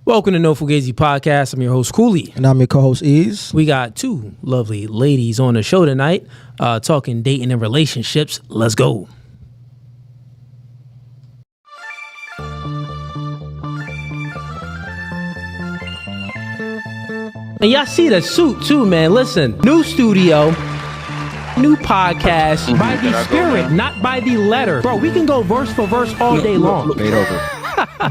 Welcome to No Fugazi Podcast. I'm your host, Cooley. And I'm your co-host, Ease. We got two lovely ladies on the show tonight, talking dating and relationships. Let's go. And y'all see the suit too, man. Listen, new studio, new podcast, by the spirit, not by the letter. Bro, we can go verse for verse all day long.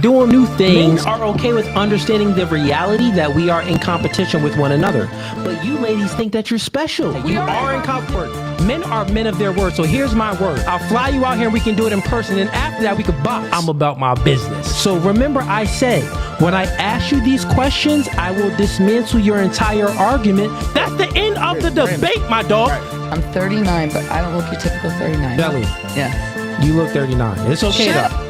Doing new things. Men are okay with understanding the reality that we are in competition with one another. But you ladies think that you're special. You are in competition. Men are men of their word. So here's my word. I'll fly you out here and we can do it in person. And after that, we can box. I'm about my business. So remember I said, when I ask you these questions, I will dismantle your entire argument. That's the end of the debate, my dog. I'm 39, but I don't look your typical 39. Belly. Yeah. You look 39. It's okay though.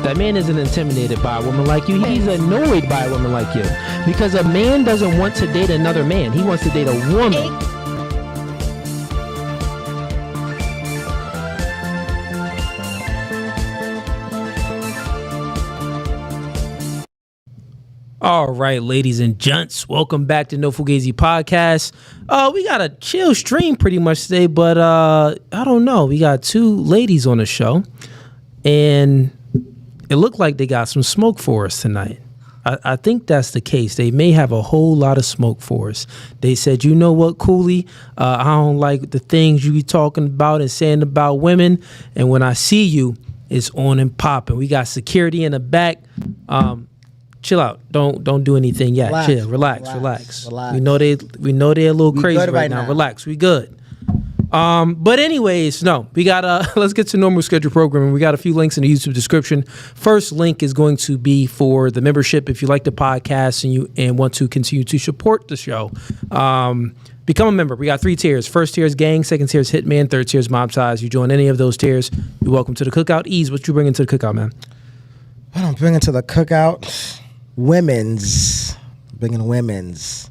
That man isn't intimidated by a woman like you. He's annoyed by a woman like you. Because a man doesn't want to date another man. He wants to date a woman. All right, ladies and gents, welcome back to No Fugazi Podcast. We got a chill stream pretty much today, but I don't know. We got two ladies on the show, and it looked like they got some smoke for us tonight. I think that's the case. They may have a whole lot of smoke for us. They said, you know what, Cooley, I don't like the things you be talking about and saying about women, and when I see you, it's on and popping. We got security in the back. Chill out. Don't do anything yet. Chill. Relax. We know they're a little crazy right now. Relax. We good. But anyways, no, we got let's get to normal schedule programming. We got a few links in the YouTube description. First link is going to be for the membership. If you like the podcast and want to continue to support the show, become a member. We got 3 tiers. First tier is gang, second tier is hitman, third tier is mob size. You join any of those tiers, you're welcome to the cookout. Ease, what you bringing to the cookout, man? What I'm bringing to the cookout? Women's. Bringing women's.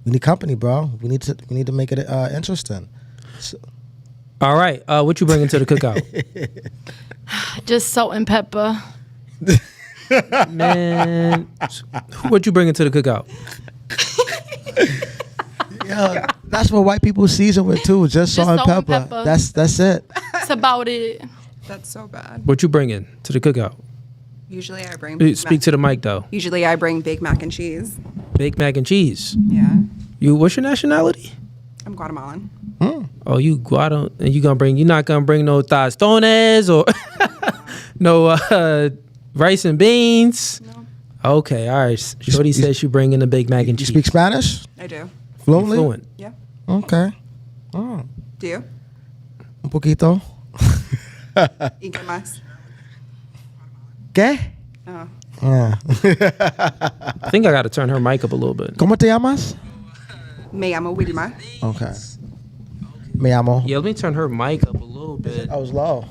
We need company, bro. We need to make it interesting. So. All right. What you bringing to the cookout? Just salt and pepper. Man, what you bringing to the cookout? Yeah, that's what white people season with too. Just salt and pepper. That's it. That's about it. That's so bad. What you bringing to the cookout? Usually I bring Speak to the mic though. Usually I bring baked mac and cheese. Baked mac and cheese. Yeah. What's your nationality? I'm Guatemalan. Oh, you're not gonna bring no tostones or no rice and beans? No. Okay, all right. Shorty says she bringing the baked mac and cheese. You speak Spanish? I do. Fluently? Fluent. Yeah. Okay. Oh. Do you? Un poquito. ¿Y qué más? ¿Qué? Oh. Yeah. I think I got to turn her mic up a little bit. ¿Cómo te llamas? Me llamo Wilma. Okay. Me llamo. Yeah, let me turn her mic up a little bit. I was low.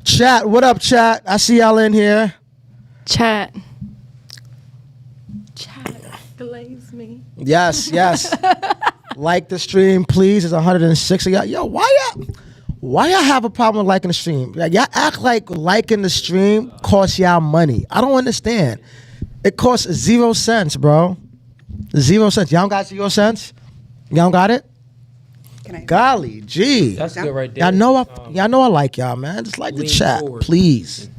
Chat, what up, chat? I see y'all in here. Chat. Glaze me. Yes. Like the stream, please. It's 106 of y'all. Yo, why y'all have a problem with liking the stream? Like, y'all act like liking the stream costs y'all money. I don't understand. It costs 0 cents, bro. 0 cents. Y'all don't got 0 cents? Y'all don't got it? Golly, gee. That's good right there. Y'all know I like y'all, man. Just like the chat, forward. please.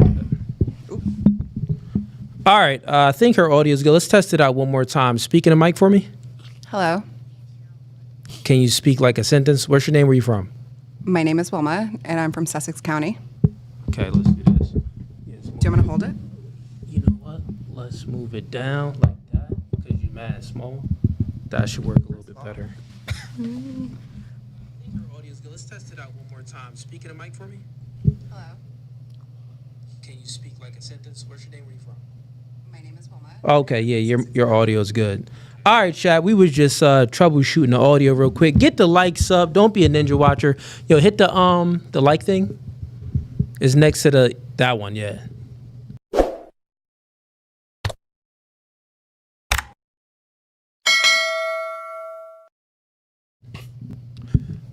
All right. I think her audio is good. Let's test it out one more time. Speak in the mic for me. Hello. Can you speak like a sentence? What's your name? Where are you from? My name is Wilma, and I'm from Sussex County. Okay, let's do this. Do you want me to hold it? You know what? Let's move it down like that because you're mad small. That should work a little bit better. I think her audio is good. Let's test it out one more time. Speak in the mic for me. Hello. Can you speak like a sentence? What's your name? Where are you from? My name is Wilma. Okay, yeah, your audio is good. All right, chat. We was just troubleshooting the audio real quick. Get the likes up. Don't be a ninja watcher. Yo, hit the like thing. It's next to that one, yeah.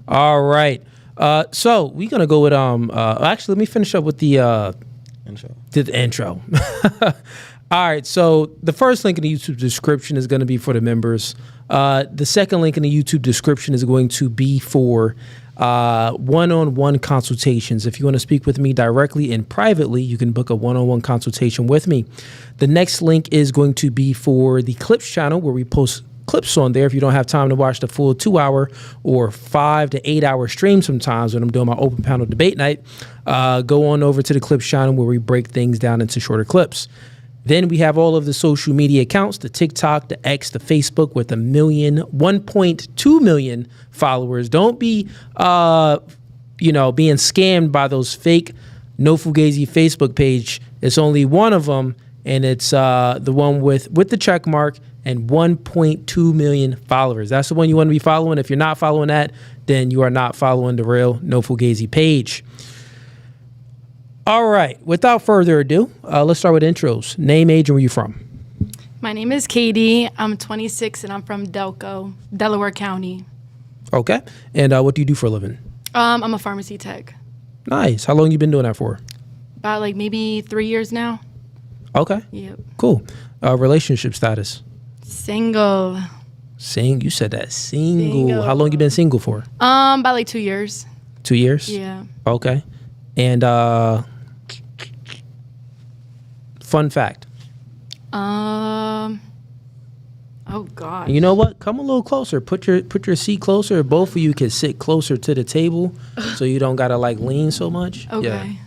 All right. So we're gonna go with actually let me finish up with the Intro. The intro. All right, so the first link in the YouTube description is going to be for the members. The second link in the YouTube description is going to be for one-on-one consultations. If you want to speak with me directly and privately, you can book a one-on-one consultation with me. The next link is going to be for the Clips channel, where we post clips on there. If you don't have time to watch the full 2-hour or 5 to 8 hour stream sometimes when I'm doing my open panel debate night, go on over to the Clips channel where we break things down into shorter clips. Then we have all of the social media accounts, the TikTok, the X, the Facebook with 1.2 million followers. Don't be, being scammed by those fake No Fugazi Facebook page. It's only one of them, and it's the one with the check mark and 1.2 million followers. That's the one you want to be following. If you're not following that, then you are not following the real No Fugazi page. All right, without further ado, let's start with intros. Name, age, and where you from? My name is Katie. I'm 26 and I'm from Delco, Delaware County. Okay, and what do you do for a living? I'm a pharmacy tech. Nice. How long you been doing that for? About like maybe 3 years now. Okay. Yep. Cool. Relationship status? Single. You said that. Single. Single. How long you been single for? About like 2 years. 2 years? Yeah. Okay. And fun fact. Oh God. You know what? Come a little closer. Put your seat closer. Both of you can sit closer to the table, so you don't gotta like lean so much. Okay.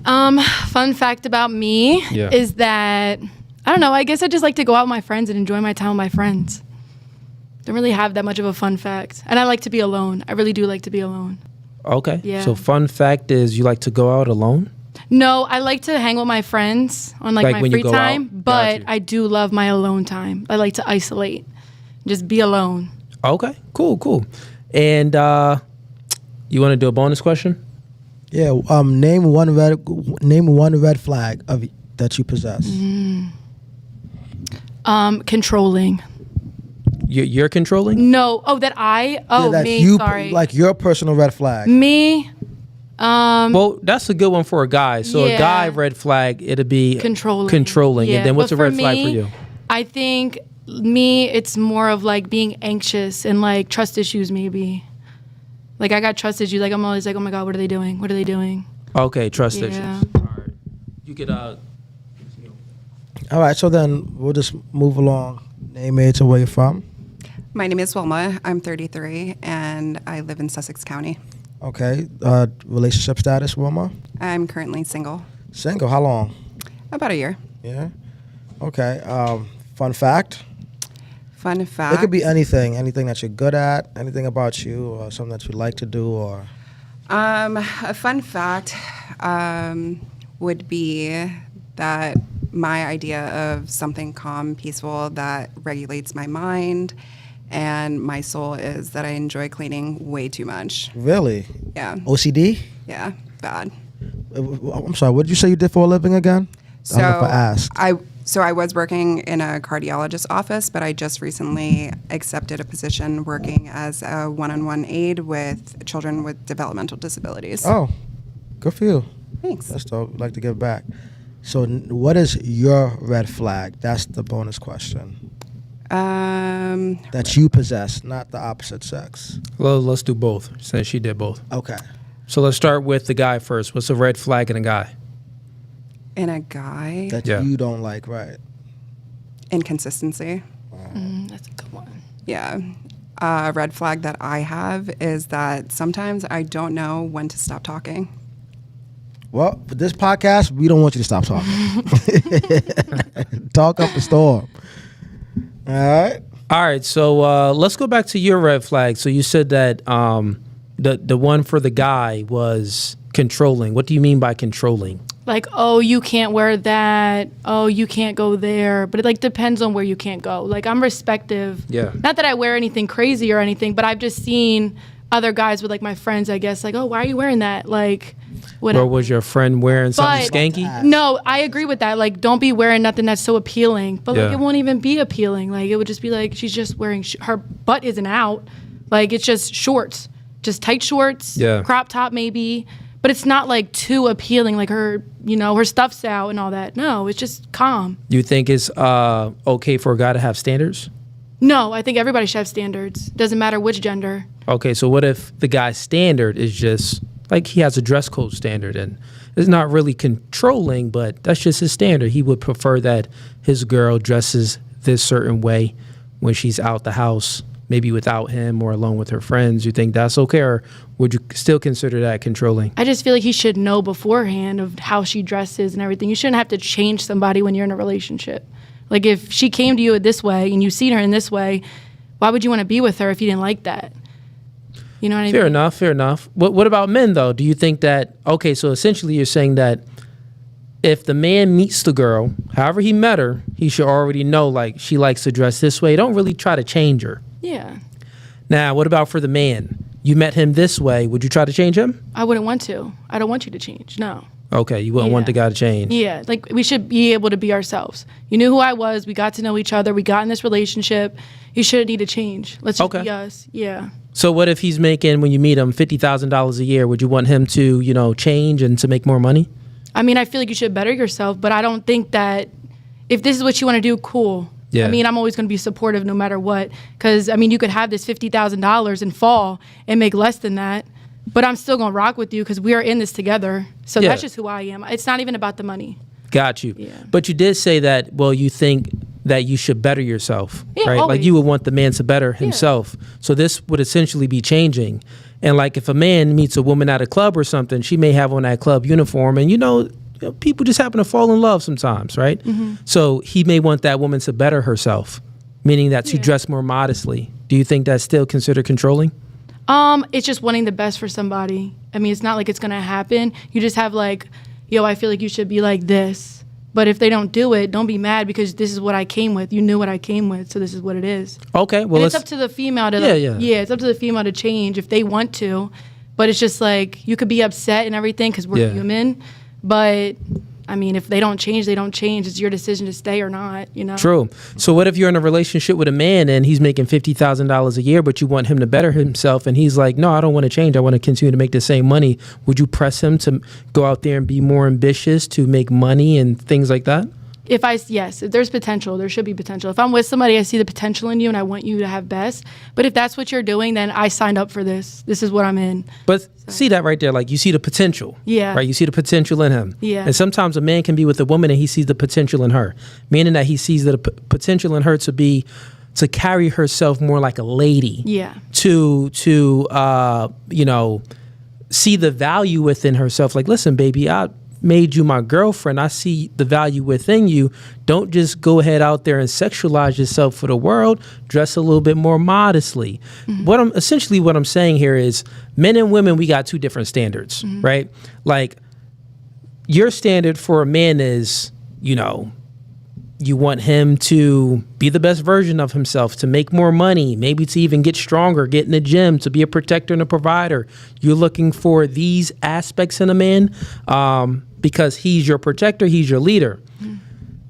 Fun fact about me Yeah. is that I don't know. I guess I just like to go out with my friends and enjoy my time with my friends. Don't really have that much of a fun fact, and I like to be alone. I really do like to be alone. Okay. Yeah. So fun fact is you like to go out alone? No, I like to hang with my friends on like my when you free go time, out? Got but you. I do love my alone time. I like to isolate, just be alone. Okay. Cool. And you want to do a bonus question? Yeah. Name one red flag that you possess. Controlling. You're controlling? No. Oh, that I. Oh, that me. you, Sorry. Like your personal red flag. Me. Well, that's a good one for a guy. So a Yeah. guy red flag, it'll be Controlling. And then what's But a red for flag for me, you? I think it's more of like being anxious and like trust issues maybe. Like I got trust issues. Like I'm always like, oh my God, what are they doing? What are they doing? Okay, trust Yeah. issues. All right. You could All right. So then we'll just move along. Name, age, and where you're from. My name is Wilma. I'm 33 and I live in Sussex County. Okay. Relationship status, Wilma. I'm currently single. Single. How long? About a year. Yeah. Okay. Fun fact. Fun fact. It could be anything that you're good at, anything about you, or something that you like to do, or. A fun fact would be that my idea of something calm, peaceful, that regulates my mind and my soul is that I enjoy cleaning way too much. Really? Yeah. OCD? Yeah. Bad. I'm sorry. What did you say you did for a living again? I don't know if I asked. I was working in a cardiologist's office, but I just recently accepted a position working as a one-on-one aide with children with developmental disabilities. Oh, good for you. Thanks. That's dope. I'd like to give back. So, what is your red flag? That's the bonus question. That you possess, not the opposite sex. Well, let's do both, since she did both. Okay. So let's start with the guy first. What's a red flag in a guy? In a guy, That Yeah. you don't like, right? inconsistency. That's a good one. Yeah. A red flag that I have is that sometimes I don't know when to stop talking. Well, for this podcast, we don't want you to stop talking. Talk up the storm. All right. All right, so let's go back to your red flag. So you said that the one for the guy was controlling. What do you mean by controlling? Like, oh, you can't wear that. Oh, you can't go there. But it like depends on where you can't go. Like I'm respective. Yeah. Not that I wear anything crazy or anything, but I've just seen other guys with like my friends, I guess, like, oh, why are you wearing that? Like, whatever. Or was your friend wearing something But- skanky? No, I agree with that. Like, don't be wearing nothing that's so appealing. But like, Yeah. it won't even be appealing. Like, it would just be like she's just wearing her butt isn't out. Like, it's just shorts, just tight shorts, Yeah. crop top maybe. But it's not like too appealing, like her, her stuff's out and all that. No, it's just calm. You think it's okay for a guy to have standards? No, I think everybody should have standards. Doesn't matter which gender. Okay, so what if the guy's standard is just like he has a dress code standard and it's not really controlling, but that's just his standard. He would prefer that his girl dresses this certain way when she's out the house, maybe without him or alone with her friends. You think that's okay, or would you still consider that controlling? I just feel like he should know beforehand of how she dresses and everything. You shouldn't have to change somebody when you're in a relationship. Like if she came to you this way and you've seen her in this way, why would you want to be with her if you didn't like that? You know what I mean? Fair enough. What about men though? Do you think that, okay, so essentially you're saying that if the man meets the girl, however he met her, he should already know like she likes to dress this way. Don't really try to change her. Yeah. Now, what about for the man? You met him this way. Would you try to change him? I wouldn't want to. I don't want you to change. No. Okay, you wouldn't want the guy to change. Yeah, like we should be able to be ourselves. You knew who I was. We got to know each other. We got in this relationship. You shouldn't need to change. Let's just be us. Yeah. So what if he's making, when you meet him, $50,000 a year? Would you want him to, change and to make more money? I mean, I feel like you should better yourself, but I don't think that if this is what you want to do, cool. Yeah. I mean, I'm always going to be supportive no matter what. Because, I mean, you could have this $50,000 and fall and make less than that. But I'm still going to rock with you because we are in this together. So that's just who I am. It's not even about the money. Got you. Yeah. But you did say that, well, you think that you should better yourself, right? Always. Like you would want the man to better himself. So this would essentially be changing. And like if a man meets a woman at a club or something, she may have on that club uniform and, people just happen to fall in love sometimes, right? Mm-hmm. So he may want that woman to better herself, meaning that she dress more modestly. Do you think that's still considered controlling? It's just wanting the best for somebody. I mean, it's not like it's going to happen. You just have like, I feel like you should be like this. But if they don't do it, don't be mad because this is what I came with. You knew what I came with, so this is what it is. Okay, well, it's up to the female to it's up to the female to change if they want to. But it's just like you could be upset and everything because we're human. But I mean, if they don't change, they don't change. It's your decision to stay or not, True. So what if you're in a relationship with a man and he's making $50,000 a year, but you want him to better himself and he's like, no, I don't want to change. I want to continue to make the same money. Would you press him to go out there and be more ambitious to make money and things like that? If there's potential, there should be potential. If I'm with somebody, I see the potential in you and I want you to have best. But if that's what you're doing, then I signed up for this. This is what I'm in. But see that right there, like you see the potential. Yeah. Right? You see the potential in him. Yeah. And sometimes a man can be with a woman and he sees the potential in her, meaning that he sees the potential in her to carry herself more like a lady. Yeah. To see the value within herself. Like, listen, baby, I made you my girlfriend. I see the value within you. Don't just go ahead out there and sexualize yourself for the world. Dress a little bit more modestly. Mm-hmm. What I'm saying here is men and women, we got two different standards, right? Like your standard for a man is, you want him to be the best version of himself, to make more money, maybe to even get stronger, get in the gym, to be a protector and a provider. You're looking for these aspects in a man because he's your protector, he's your leader. Mm-hmm.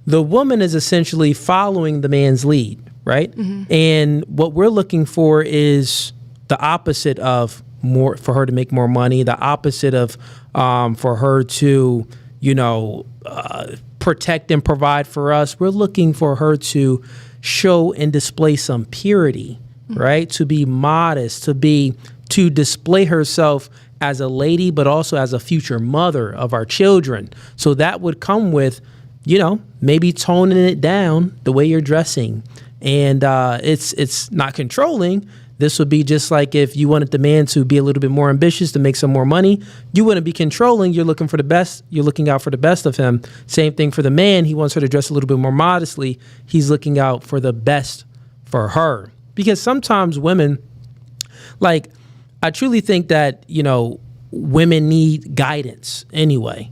The woman is essentially following the man's lead, right? Mm-hmm. And what we're looking for is the opposite of more, for her to make more money, the opposite of for her to, protect and provide for us. We're looking for her to show and display some purity, right? To be modest, to display herself as a lady, but also as a future mother of our children. So that would come with, maybe toning it down the way you're dressing. And it's not controlling. This would be just like if you wanted the man to be a little bit more ambitious, to make some more money. You wouldn't be controlling. You're looking for the best. You're looking out for the best of him. Same thing for the man. He wants her to dress a little bit more modestly. He's looking out for the best for her. Because sometimes women, like, I truly think that, women need guidance anyway.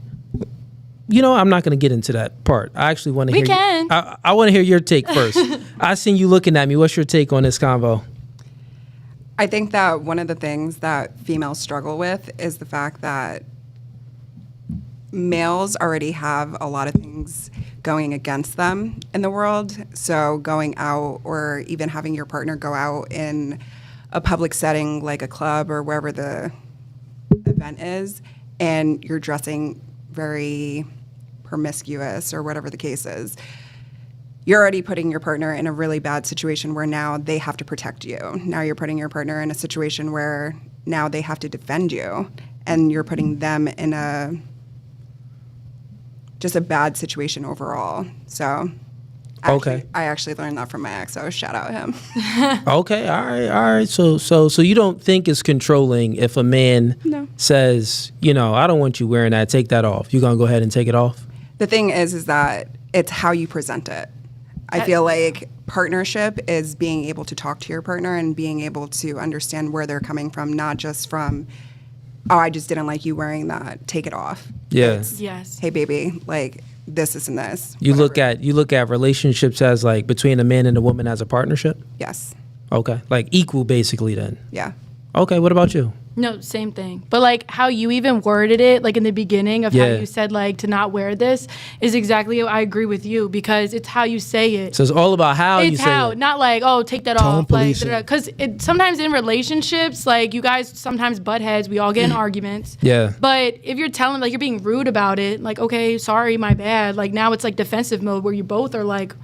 I'm not going to get into that part. I actually want to hear. We can. I want to hear your take first. I seen you looking at me. What's your take on this convo? I think that one of the things that females struggle with is the fact that males already have a lot of things going against them in the world. So going out or even having your partner go out in a public setting like a club or wherever the event is, and you're dressing very promiscuous or whatever the case is, you're already putting your partner in a really bad situation where now they have to protect you. Now you're putting your partner in a situation where now they have to defend you, and you're putting them in just a bad situation overall. So I actually learned that from my ex, so shout out him. Okay, all right. So you don't think it's controlling if a man says, I don't want you wearing that, take that off. You're going to go ahead and take it off? The thing is that it's how you present it. I feel like partnership is being able to talk to your partner and being able to understand where they're coming from, not just from, oh, I just didn't like you wearing that, take it off. Yeah. Yes. Hey, baby, like this and this. You look at relationships as like between a man and a woman as a partnership? Yes. Okay. Like equal basically then. Yeah. Okay, what about you? No, same thing. But like how you even worded it, like in the beginning of how you said like to not wear this is exactly, I agree with you, because it's how you say it. So it's all about how you say it. Not like, oh, take that Tone off. policing. Because sometimes in relationships, like you guys sometimes butt heads. We all get in arguments. Yeah. But if you're telling, like you're being rude about it, like, okay, sorry, my bad. Like now it's like defensive mode where you both are like,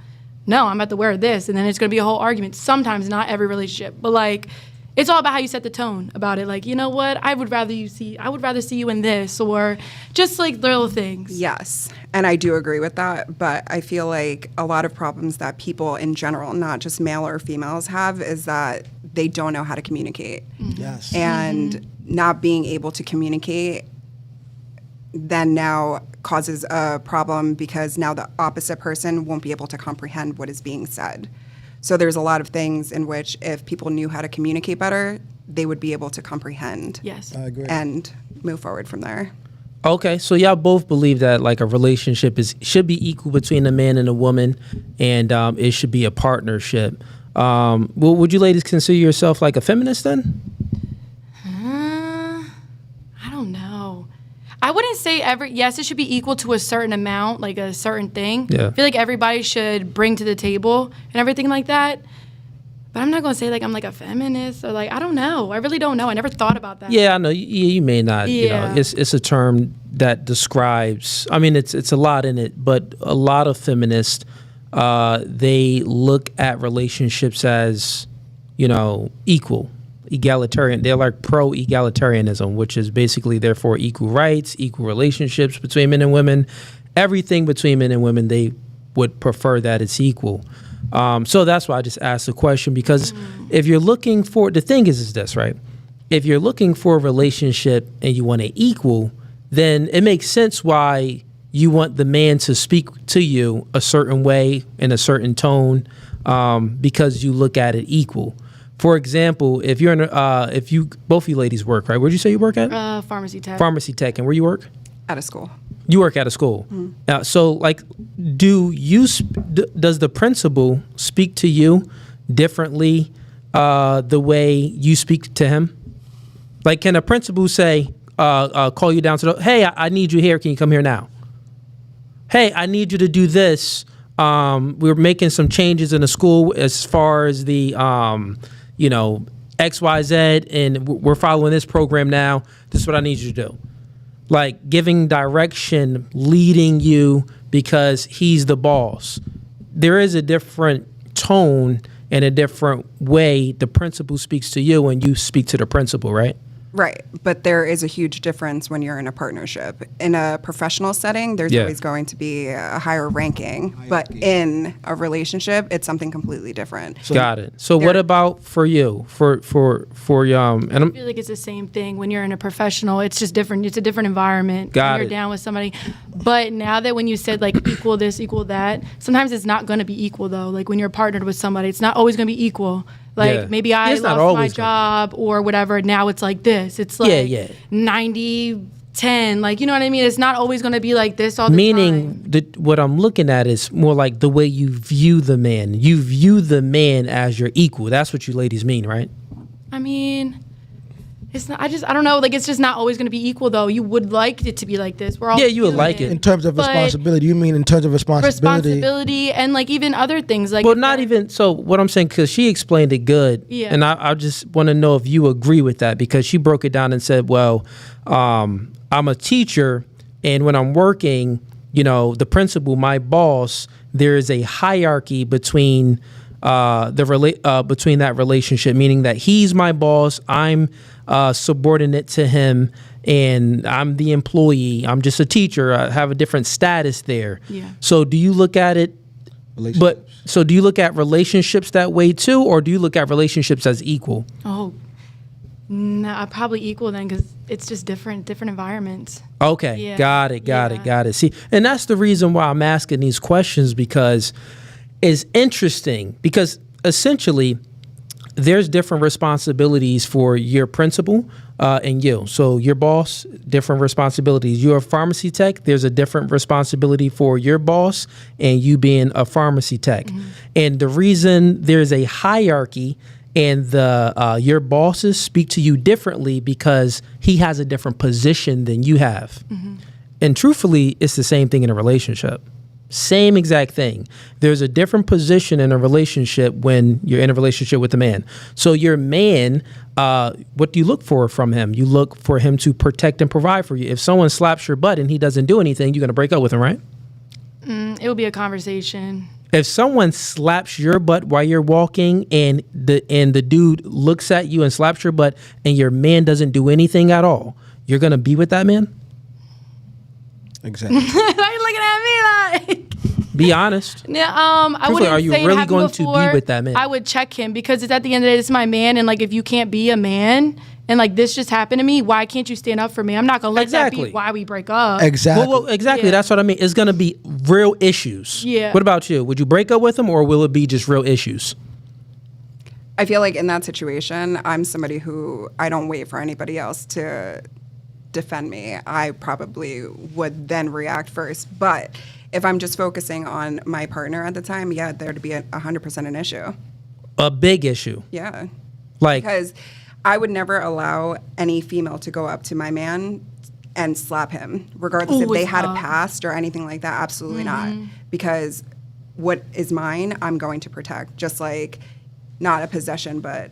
no, I'm about to wear this. And then it's going to be a whole argument. Sometimes, not every relationship. But like, it's all about how you set the tone about it. Like, you know what? I would rather see you in this, or just like little things. Yes. And I do agree with that. But I feel like a lot of problems that people in general, not just male or females, have is that they don't know how to communicate. Yes. And not being able to communicate then now causes a problem because now the opposite person won't be able to comprehend what is being said. So there's a lot of things in which if people knew how to communicate better, they would be able to comprehend. Yes. I agree. And move forward from there. Okay, so y'all both believe that like a relationship should be equal between a man and a woman, and it should be a partnership. Well, would you ladies consider yourself like a feminist then? I don't know. I wouldn't say yes, it should be equal to a certain amount, like a certain thing. Yeah. I feel like everybody should bring to the table and everything like that. But I'm not going to say like I'm like a feminist or like, I don't know. I really don't know. I never thought about that. Yeah, I know. You may not. Yeah. It's a term that describes. I mean, it's a lot in it, but a lot of feminists they look at relationships as equal, egalitarian. They're like pro-egalitarianism, which is basically therefore equal rights, equal relationships between men and women, everything between men and women. They would prefer that it's equal. So that's why I just asked the question, because if you're looking for, the thing is this, right? If you're looking for a relationship and you want it equal, then it makes sense why you want the man to speak to you a certain way in a certain tone, because you look at it equal. For example, if you're if you both of you ladies work, right? Where'd you say you work at? Pharmacy tech. Pharmacy tech, and where you work? Out of school. You work at a school. So, like, does the principal speak to you differently the way you speak to him? Like, can a principal say, call you down to the, hey, I need you here. Can you come here now? Hey, I need you to do this. We're making some changes in the school as far as the, XYZ, and we're following this program now. This is what I need you to do. Like giving direction, leading you because he's the boss. There is a different tone and a different way the principal speaks to you and you speak to the principal, right? Right. But there is a huge difference when you're in a partnership. In a professional setting, there's always going to be a higher ranking. But in a relationship, it's something completely different. Got it. So what about for you? For and I feel like it's the same thing when you're in a professional. It's just different. It's a different environment. Got when you're it. down with somebody. But now that when you said like equal this, equal that, sometimes it's not going to be equal though. Like when you're partnered with somebody, it's not always going to be equal. Like maybe I It's not lost my always job or whatever. Now it's like this. It's like 90-10. Like, you know what I mean? It's not always going to be like this all the time. Meaning, what I'm looking at is more like the way you view the man. You view the man as your equal. That's what you ladies mean, right? I mean, It's not. I don't know. Like, it's just not always going to be equal, though. You would like it to be like this. We're all You would human. like it. In terms of But responsibility, you mean in terms of responsibility? and like even other things. Like, Well, if not they're- even so. What I'm saying, because she explained it good, Yeah. and I just want to know if you agree with that, because she broke it down and said, "Well, I'm a teacher, and when I'm working, the principal, my boss, there is a hierarchy between between that relationship, meaning that he's my boss, I'm subordinate to him." And I'm the employee. I'm just a teacher. I have a different status there. Yeah. So do you look at it? But so do you look at relationships that way too, or do you look at relationships as equal? Oh, no, probably equal then, because it's just different environments. Okay, Yeah. got it. See, and that's the reason why I'm asking these questions, because it's interesting, because essentially there's different responsibilities for your principal and you. So your boss, different responsibilities. You're a pharmacy tech, there's a different responsibility for your boss and you being a pharmacy tech. And the reason there's a hierarchy and your bosses speak to you differently because he has a different position than you have. And truthfully, it's the same thing in a relationship. Same exact thing. There's a different position in a relationship when you're in a relationship with a man. So your man, what do you look for from him? You look for him to protect and provide for you. If someone slaps your butt and he doesn't do anything, you're going to break up with him, right? It would be a conversation. If someone slaps your butt while you're walking and the dude looks at you and slaps your butt and your man doesn't do anything at all, you're going to be with that man? Exactly. Why are you looking at me like? Be honest. Yeah, I Truthfully, wouldn't are you say it really happened going to be before. with that man? I would check him, because it's at the end of the day, it's my man, and like if you can't be a man and like this just happened to me, why can't you stand up for me? I'm not gonna let that Exactly. be why we break up. Exactly. Well, exactly. Yeah. That's what I mean. It's going to be real issues. Yeah. What about you? Would you break up with him, or will it be just real issues? I feel like in that situation, I'm somebody who I don't wait for anybody else to defend me. I probably would then react first. But if I'm just focusing on my partner at the time, yeah, there'd be 100% an issue. A big issue. Yeah. Like, Because I would never allow any female to go up to my man and slap him, regardless if they had a past or anything like that. Absolutely not. Because what is mine, I'm going to protect. Just like, not a possession, but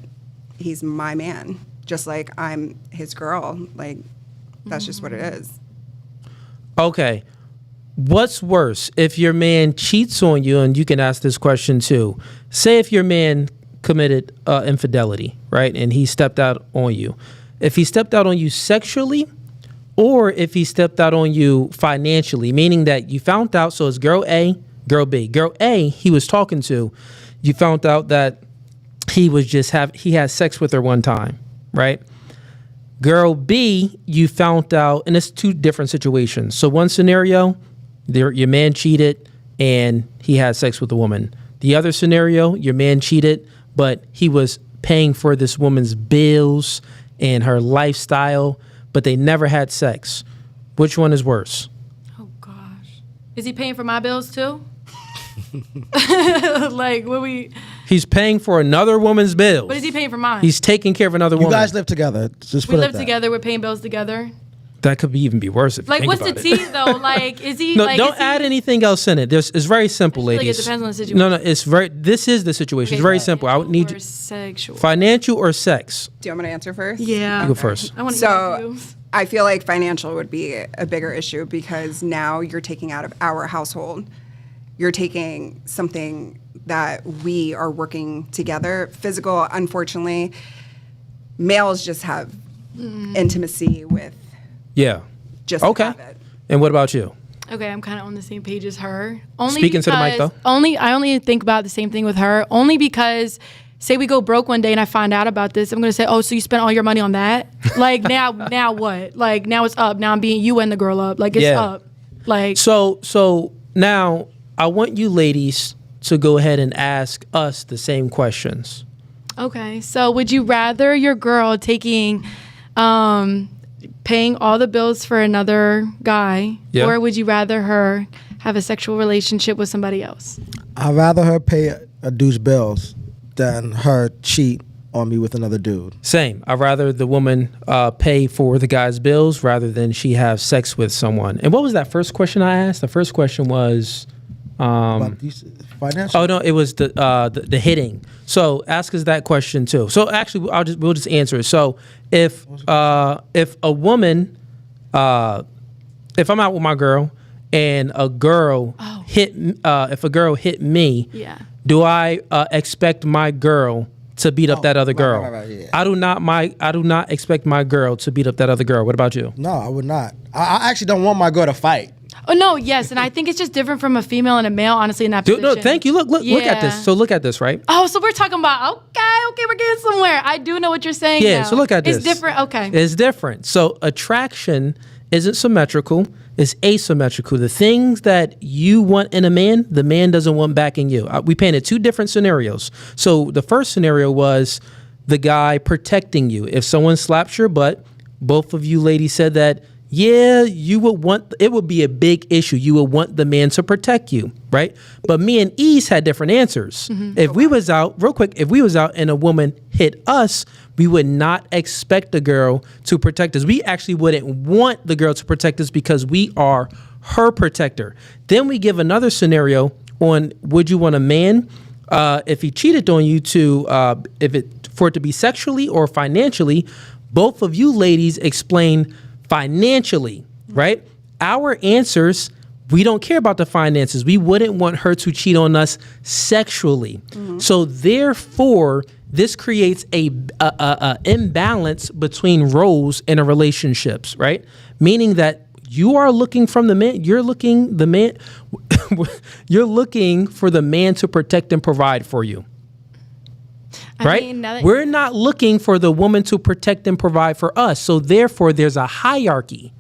he's my man. Just like I'm his girl. Like, that's just what it is. okay, what's worse if your man cheats on you? And you can ask this question too. Say if your man committed infidelity, right? And he stepped out on you. If he stepped out on you sexually, or if he stepped out on you financially, meaning that you found out, so it's girl A, girl B. Girl A, he was talking to, you found out that he had sex with her one time, right? Girl B, you found out, and it's two different situations. So one scenario, your man cheated and he had sex with a woman. The other scenario, your man cheated, but he was paying for this woman's bills and her lifestyle, but they never had sex. Which one is worse? Oh gosh, is he paying for my bills too? Like what we? He's paying for another woman's bills. What is he paying for mine? He's taking care of another You woman. guys live together. Just we put it live that. together. We're paying bills together. That could even be worse if you Like, think what's the about tea it. though? Like, is he? No, like, don't is he- add anything else in it. It's very simple, I feel like it ladies. depends on the situation. No, this is the situation. Okay, It's very simple. I would need or sexual. financial or sex. Do you want me to answer first? Yeah. You go first. I want to So I feel like financial would be a bigger issue because now you're taking out of our household. You're taking something that we are working together. Physical, unfortunately, males just have intimacy with Yeah. just Okay. have it. And what about you? Okay, I'm kind of on the same page as her. Only Speaking to the mic, because- though. I only think about the same thing with her. Only because, say we go broke one day and I find out about this, I'm gonna say, "Oh, so you spent all your money on that? Like now what? Like now it's up. Now I'm being you and the girl up. Like it's Yeah. up. Like So now I want you ladies to go ahead and ask us the same questions. okay. So would you rather your girl taking, paying all the bills for another guy, Yeah. or would you rather her have a sexual relationship with somebody else? I'd rather her pay a dude's bills than her cheat on me with another dude. Same. I'd rather the woman pay for the guy's bills rather than she have sex with someone. And what was that first question I asked? The first question was About these financial. oh no, it was the hitting. So ask us that question too. So actually, we'll just answer it. So if a woman, if I'm out with my girl and a girl if a girl hit me, Yeah. do I expect my girl to beat up that other girl? right, yeah. I do not expect my girl to beat up that other girl. What about you? No, I would not. I actually don't want my girl to fight. Oh no, yes, and I think it's just different from a female and a male. Honestly, in that Dude, position. no, thank you. Look at Yeah. this. So look at this, right? Oh, so we're talking about okay, we're getting somewhere. I do know what you're saying. Yeah, now. so look at this. It's different. Okay. It's different. So attraction isn't symmetrical, it's asymmetrical. The things that you want in a man, the man doesn't want back in you. We painted two different scenarios. So the first scenario was the guy protecting you. If someone slaps your butt, both of you ladies said that, yeah, you would want, it would be a big issue. You would want the man to protect you, right? But me and Ease had different answers. If we was out, real quick, if we was out and a woman hit us, we would not expect the girl to protect us. We actually wouldn't want the girl to protect us because we are her protector. Then we give another scenario on would you want a man if he cheated on you to for it to be sexually or financially. Both of you ladies explain financially, right? Our answers, we don't care about the finances. We wouldn't want her to cheat on us sexually. So therefore, this creates a imbalance between roles in a relationships, right? Meaning that you are looking from the man, you're looking for the man to protect and provide for you. Right? We're not looking for the woman to protect and provide for us. So therefore, there's a hierarchy.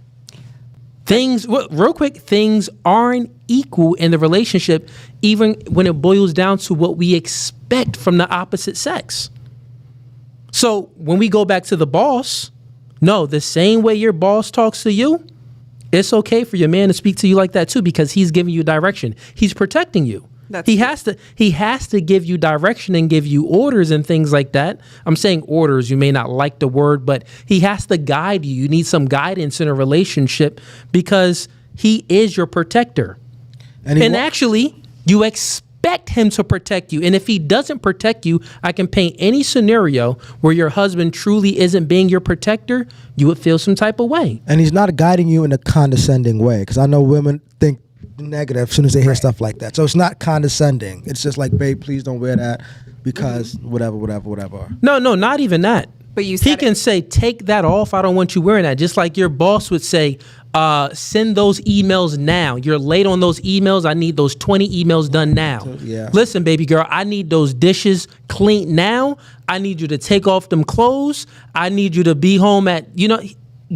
Real quick, things aren't equal in the relationship, even when it boils down to what we expect from the opposite sex. So when we go back to the boss, no, the same way your boss talks to you, it's okay for your man to speak to you like that too, because he's giving you direction. He's protecting you. He has to give you direction and give you orders and things like that. I'm saying orders, you may not like the word, but he has to guide you. You need some guidance in a relationship because he is your protector. And actually, you expect him to protect you. And if he doesn't protect you, I can paint any scenario where your husband truly isn't being your protector, you would feel some type of way. And he's not guiding you in a condescending way, because I know women think negative as soon as they hear stuff like that. So it's not condescending. It's just like, babe, please don't wear that because whatever. No, not even that. But you he can say, take that off. I don't want you wearing that. Just like your boss would say, send those emails now. You're late on those emails. I need those 20 emails done now. Yeah. Listen, baby girl, I need those dishes cleaned now. I need you to take off them clothes. I need you to be home at,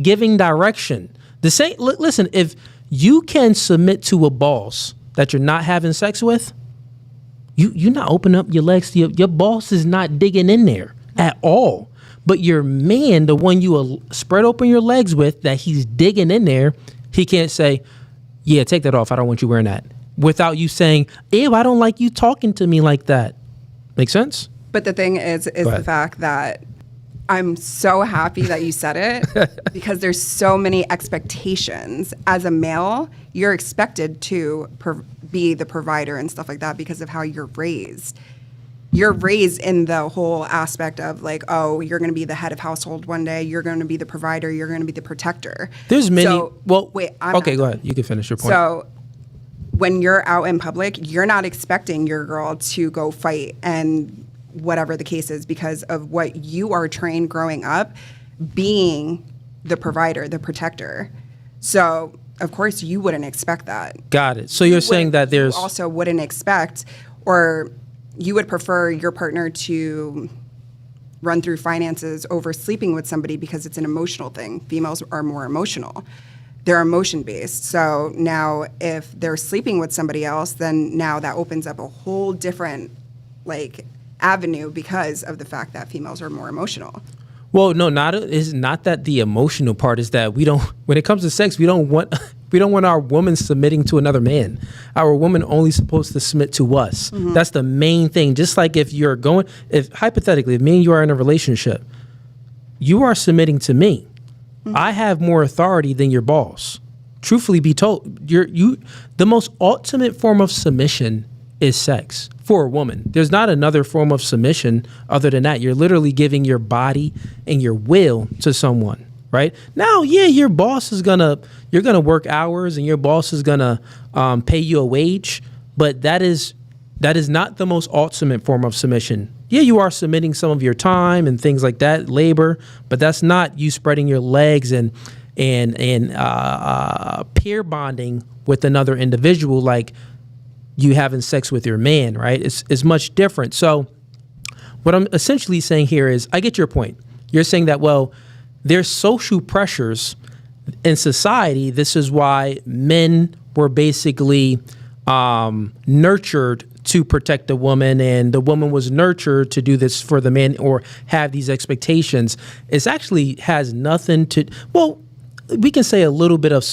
giving direction. Listen, if you can submit to a boss that you're not having sex with, you're not opening up your legs to your boss is not digging in there at all. But your man, the one you will spread open your legs with, that he's digging in there, he can't say, yeah, take that off. I don't want you wearing that. Without you saying, ew, I don't like you talking to me like that. Make sense? But the thing is the fact that I'm so happy that you said it because there's so many expectations. As a male, you're expected to be the provider and stuff like that because of how you're raised. You're raised in the whole aspect of like, oh, you're going to be the head of household one day. You're going to be the provider. You're going to be the protector. There's many. So, wait. Okay, go ahead. You can finish your point. So when you're out in public, you're not expecting your girl to go fight and whatever the case is because of what you are trained growing up being the provider, the protector. So, of course, you wouldn't expect that. Got it. So you're saying that there's... You also wouldn't expect, or you would prefer your partner to run through finances over sleeping with somebody because it's an emotional thing. Females are more emotional. They're emotion-based. So now if they're sleeping with somebody else, then now that opens up a whole different, avenue because of the fact that females are more emotional. Well, no, it's not that the emotional part is that we don't, when it comes to sex, we don't want We don't want our woman submitting to another man. Our woman only supposed to submit to us. That's the main thing. Just like if hypothetically, if me and you are in a relationship, you are submitting to me. I have more authority than your boss. Truthfully be told, the most ultimate form of submission is sex for a woman. There's not another form of submission other than that. You're literally giving your body and your will to someone, right? Now, yeah, your boss is you're gonna work hours and your boss is gonna pay you a wage, but that is not the most ultimate form of submission. Yeah, you are submitting some of your time and things like that, labor, but that's not you spreading your legs and peer bonding with another individual like you having sex with your man, right? It's much different. So what I'm essentially saying here is, I get your point. You're saying that, well, there's social pressures in society. This is why men were basically nurtured to protect the woman, and the woman was nurtured to do this for the man or have these expectations. It actually has nothing to, well, we can say a little bit of,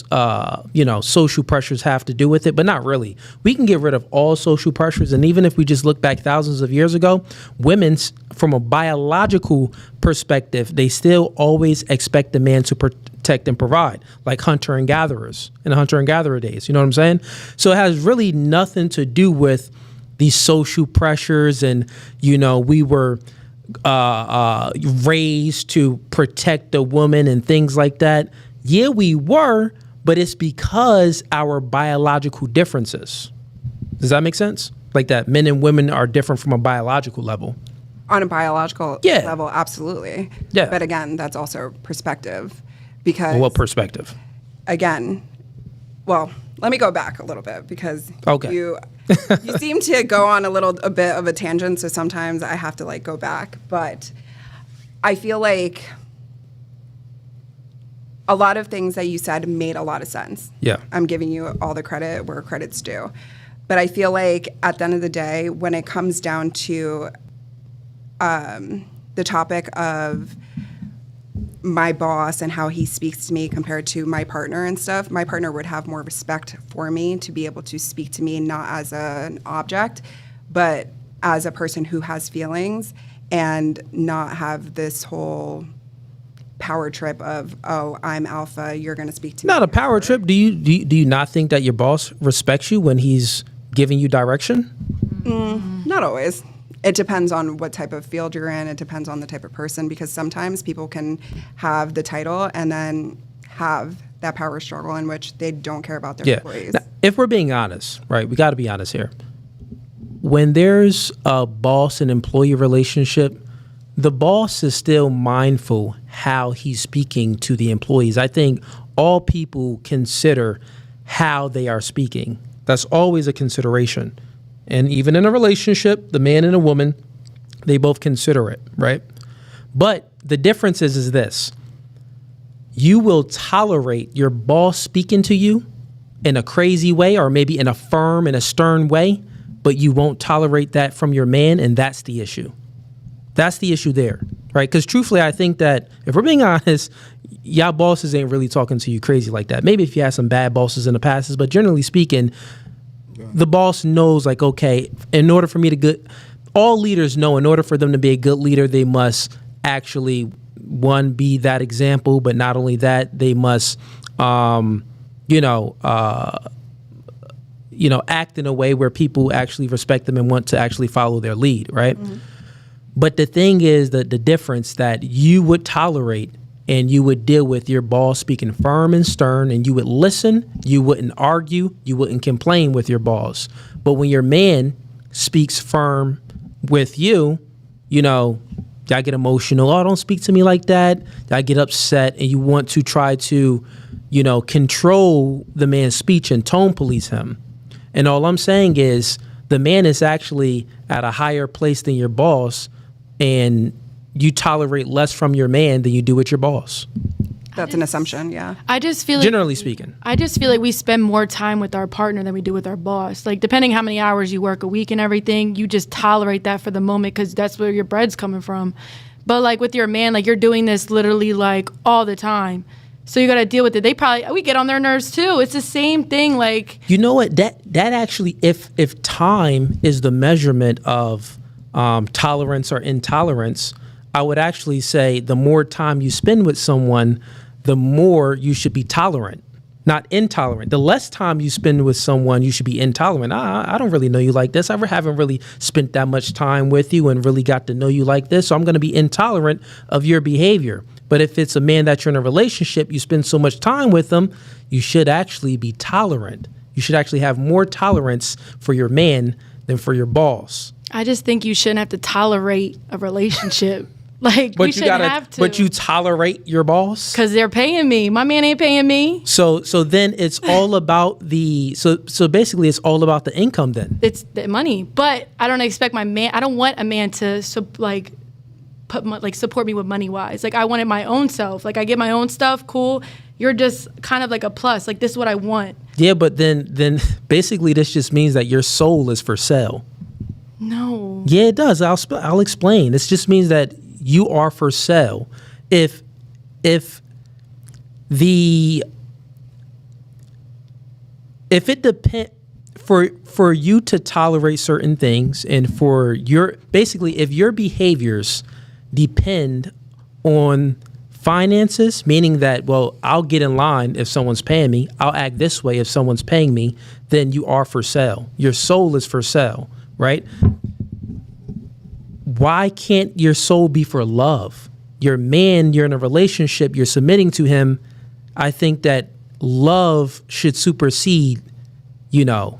social pressures have to do with it, but not really. We can get rid of all social pressures. And even if we just look back thousands of years ago, women's, from a biological perspective, they still always expect the man to protect and provide, like hunter and gatherers in the hunter and gatherer days. You know what I'm saying? So it has really nothing to do with these social pressures and, we were raised to protect the woman and things like that. Yeah, we were, but it's because our biological differences. Does that make sense? Like that men and women are different from a biological level. On a biological level, absolutely. Yeah. But again, that's also perspective. Because what perspective? Again, well, let me go back a little bit because you seem to go on a bit of a tangent, so sometimes I have to go back. But I feel like a lot of things that you said made a lot of sense. Yeah. I'm giving you all the credit where credit's due. But I feel like at the end of the day, when it comes down to the topic of my boss and how he speaks to me compared to my partner and stuff, my partner would have more respect for me to be able to speak to me not as an object, but as a person who has feelings and not have this whole power trip of, oh, I'm alpha, you're going to speak to me. Not a power trip. Do you not think that your boss respects you when he's giving you direction? Not always. It depends on what type of field you're in. It depends on the type of person, because sometimes people can have the title and then have that power struggle in which they don't care about their employees. Now, if we're being honest, right, we got to be honest here. When there's a boss and employee relationship, the boss is still mindful how he's speaking to the employees. I think all people consider how they are speaking. That's always a consideration. And even in a relationship, the man and a woman, they both consider it, right? But the difference is this. You will tolerate your boss speaking to you in a crazy way, or maybe in a firm and a stern way, but you won't tolerate that from your man, and that's the issue. That's the issue there, right? Because truthfully, I think that if we're being honest, y'all bosses ain't really talking to you crazy like that. Maybe if you had some bad bosses in the past, but generally speaking, the boss knows, like, okay, in order for me to all leaders know, in order for them to be a good leader, they must actually, one, be that example, but not only that, they must, act in a way where people actually respect them and want to actually follow their lead, right? Mm-hmm. But the thing is that the difference that you would tolerate and you would deal with your boss speaking firm and stern, and you would listen, you wouldn't argue, you wouldn't complain with your boss. But when your man speaks firm with you, y'all get emotional. Oh, don't speak to me like that. Y'all get upset, and you want to try to, control the man's speech and tone police him. And all I'm saying is the man is actually at a higher place than your boss, and you tolerate less from your man than you do with your boss. That's an assumption, yeah. I just feel like, generally speaking, I just feel like we spend more time with our partner than we do with our boss. Like, depending how many hours you work a week and everything, you just tolerate that for the moment because that's where your bread's coming from. But like with your man, like you're doing this literally like all the time. So you got to deal with it. We get on their nerves too. It's the same thing. Like, You know what? That actually, if time is the measurement of tolerance or intolerance, I would actually say the more time you spend with someone, the more you should be tolerant, not intolerant. The less time you spend with someone, you should be intolerant. I don't really know you like this. I haven't really spent that much time with you and really got to know you like this, so I'm going to be intolerant of your behavior. But if it's a man that you're in a relationship, you spend so much time with them, you should actually be tolerant. You should actually have more tolerance for your man than for your boss. I just think you shouldn't have to tolerate a relationship. Like, you shouldn't have to. But you tolerate your boss? Because they're paying me. My man ain't paying me. So then it's all about so basically it's all about the income then. It's the money. But I don't expect my man, I don't want a man to support me with money wise. Like, I wanted my own self. Like, I get my own stuff, cool. You're just kind of like a plus. Like, this is what I want. Yeah, but then basically this just means that your soul is for sale. No. Yeah, it does. I'll explain. This just means that you are for sale. If it depends for you to tolerate certain things and for if your behaviors depend on finances, meaning that, well, I'll get in line if someone's paying me, I'll act this way if someone's paying me, then you are for sale. Your soul is for sale, right? Why can't your soul be for love? Your man, you're in a relationship, you're submitting to him. I think that love should supersede,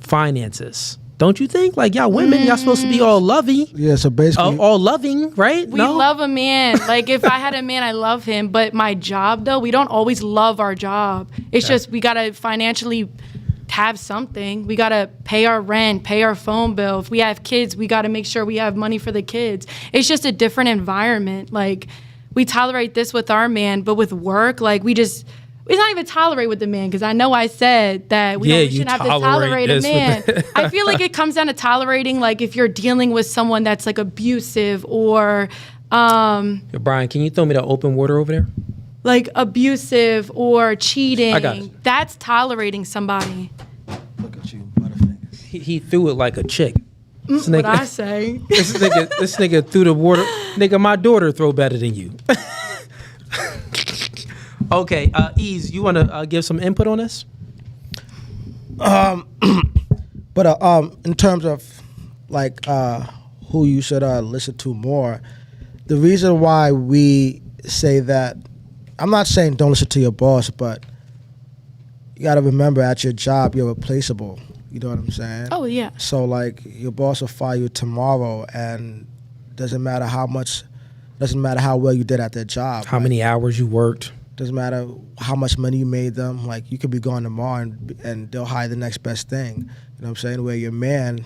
finances. Don't you think? Like, y'all women, y'all supposed to be all lovey. Yeah, so basically, all loving, right? We love a man. Like, if I had a man, I love him. But my job, though, we don't always love our job. It's just we got to financially have something. We got to pay our rent, pay our phone bill. If we have kids, we got to make sure we have money for the kids. It's just a different environment. Like, we tolerate this with our man, but with work, like, it's not even tolerate with the man, because I know I said that we shouldn't have to tolerate a man. I feel like it comes down to tolerating, like, if you're dealing with someone that's like abusive or Brian, can you throw me the open water over there? Like abusive or cheating. I got it. That's tolerating somebody. look at you, Butterfingers. He threw it like a chick. This What I say. This nigga threw the water. Nigga, my daughter throw better than you. Okay, Ease, you want to give some input on this? But in terms of like who you should listen to more, the reason why we say that, I'm not saying don't listen to your boss, but you got to remember at your job you're replaceable. You know what I'm saying? Oh, yeah. So like your boss will fire you tomorrow, and doesn't matter how well you did at their job. How many hours you worked? Doesn't matter how much money you made them. Like, you could be gone tomorrow and they'll hire the next best thing. You know what I'm saying? Where your man,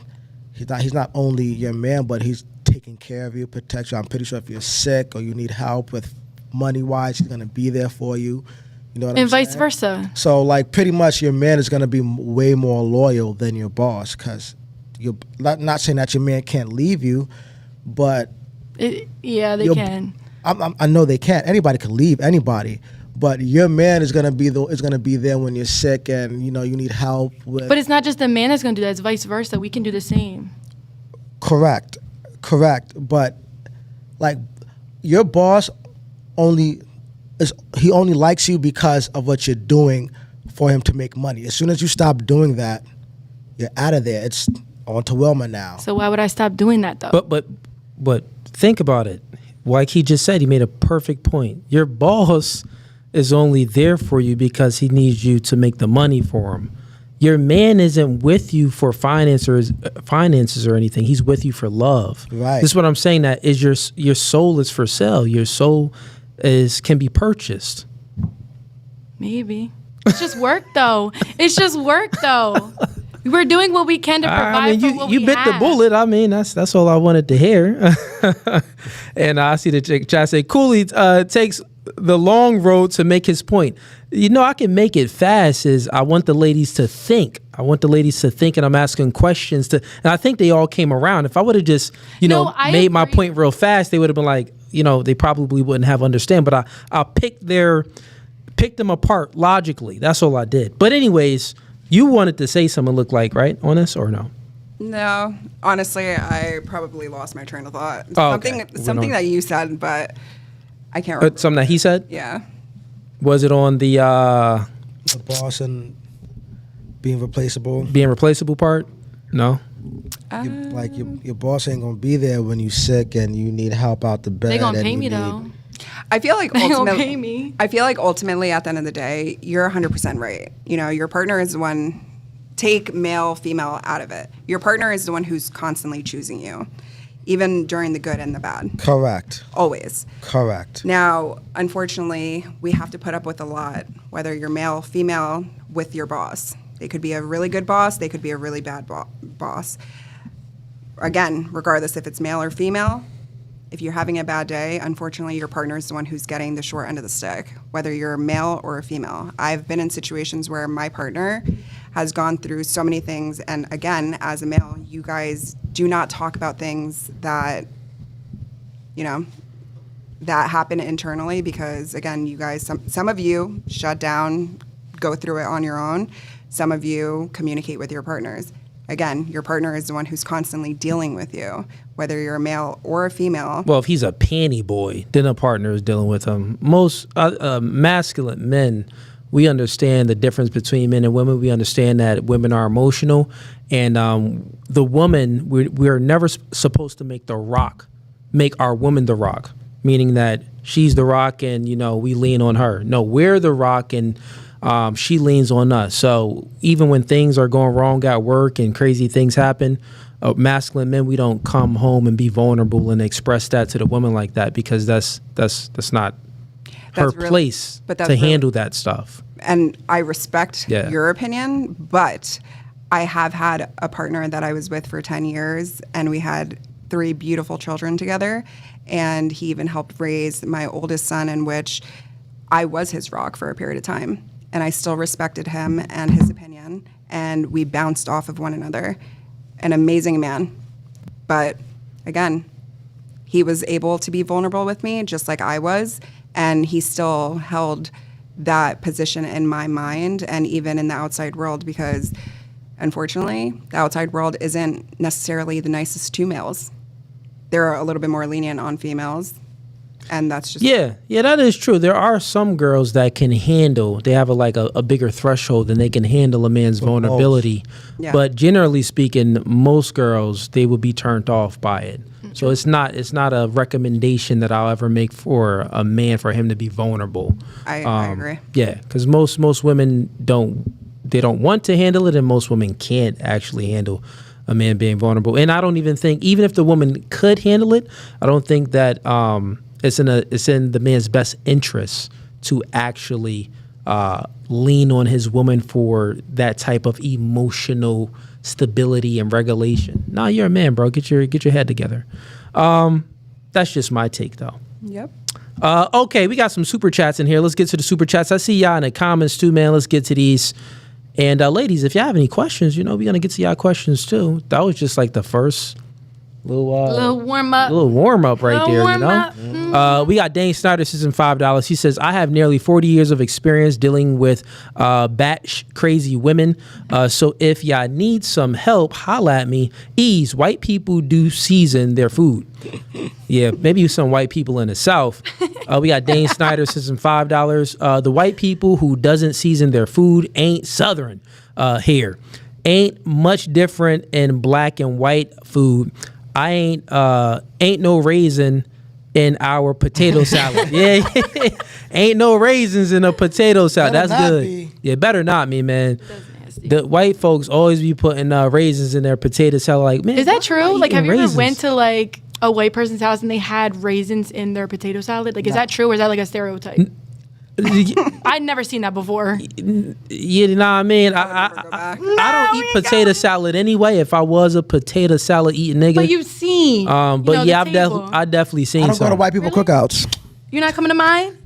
he's not only your man, but he's taking care of you, protects you. I'm pretty sure if you're sick or you need help with money-wise, he's going to be there for you. You know what I'm saying? And vice versa. So, like, pretty much your man is going to be way more loyal than your boss, because you're not saying that your man can't leave you, but... They can. I know they can't. Anybody can leave anybody. But your man is gonna be there when you're sick and you need help with. But it's not just the man that's gonna do that. It's vice versa. We can do the same. Correct. But like, your boss only likes you because of what you're doing for him to make money. As soon as you stop doing that, you're out of there. It's on to Wilma now. So why would I stop doing that though? But think about it. Like he just said, he made a perfect point. Your boss is only there for you because he needs you to make the money for him. Your man isn't with you for finances or anything. He's with you for love. Right. This is what I'm saying. That is your soul is for sale. Your soul can be purchased. Maybe. It's just work though. We're doing what we can to provide for what we have. You bit the bullet. I mean, that's all I wanted to hear. And I see the chat say, Cooley takes the long road to make his point. I can make it fast. I want the ladies to think. And I'm asking questions and I think they all came around. If I would have just, made my point real fast, they would have been like, they probably wouldn't have understand. But I'll pick their picked them apart logically. That's all I did. But anyways, you wanted to say something look like, right, on this or no? No, honestly, I probably lost my train of thought. Oh, okay. Something that you said, but I can't remember. Something that he said? Yeah. Was it on the The boss and being replaceable. being replaceable part? No? Like your boss ain't gonna be there when you sick and you need help out the bed. They gonna and pay you me need- though. I feel like They gonna ultimately, pay me. I feel like ultimately at the end of the day, you're 100% right. You know, your partner is the one, take male, female out of it. Your partner is the one who's constantly choosing you, even during the good and the bad. Correct. Always. Correct. Now, unfortunately, we have to put up with a lot, whether you're male, female, with your boss. They could be a really good boss, they could be a really bad boss. Again, regardless if it's male or female, if you're having a bad day, unfortunately, your partner is the one who's getting the short end of the stick, whether you're a male or a female. I've been in situations where my partner has gone through so many things, and again, as a male, you guys do not talk about things that, you know, that happen internally because, again, you guys, some of you shut down, go through it on your own. Some of you communicate with your partners. Again, your partner is the one who's constantly dealing with you, whether you're a male or a female. Well, if he's a panty boy, then a partner is dealing with him. Most masculine men, we understand the difference between men and women. We understand that women are emotional, and the woman, we're never supposed to make our woman the rock, meaning that she's the rock and, you know, we lean on her. No, we're the rock and she leans on us. So even when things are going wrong at work and crazy things happen, masculine men, we don't come home and be vulnerable and express that to the woman like that because that's not her place to handle that stuff. And I respect Yeah. your opinion, but I have had a partner that I was with for 10 years, and we had 3 beautiful children together. And he even helped raise my oldest son, in which I was his rock for a period of time. And I still respected him and his opinion, and we bounced off of one another. An amazing man. But again, he was able to be vulnerable with me just like I was, and he still held that position in my mind and even in the outside world because, unfortunately, the outside world isn't necessarily the nicest to males. They're a little bit more lenient on females. And that's just Yeah, that is true. There are some girls that can handle, they have a bigger threshold and they can handle a man's vulnerability. Yeah. But generally speaking, most girls, they will be turned off by it. So it's not a recommendation that I'll ever make for a man for him to be vulnerable. I agree. Yeah, because most women don't want to handle it, and most women can't actually handle a man being vulnerable. And I don't even think, even if the woman could handle it, I don't think that it's in the man's best interest to actually lean on his woman for that type of emotional stability and regulation. Nah, you're a man, bro. Get your head together. That's just my take, though. Yep. Okay, we got some super chats in here. Let's get to the super chats. I see y'all in the comments too, man. Let's get to these. And ladies, if y'all have any questions, we're gonna get to y'all questions too. That was just like the first little warm up. little warm up right there, warm up. We got Dane Snyder, says in $5. He says, I have nearly 40 years of experience dealing with batch crazy women. So if y'all need some help, holla at me. Ease, white people do season their food. Yeah, maybe some white people in the South. We got Dane Snyder, says in $5. The white people who doesn't season their food ain't Southern here. Ain't much different in black and white food. I ain't no raisin in our potato salad. Yeah, ain't no raisins in a potato salad. Better That's not good. be. Yeah, better not me, man. That's nasty. The white folks always be putting raisins in their potato salad. Like, man, Is why that am I true? Like, have you eating ever went raisins? to like a white person's house and they had raisins in their potato salad? Like, is that true or is that like a stereotype? I'd never seen that before. You know what I mean? I Never go back. don't eat potato salad anyway. If I was a potato salad eating nigga, But you've seen. but yeah, the table. I've definitely seen I don't go to some. white people cookouts. You're not coming to mine?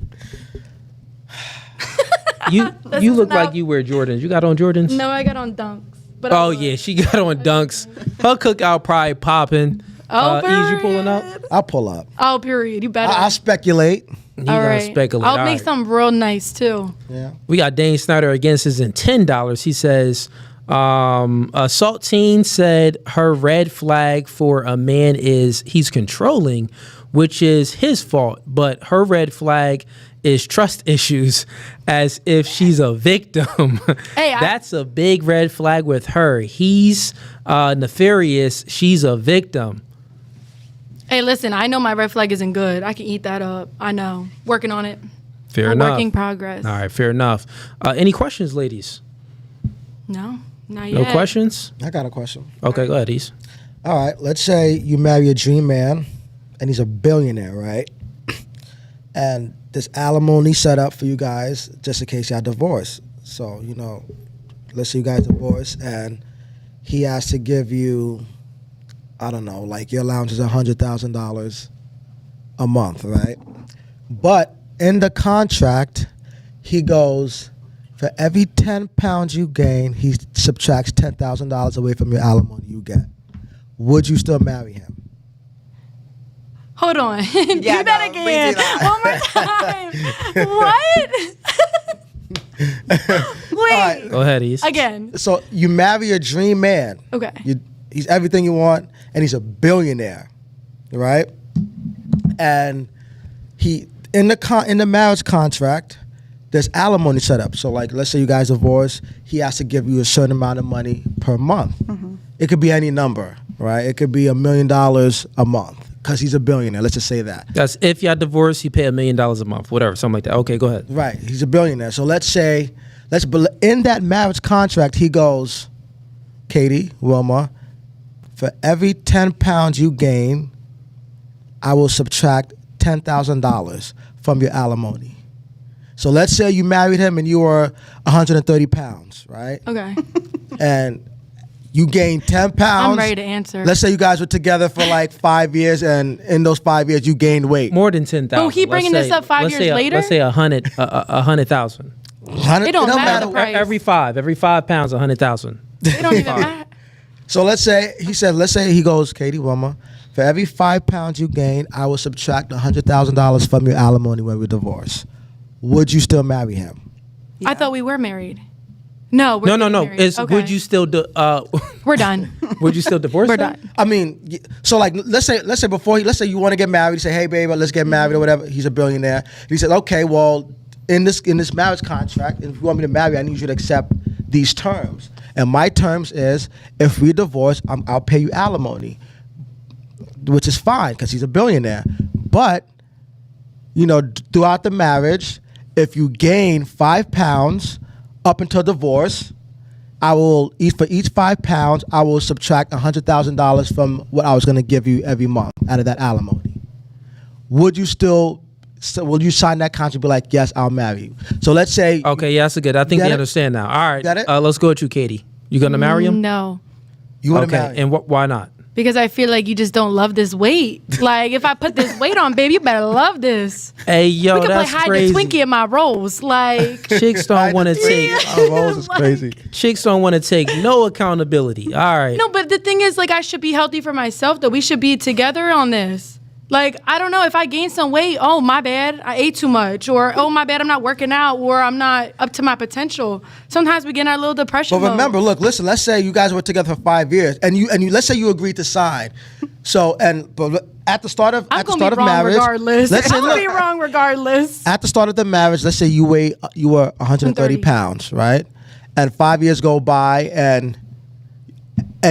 You is look not- like you wear Jordans. You got on Jordans? No, I got on Dunks. But I Oh would. yeah, she got on Dunks. Her cookout probably popping. Oh, Ease, you pulling up? I'll pull up. Oh, period. You better. I'll speculate. You All gotta right. speculate. I'll All make right. something real nice too. Yeah. We got Dane Snyder against us in $10. He says, Saltine said her red flag for a man is he's controlling, which is his fault. But her red flag is trust issues, as if she's a victim. Hey, That's a big red flag with her. He's nefarious. She's a victim. Hey, listen, I know my red flag isn't good. I can eat that up. I know. Working on it. Fair A enough. working progress. All right, fair enough. Any questions, ladies? No, not No yet. questions? I got a question. Okay, go ahead, Ease. All right, let's say you marry a dream man, and he's a billionaire, right? And there's alimony set up for you guys just in case y'all divorce. So, let's say you guys divorce, and he has to give you, I don't know, like your allowance is $100,000 a month, right? But in the contract, he goes, for every 10 pounds you gain, he subtracts $10,000 away from your alimony you get. Would you still marry him? Hold on. Yeah, Do that no, again. redo One more time. What? Wait. Go ahead, Ease. Again. So you marry a dream man. Okay. He's everything you want, and he's a billionaire, right? And he in the marriage contract, there's alimony set up. So like, let's say you guys divorce, he has to give you a certain amount of money per month. Mm-hmm. It could be any number, right? It could be $1 million a month because he's a billionaire. Let's just say that. That's if y'all divorce, you pay $1 million a month, whatever, something like that. Okay, go ahead. Right. He's a billionaire. So let's say, in that marriage contract, he goes, Katie, Wilma, for every 10 pounds you gain, I will subtract $10,000 from your alimony. So let's say you married him and you were 130 pounds, right? Okay. And you gained 10 pounds. I'm ready to answer. Let's say you guys were together for like 5 years, and in those 5 years you gained weight. More than 10,000. Oh, he bringing this up 5 years later? Let's say 100,000. It don't matter the price. Every 5 pounds, 100,000. It don't even matter. So let's say he goes, Katie, Wilma, for every 5 pounds you gain, I will subtract $100,000 from your alimony when we divorce. Would you still marry him? Yeah. I thought we were married. No, we're No. getting married. It's Okay. would you still We're done. would you still divorce We're him? done. I mean, so like, let's say let's say you want to get married. You say, hey, babe, let's get married or whatever. He's a billionaire. And he said, okay, well, in this marriage contract, if you want me to marry, I need you to accept these terms. And my terms is, if we divorce, I'll pay you alimony, which is fine because he's a billionaire. But, throughout the marriage, if you gain 5 pounds up until divorce, for each 5 pounds, I will subtract $100,000 from what I was going to give you every month out of that alimony. Will you sign that contract and be like, yes, I'll marry you? So let's say. Okay, yeah, that's good. I think Got we it? understand now. All right. Got it? Let's go with you, Katie. You gonna marry him? No. You want to Okay. marry. And why not? Because I feel like you just don't love this weight. Like, if I put this weight on, baby, you better love this. Hey, yo, We could play that's hide crazy. the Twinkie in my rolls. Like, Chicks don't want to take. Oh, Rose is crazy. Chicks don't want to take no accountability. All right. no, but the thing is, like, I should be healthy for myself, though. We should be together on this. Like, I don't know, if I gain some weight, oh, my bad, I ate too much. Or, oh, my bad, I'm not working out. Or I'm not up to my potential. Sometimes we get in our little depression But mode. remember, listen. Let's say you guys were together for 5 years, and you let's say you agreed to sign. So but at the start of I'm going to be wrong marriage, regardless. let's say I'm going to be wrong regardless. at the start of the marriage, let's say you were 130 130. pounds, right? And 5 years go by, and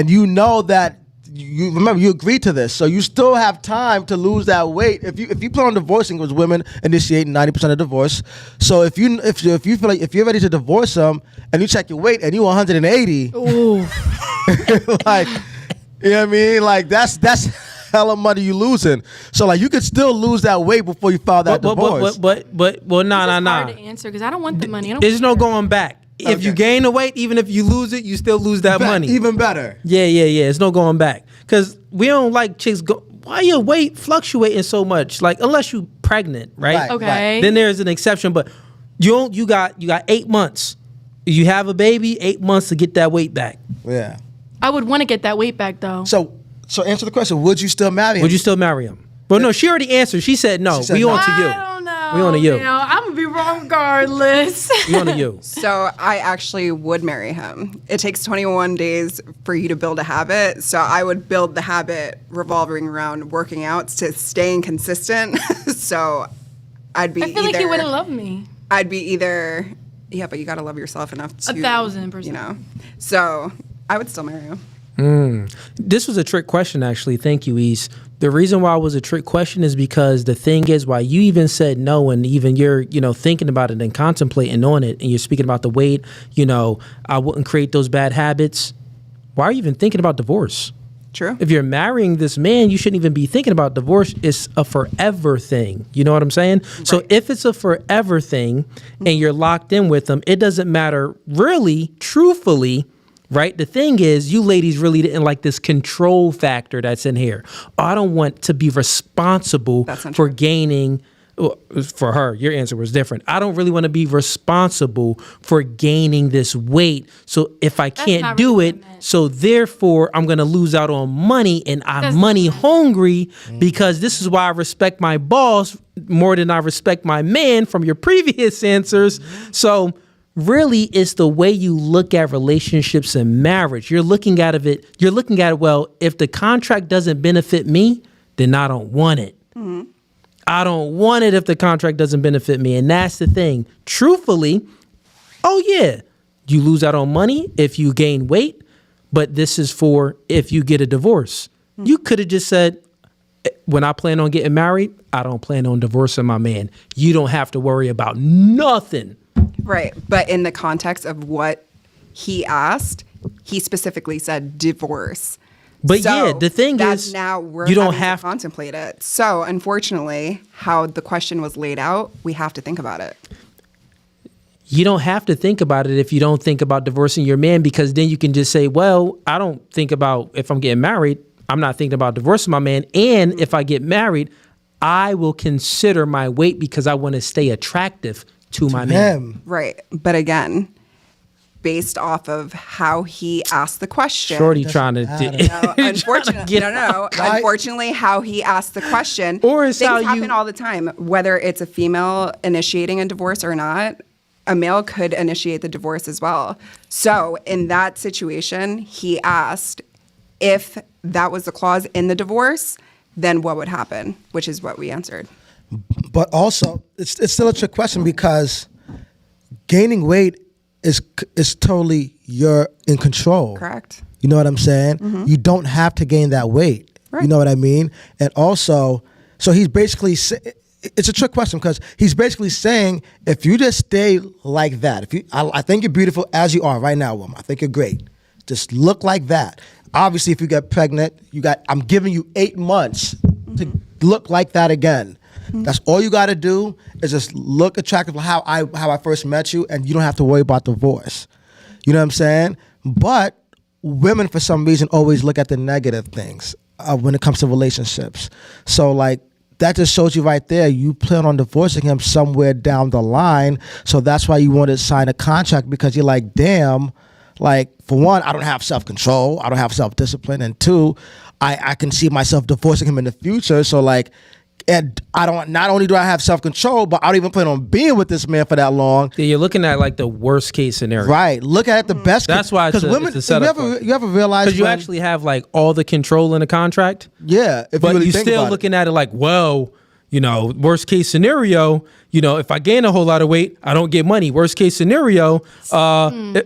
you know that you remember you agreed to this, so you still have time to lose that weight. If you plan on divorcing, because women initiate 90% of divorce, so if you feel like if you're ready to divorce them and you check your weight and you're 180, Ooh. like, you know what I mean? Like that's hella money you losing. So like you could still lose that weight before you file that divorce. Well, It's hard nah. to answer because I don't want the money. I don't There's no care. going back. If you Okay. gain the weight, even if you lose it, you still lose that money. Even better. Yeah. It's no going back. Because we don't like chicks go. Why your weight fluctuating so much? Like, unless you pregnant, right? Right. Okay. Then there's an exception. But you got 8 months. You have a baby, 8 months to get that weight back. Yeah. I would want to get that weight back, though. So answer the question: would you still marry him? Would you still marry him? Well, no, she already answered. She said no. She said We no. on to you. I don't know. We on a you. I'm gonna be wrong regardless. We on a you. So I actually would marry him. It takes 21 days for you to build a habit. So I would build the habit revolving around working out to staying consistent. So I'd be I feel like he wouldn't love me. I'd be either, yeah, but you got to love yourself enough to. 1,000%. You know. So I would still marry him. This was a trick question, actually. Thank you, Eve. The reason why it was a trick question is because the thing is, why you even said no, and even you're, thinking about it and contemplating on it, and you're speaking about the weight, I wouldn't create those bad habits. Why are you even thinking about divorce? True. If you're marrying this man, you shouldn't even be thinking about divorce. It's a forever thing. You know what I'm saying? Right. So if it's a forever thing and you're locked in with him, it doesn't matter really, truthfully, right? The thing is, you ladies really didn't like this control factor that's in here. Oh, I don't want to be responsible for gaining. For her, your answer was different. I don't really want to be responsible for gaining this weight. So if I can't do it, so therefore I'm going to lose out on money, and I'm money hungry because this is why I respect my boss more than I respect my man from your previous answers. So really, it's the way you look at relationships and marriage. You're looking at it, well, if the contract doesn't benefit me, then I don't want it. Mm-hmm. I don't want it if the contract doesn't benefit me. And that's the thing. Truthfully, oh yeah, you lose out on money if you gain weight, but this is for if you get a divorce. Mm-hmm. You could have just said, when I plan on getting married, I don't plan on divorcing my man. You don't have to worry about nothing. Right. But in the context of what he asked, he specifically said divorce. But so yeah, the thing is, now we're you don't have to contemplate it. So unfortunately, how the question was laid out, we have to think about it. You don't have to think about it if you don't think about divorcing your man, because then you can just say, well, I don't think about if I'm getting married, I'm not thinking about divorcing my man. And if I get married, I will consider my weight because I want to stay attractive to my man. Right. But again, based off of how he asked the question. Shorty trying to Unfortunately, how he asked the question. Or is things how happen all the time. Whether it's a female initiating a divorce or not, a male could initiate the divorce as well. So in that situation, he asked if that was the clause in the divorce, then what would happen? Which is what we answered. But also, it's still a trick question because gaining weight is totally you're in control. Correct. You know what I'm saying? Mm-hmm. You don't have to gain that weight. Right. You know what I mean? And also, so he's basically it's a trick question because he's basically saying if you just stay like that, I think you're beautiful as you are right now, woman. I think you're great. Just look like that. Obviously, if you get pregnant, I'm giving you 8 months to look like that again. That's all you got to do is just look attractive how I first met you, and you don't have to worry about divorce. You know what I'm saying? But women, for some reason, always look at the negative things when it comes to relationships. So, like, that just shows you right there, you plan on divorcing him somewhere down the line. So that's why you want to sign a contract, because you're like, damn, like, for one, I don't have self-control. I don't have self-discipline. And two, I can see myself divorcing him in the future. So, like, and not only do I have self-control, but I don't even plan on being with this man for that long. Yeah, you're looking at like the worst case scenario. Right. Look at it the best. That's why it's a setup. You ever realize, because you actually have like all the control in the contract. Yeah. But you really still looking at it like, well, worst case scenario, if I gain a whole lot of weight, I don't get money. Worst case scenario,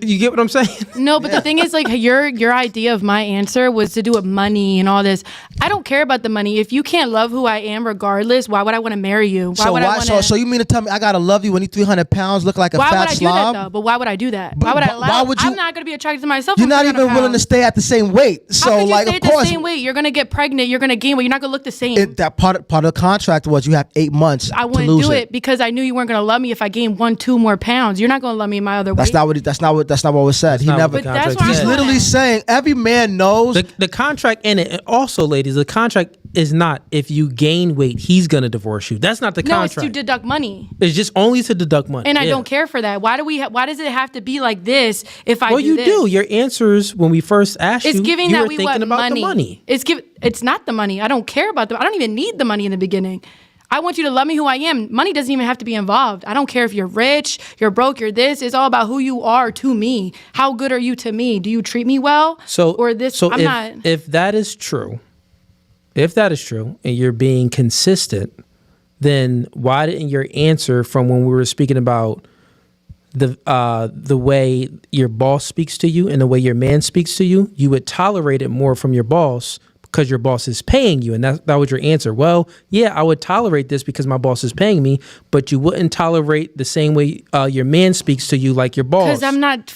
you get what I'm saying? No, but the thing is, like, your idea of my answer was to do with money and all this. I don't care about the money. If you can't love who I am regardless, why would I want to marry you? So you mean to tell me I gotta love you when you're 300 pounds, look like a fat slob? Why would I do that though? But why would I do that? Why would I allow? I'm not gonna be attracted to myself. You're not even willing to stay at the same weight. So how could you like, stay of at course, the same weight. You're gonna get pregnant. You're gonna gain weight. You're not gonna look the same. That part of the contract was you have 8 months. I wouldn't do it because I knew you weren't gonna love me if I gained 1-2 more pounds. You're not gonna love me in my other weight. That's not what was said. He never. He's literally saying every man knows the contract in it. And also, ladies, the contract is not if you gain weight, he's gonna divorce you. That's not the contract. No, it's to deduct money. It's just only to deduct money. And I don't care for that. Why does it have to be like this? If I do this? Well, you do. Your answers when we first asked it's you, giving you that were we thinking want about money. the money. It's not the money. I don't care about I don't even need the money in the beginning. I want you to love me who I am. Money doesn't even have to be involved. I don't care if you're rich, you're broke, you're this. It's all about who you are to me. How good are you to me? Do you treat me well? If that is true, and you're being consistent, then why didn't your answer from when we were speaking about the way your boss speaks to you and the way your man speaks to you, you would tolerate it more from your boss because your boss is paying you, and that was your answer. Well, yeah, I would tolerate this because my boss is paying me, but you wouldn't tolerate the same way your man speaks to you like your boss. Because I'm not.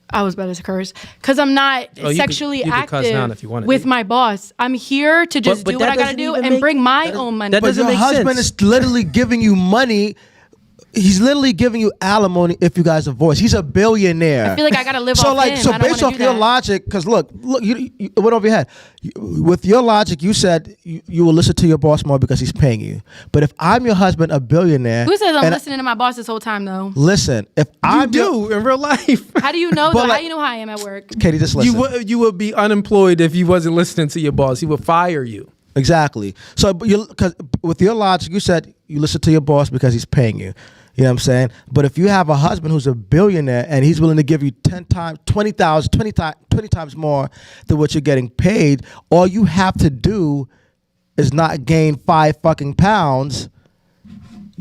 I was about to curse. Because I'm not sexually active with my boss. I'm here to just do what I gotta do and bring my own money. But your husband is literally giving you money. He's literally giving you alimony if you guys divorce. He's a billionaire. I feel like I gotta live off him. So based off your logic, because look, you went over your head. With your logic, you said you will listen to your boss more because he's paying you. But if I'm your husband, a billionaire, who says I'm listening to my boss this whole time though? Listen, if I do in real life, how do you know? How do you know how I am at work? Katie, just listen. You would be unemployed if you wasn't listening to your boss. He would fire you. Exactly. So, because with your logic, you said you listen to your boss because he's paying you. You know what I'm saying? But if you have a husband who's a billionaire and he's willing to give you 10 times, 20 times more than what you're getting paid, all you have to do is not gain 5 fucking pounds.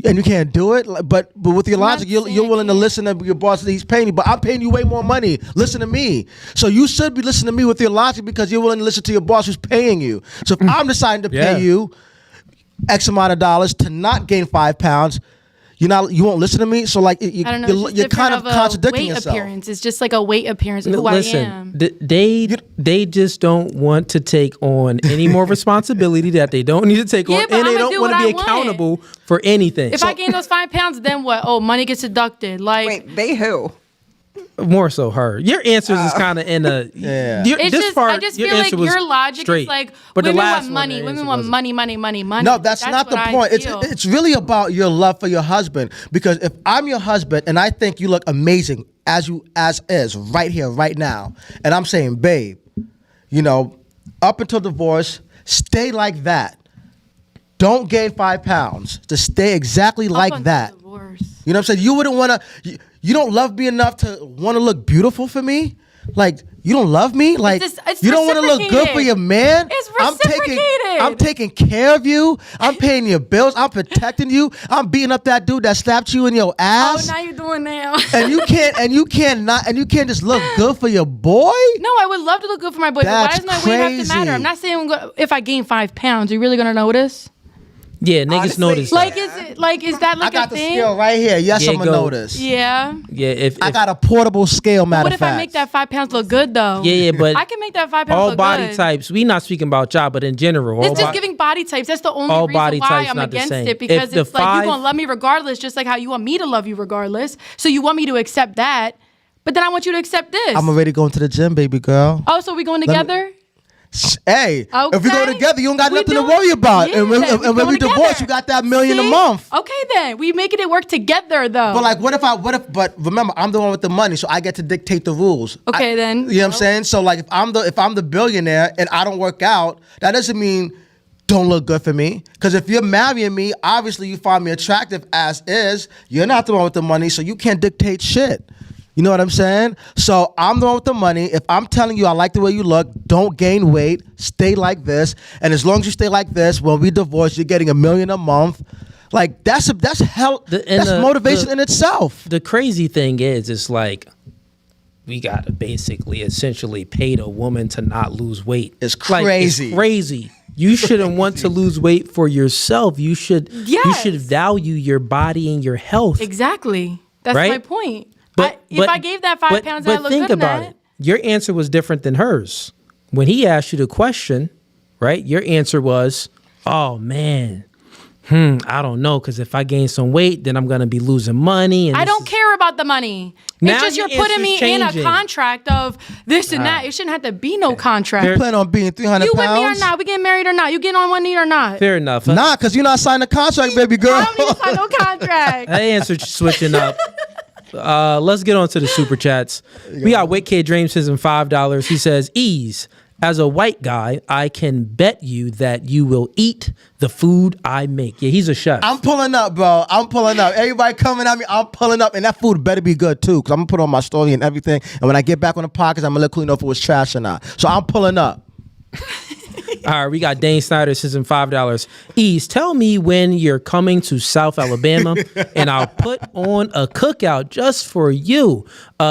And you can't do it. But with your logic, you're willing to listen to your boss that he's paying you. But I'm paying you way more money. Listen to me. So you should be listening to me with your logic because you're willing to listen to your boss who's paying you. So if I'm deciding to pay you X amount of dollars to not gain 5 pounds, you won't listen to me. So like you're kind of contradicting yourself. Appearance. It's just like a weight appearance of who I am. They just don't want to take on any more responsibility that they don't need to take on, and they don't want to be accountable for anything. If I gain those 5 pounds, then what? Oh, money gets deducted. Like, wait, they who? More so her. Your answers is kind of in a I just feel like your logic straight. is like But women want money. Women want money. No, that's not the point. It's really about your love for your husband. Because if I'm your husband and I think you look amazing as is right here, right now, and I'm saying, babe, up until divorce, stay like that. Don't gain 5 pounds. Just stay exactly like that. Divorce. You know what I'm saying? You wouldn't want to. You don't love me enough to want to look beautiful for me? Like, you don't love me? Like, it's you don't want to look good for your man? It's reciprocated. I'm taking care of you. I'm paying your bills. I'm protecting you. I'm beating up that dude that slapped you in your ass. Oh, now you're doing now. and you can't just look good for your boy? No, I would love to look good for my boy. That's but why does my weight have to matter? I'm not saying if I gain 5 pounds, are you really gonna notice? Yeah, niggas notice. Like, is that like a thing? I got the scale right here. Yes, I'm gonna notice. Yeah. Yeah. If I got a portable scale, matter what of fact. What if I make that 5 pounds look good though? Yeah, but I can make that 5 pounds all look body good. types. We not speaking about y'all, but in general, it's just giving body types. That's the only reason why I'm against it, because it's like you gonna love me regardless, just like how you want me to love you regardless. So you want me to accept that, but then I want you to accept this. I'm already going to the gym, baby girl. Oh, so we going together? Hey, if we go together, you don't got nothing to worry about. Yeah, and when we divorce, you got that $1 million a month. Okay, then we making it work together, though. But like, but remember, I'm the one with the money, so I get to dictate the rules. Okay, then. You know what I'm saying? So like, if I'm the billionaire and I don't work out, that doesn't mean don't look good for me. Because if you're marrying me, obviously you find me attractive as is. You're not the one with the money, so you can't dictate shit. You know what I'm saying? So I'm the one with the money. If I'm telling you I like the way you look, don't gain weight, stay like this. And as long as you stay like this, when we divorce, you're getting $1 million a month. Like that's motivation in itself. The crazy thing is, it's like we gotta basically essentially pay the woman to not lose weight. It's crazy. It's crazy. You shouldn't want to lose weight for yourself. You should value your body and your health. Exactly. That's my point. If I gave that 5 pounds, I look good in that. It. Your answer was different than hers. When he asked you the question, right? Your answer was, "Oh man, I don't know, because if I gain some weight, then I'm gonna be losing money." And I don't care about the money. Now it's just you're putting me in a contract of this and that. It shouldn't have to be no contract. You plan on being 300 you pounds? You with me or not? We getting married or not? You getting on one knee or not? Fair enough. Nah, because you're not signing a contract, baby girl. I don't need to sign no contract. That answer switching up. Let's get on to the super chats. We got Wicked Dreams says $5. He says, ease. As a white guy, I can bet you that you will eat the food I make. Yeah, he's a chef. I'm pulling up, bro. I'm pulling up. Everybody coming at me, I'm pulling up. And that food better be good, too, because I'm going to put on my story and everything. And when I get back on the podcast, I'm going to let Cooley know if it was trash or not. So I'm pulling up. All right, we got Dane Snyder sends in $5. Ease, tell me when you're coming to South Alabama, and I'll put on a cookout just for you.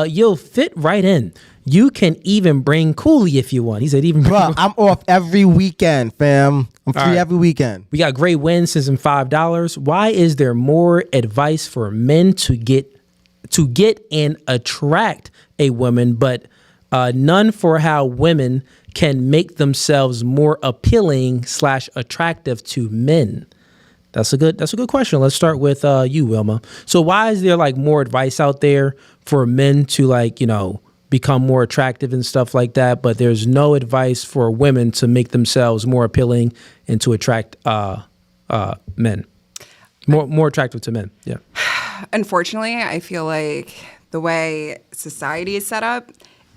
You'll fit right in. You can even bring Cooley if you want. He said even bring. Bro, I'm off every weekend, fam. I'm free every weekend. We got Great Win sends in $5. Why is there more advice for men to get and attract a woman, but none for how women can make themselves more appealing / attractive to men? That's a good question. Let's start with you, Wilma. So why is there like more advice out there for men to like, become more attractive and stuff like that, but there's no advice for women to make themselves more appealing and to attract men, more attractive to men? Yeah. Unfortunately, I feel like the way society is set up,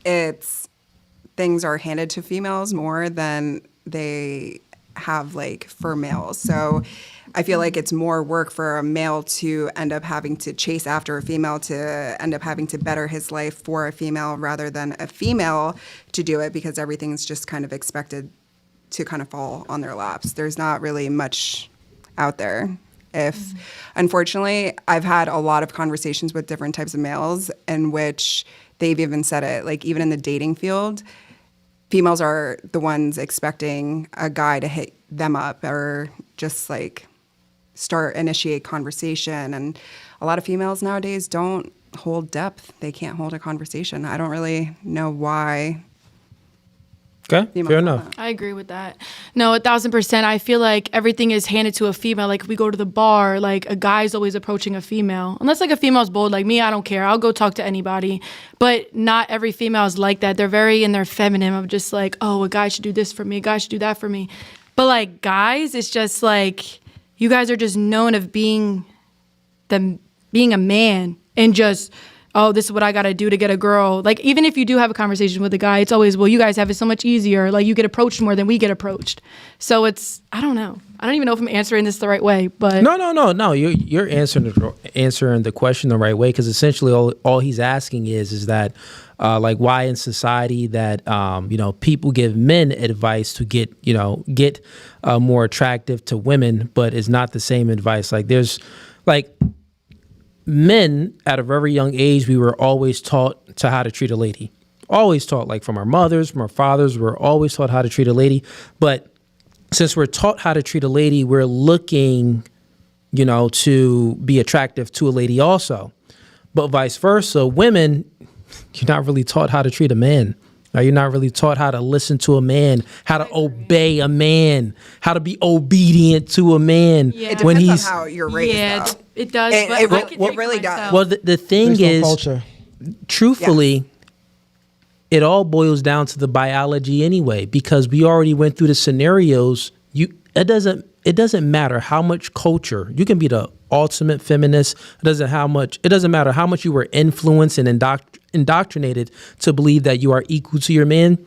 things are handed to females more than they have like for males. So I feel like it's more work for a male to end up having to chase after a female, to end up having to better his life for a female rather than a female to do it, because everything's just kind of expected to kind of fall on their laps. There's not really much out there. Unfortunately, I've had a lot of conversations with different types of males in which they've even said it, like even in the dating field, females are the ones expecting a guy to hit them up or just like initiate conversation. And a lot of females nowadays don't hold depth. They can't hold a conversation. I don't really know why. Okay, fair enough. I agree with that. No, 1,000%. I feel like everything is handed to a female. Like if we go to the bar, like a guy's always approaching a female. Unless like a female's bold, like me, I don't care. I'll go talk to anybody. But not every female is like that. They're very in their feminine of just like, oh, a guy should do this for me. A guy should do that for me. But like guys, it's just like, you guys are just known of being a man and just, oh, this is what I got to do to get a girl. Like, even if you do have a conversation with a guy, it's always, well, you guys have it so much easier. Like, you get approached more than we get approached. So I don't know. I don't even know if I'm answering this the right way, but. No. You're answering the question the right way, because essentially all he's asking is that, like, why in society that, people give men advice to get more attractive to women, but it's not the same advice. Like, there's, like, men at a very young age, we were always taught to how to treat a lady. Always taught, like from our mothers, from our fathers, we're always taught how to treat a lady. But since we're taught how to treat a lady, we're looking, to be attractive to a lady also. But vice versa, women, you're not really taught how to treat a man. You're not really taught how to listen to a man, how to obey a man, how to be obedient to a man. Yeah. It depends on how you're raised. Yeah, it does. It really does. Well, the thing is, truthfully, it all boils down to the biology anyway, because we already went through the scenarios. It doesn't matter how much culture. You can be the ultimate feminist. It doesn't matter how much you were influenced and indoctrinated to believe that you are equal to your man.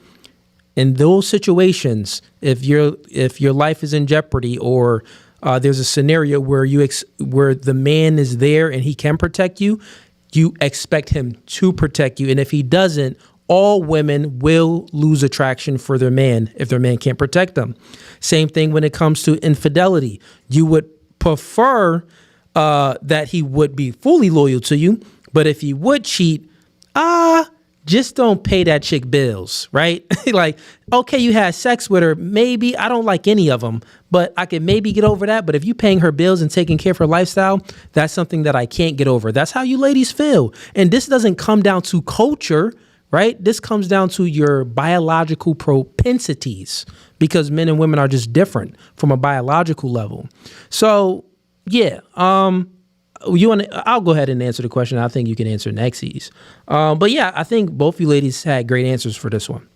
In those situations, if your life is in jeopardy, or there's a scenario where where the man is there and he can protect you, you expect him to protect you. And if he doesn't, all women will lose attraction for their man if their man can't protect them. Same thing when it comes to infidelity. You would prefer that he would be fully loyal to you, but if he would cheat, just don't pay that chick bills, right? Like, okay, you had sex with her. Maybe I don't like any of them, but I can maybe get over that. But if you paying her bills and taking care of her lifestyle, that's something that I can't get over. That's how you ladies feel. And this doesn't come down to culture, right? This comes down to your biological propensities, because men and women are just different from a biological level. So, yeah, I'll go ahead and answer the question. I think you can answer next. But yeah, I think both you ladies had great answers for this one.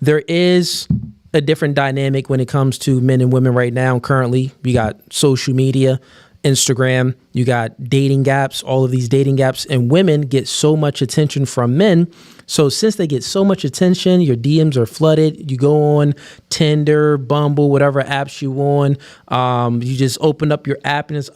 There is a different dynamic when it comes to men and women right now. Currently, we got social media, Instagram, you got dating apps, all of these dating apps, and women get so much attention from men. So since they get so much attention, your DMs are flooded. You go on Tinder, Bumble, whatever apps you on. You just open up your app and it's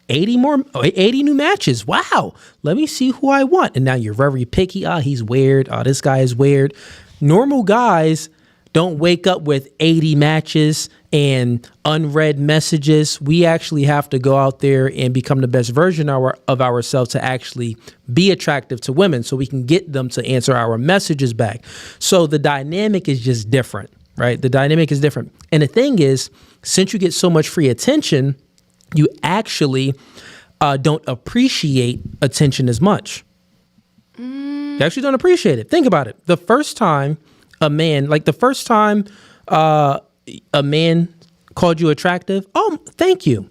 80 new matches. Wow. Let me see who I want. And now you're very picky. He's weird. This guy is weird. Normal guys don't wake up with 80 matches and unread messages. We actually have to go out there and become the best version of ourselves to actually be attractive to women so we can get them to answer our messages back. So the dynamic is just different, right? The dynamic is different. And the thing is, since you get so much free attention, you actually don't appreciate attention as much. You actually don't appreciate it. Think about it. The first time a man called you attractive, thank you.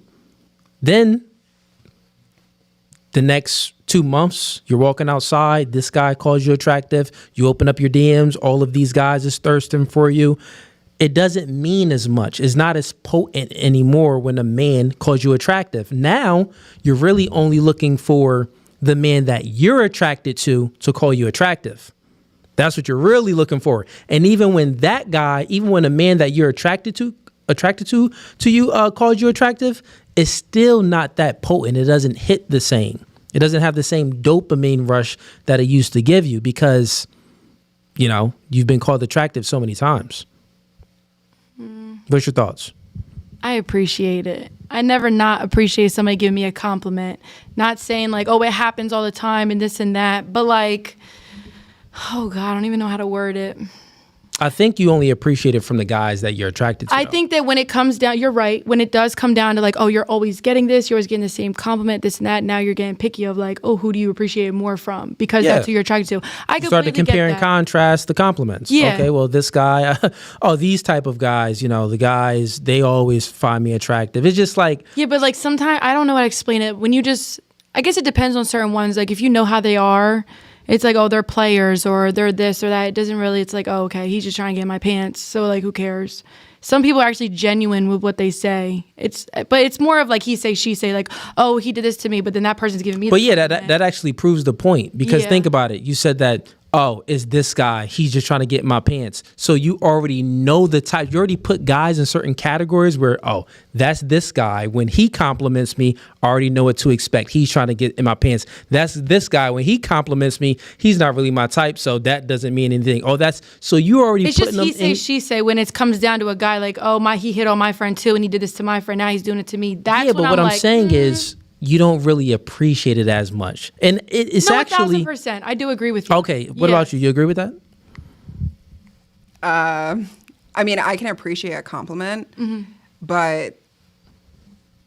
Then the next 2 months, you're walking outside, this guy calls you attractive, you open up your DMs, all of these guys is thirsting for you. It doesn't mean as much. It's not as potent anymore when a man calls you attractive. Now, you're really only looking for the man that you're attracted to call you attractive. That's what you're really looking for. And even when a man that you're attracted to you calls you attractive, it's still not that potent. It doesn't hit the same. It doesn't have the same dopamine rush that it used to give you because, you've been called attractive so many times. What's your thoughts? I appreciate it. I never not appreciate somebody giving me a compliment. Not saying like, it happens all the time and this and that, but like, oh God, I don't even know how to word it. I think you only appreciate it from the guys that you're attracted to. I think that when it comes down, you're right. When it does come down to like, you're always getting this, you're always getting the same compliment, this and that. Now you're getting picky of like, who do you appreciate more from? Because that's who you're attracted to. I completely start to compare and contrast the compliments. Yeah. Okay, well, this guy, these type of guys, the guys, they always find me attractive. It's just like. Yeah, but like sometimes, I don't know how to explain it. When you I guess it depends on certain ones. Like if you know how they are, it's like, they're players or they're this or that. It doesn't really, it's like, okay, he's just trying to get in my pants. So like, who cares? Some people are actually genuine with what they say. But it's more of like he say, she say, like, he did this to me, but then that person's giving me. But yeah, that actually proves the point because think about it. You said that, it's this guy. He's just trying to get in my pants. So you already know the type. You already put guys in certain categories where, that's this guy. When he compliments me, I already know what to expect. He's trying to get in my pants. That's this guy. When he compliments me, he's not really my type. So that doesn't mean anything. So you already it's putting just he say, she say when it comes down to a guy like, he hit on my friend too and he did this to my friend. Now he's doing it to me. That's but what I'm saying is, you don't really appreciate it as much. And it's actually 1,000%. I do agree with you. Okay. What about you? You agree with that? I mean, I can appreciate a compliment, but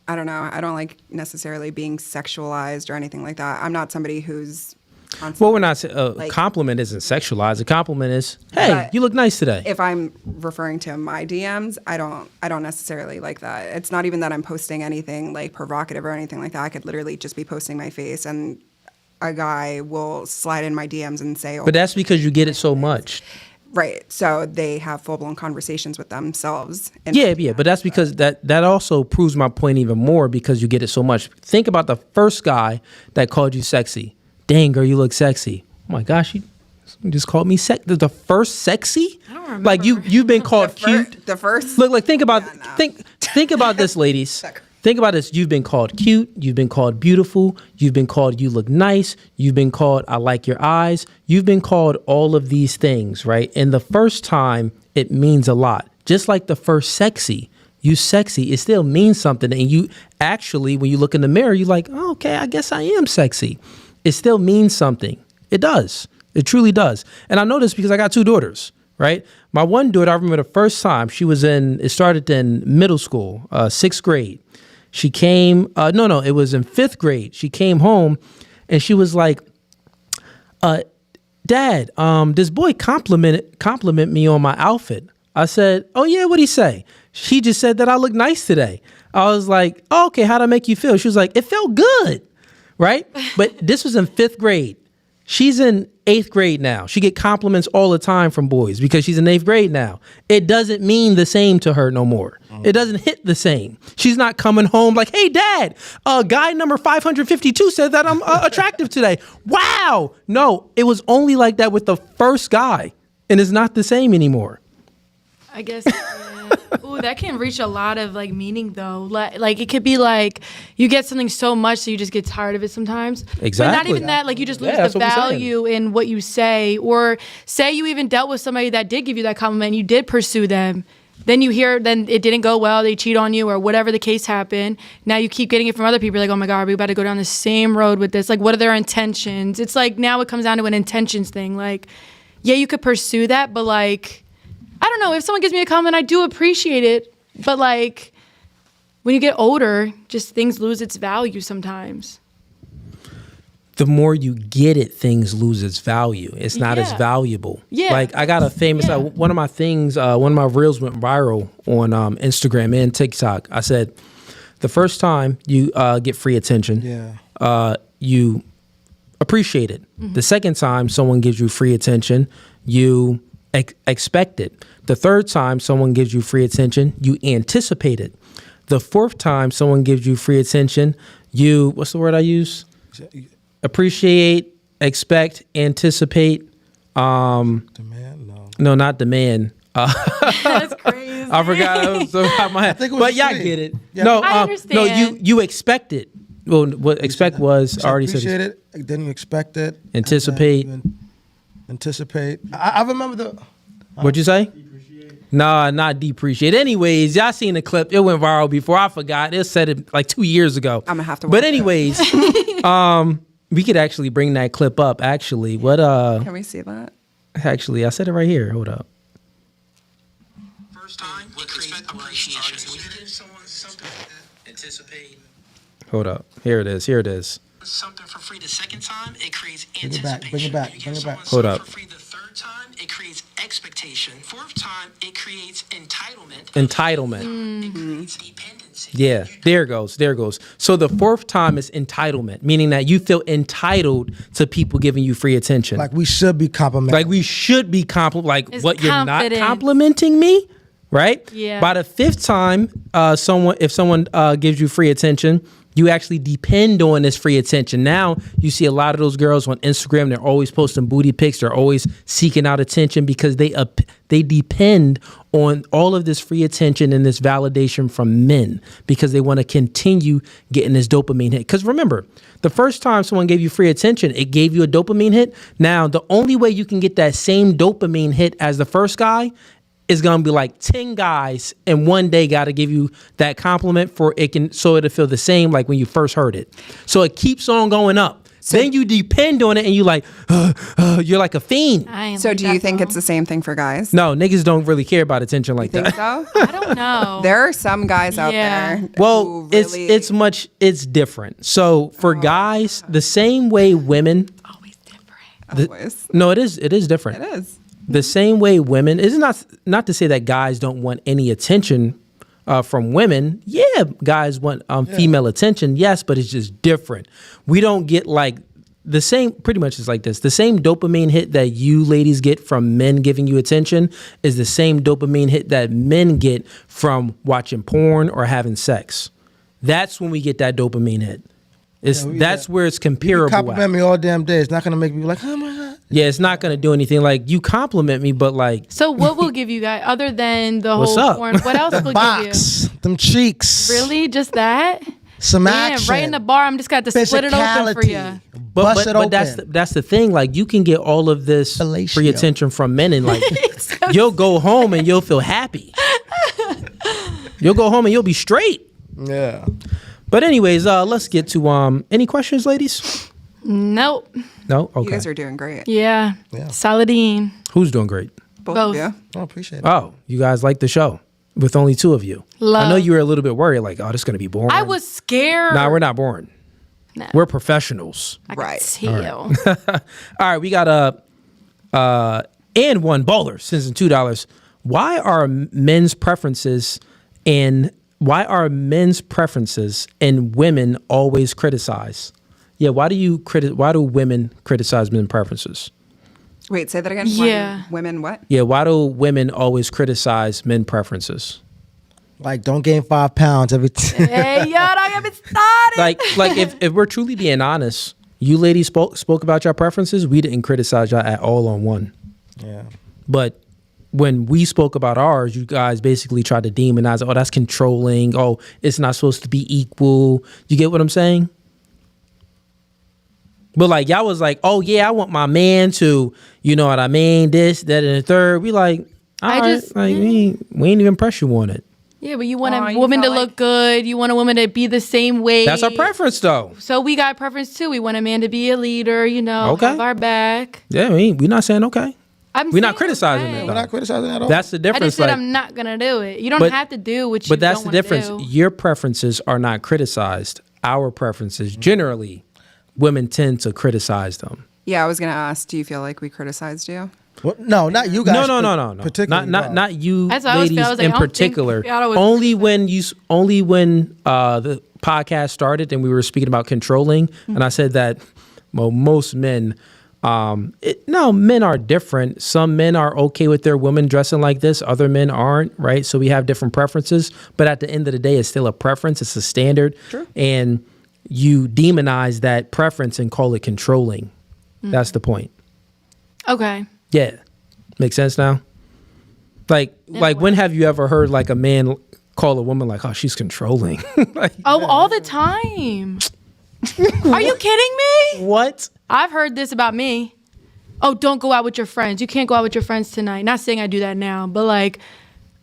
I don't know. I don't like necessarily being sexualized or anything like that. I'm not somebody who's well, we're not. A compliment isn't sexualized. A compliment is, hey, you look nice today. If I'm referring to my DMs, I don't necessarily like that. It's not even that I'm posting anything like provocative or anything like that. I could literally just be posting my face, and a guy will slide in my DMs and say, but that's because you get it so much. Right. So they have full-blown conversations with themselves. Yeah. But that's because that also proves my point even more because you get it so much. Think about the first guy that called you sexy. Dang, girl, you look sexy. Oh my gosh, you just called me sexy. The first sexy? I don't remember. Like you've been called cute. The first? Look, think about think about this, ladies. Think about this. You've been called cute. You've been called beautiful. You've been called you look nice. You've been called I like your eyes. You've been called all of these things, right? And the first time, it means a lot. Just like the first sexy. You sexy, it still means something. And you actually, when you look in the mirror, you're like, okay, I guess I am sexy. It still means something. It does. It truly does. And I know this because I got 2 daughters, right? My one daughter, I remember the first time it started in middle school, 6th grade. She came, it was in 5th grade. She came home and she was like, Dad, this boy compliment me on my outfit. I said, oh yeah, what'd he say? She just said that I look nice today. I was like, oh, okay, how'd I make you feel? She was like, it felt good. Right? But this was in 5th grade. She's in 8th grade now. She get compliments all the time from boys because she's in 8th grade now. It doesn't mean the same to her no more. It doesn't hit the same. She's not coming home like, hey, Dad, guy number 552 said that I'm attractive today. Wow. No, it was only like that with the first guy, and it's not the same anymore. I guess. Ooh, that can reach a lot of like meaning though. Like it could be like you get something so much so you just get tired of it sometimes. Exactly. But not even that. Like you just lose Yeah, that's the what we're saying. value in what you say, or say you even dealt with somebody that did give you that compliment. And you did pursue them. Then you hear, then it didn't go well. They cheat on you, or whatever the case happened. Now you keep getting it from other people. You're like, oh my God, we about to go down the same road with this. Like, what are their intentions? It's like now it comes down to an intentions thing. Like, yeah, you could pursue that, but like, I don't know. If someone gives me a compliment, I do appreciate it. But like, when you get older, just things lose its value sometimes. The more you get it, things lose its value. It's not as Yeah. valuable. Yeah. Like I got a famous, Yeah. one of my things, one of my reels went viral on Instagram and TikTok. I said, the first time you get free attention, you appreciate it. The second time someone gives you free attention, you expect it. The third time someone gives you free attention, you anticipate it. The fourth time someone gives you free attention, you, what's the word I use? Appreciate, expect, anticipate. Demand? No. No, not demand. That's crazy. I forgot. It was so out my head. think it was But y'all three. get it. Yeah. No, I no, understand. you expect it. Well, what expect was I already appreciate said. it. Then you expect it. and Anticipate. then you anticipate. I remember the. What'd you say? Nah, not depreciate. Anyways, y'all seen the clip. It went viral before. I forgot. It said it like 2 years ago. I'm gonna have to But watch it. anyways, we could actually bring that clip up. Actually, what? Can we see that? Actually, I said it right here. Hold up. First time, it creates appreciation. When you give someone something, anticipate Hold up. Here it is. Here it is. something for free the second time, it creates Bring it back, anticipation. bring it back, When you bring give it back. someone Hold something up. for free the third time, it creates expectation. Fourth time, it creates entitlement. Entitlement. It creates dependency. Yeah, there it goes. There it goes. So the fourth time is entitlement, meaning that you feel entitled to people giving you free attention. Like we should be complimented. Like we should be like It's what you're not confidence. complimenting me, right? Yeah. By the fifth time, if someone gives you free attention, you actually depend on this free attention. Now you see a lot of those girls on Instagram. They're always posting booty pics. They're always seeking out attention because they depend on all of this free attention and this validation from men because they want to continue getting this dopamine hit. Because remember, the first time someone gave you free attention, it gave you a dopamine hit. Now, the only way you can get that same dopamine hit as the first guy is going to be like 10 guys and one day got to give you that compliment so it'll feel the same like when you first heard it. So it keeps on going up. Then you depend on it and you like, you're like a fiend. I ain't So like do you that, think though. it's the same thing for guys? No, niggas don't really care about attention like Think that. so? I don't know. There are some guys out Yeah. there. Well, who really, it's different. So for guys, the same way women, Always different. always. no, it is different. It is. The same way women, is not to say that guys don't want any attention from women. Yeah, guys want female attention. Yes, but it's just different. We don't get like the same, pretty much it's like this. The same dopamine hit that you ladies get from men giving you attention is the same dopamine hit that men get from watching porn or having sex. That's when we get that dopamine hit. That's where it's you comparable compliment at. me all damn day. It's not gonna make me like, oh my god. Yeah, it's not going to do anything. Like, you compliment me, but like, So what will give you guys other than the What's whole up? porn? What else will give Box, them cheeks. you? Really, just that? Some Man, action. right in the bar. I'm just got to split it open for you. Physicality. but Bust it but that's open. that's the thing. Like, you can get all of this Fellatio. free attention from men, and like, you'll go home and you'll feel happy. You'll go home and you'll be straight. Yeah. But anyways, let's get to any questions, ladies? Nope. No. Okay. You guys are doing great. Yeah. Yeah. Saladin. Who's doing great? Both Both. of you. I appreciate it. Oh, you guys like the show with only two of you. Love. I know you were a little bit worried, like, oh, this is gonna be boring. I was scared. Nah, we're not boring. Nah. We're professionals. I Right. could tell. All right, we got and one baller sends in $2. Why are men's preferences and women always criticize? Yeah, why do women criticize men's preferences? Wait, say that again. Yeah. Women what? Yeah, why do women always criticize men's preferences? Like, don't gain 5 pounds every time. Hey, yo, don't get me started. Like if we're truly being honest, you ladies spoke about your preferences. We didn't criticize y'all at all on one. Yeah. But when we spoke about ours, you guys basically tried to demonize. Oh, that's controlling. Oh, it's not supposed to be equal. You get what I'm saying? But like y'all was like, oh yeah, I want my man to, you know what I mean? This, that, and the third. We like, we ain't even press you on it. Yeah, but you want Oh, a you woman to felt look like- good. You want a woman to be the same way. That's our preference though. So we got preference too. We want a man to be a leader, you know, Okay. have our back. Yeah, we're not saying okay. We're not criticizing it, We're though. not criticizing at all. That's the I difference. just said like- I'm not gonna do it. You don't But- have to do what you But that's don't the wanna difference. do. Your preferences are not criticized. Our preferences, generally, women tend to criticize them. Yeah, I was gonna ask. Do you feel like we criticized you? Well, no, not you guys. No. Particularly, Not you That's what I was ladies feeling. I was like, in I don't think particular. y'all was Only when the podcast started and we were speaking about controlling, and I said that most men. Men are different. Some men are okay with their women dressing like this. Other men aren't, right? So we have different preferences. But at the end of the day, it's still a preference. It's a standard. True. And you demonize that preference and call it controlling. That's the point. Okay. Yeah. Make sense now? Like when have you ever heard like a man call a woman like, oh, she's controlling? Like, All the time. Are you kidding me? what? I've heard this about me. Oh, don't go out with your friends. You can't go out with your friends tonight. Not saying I do that now, but like,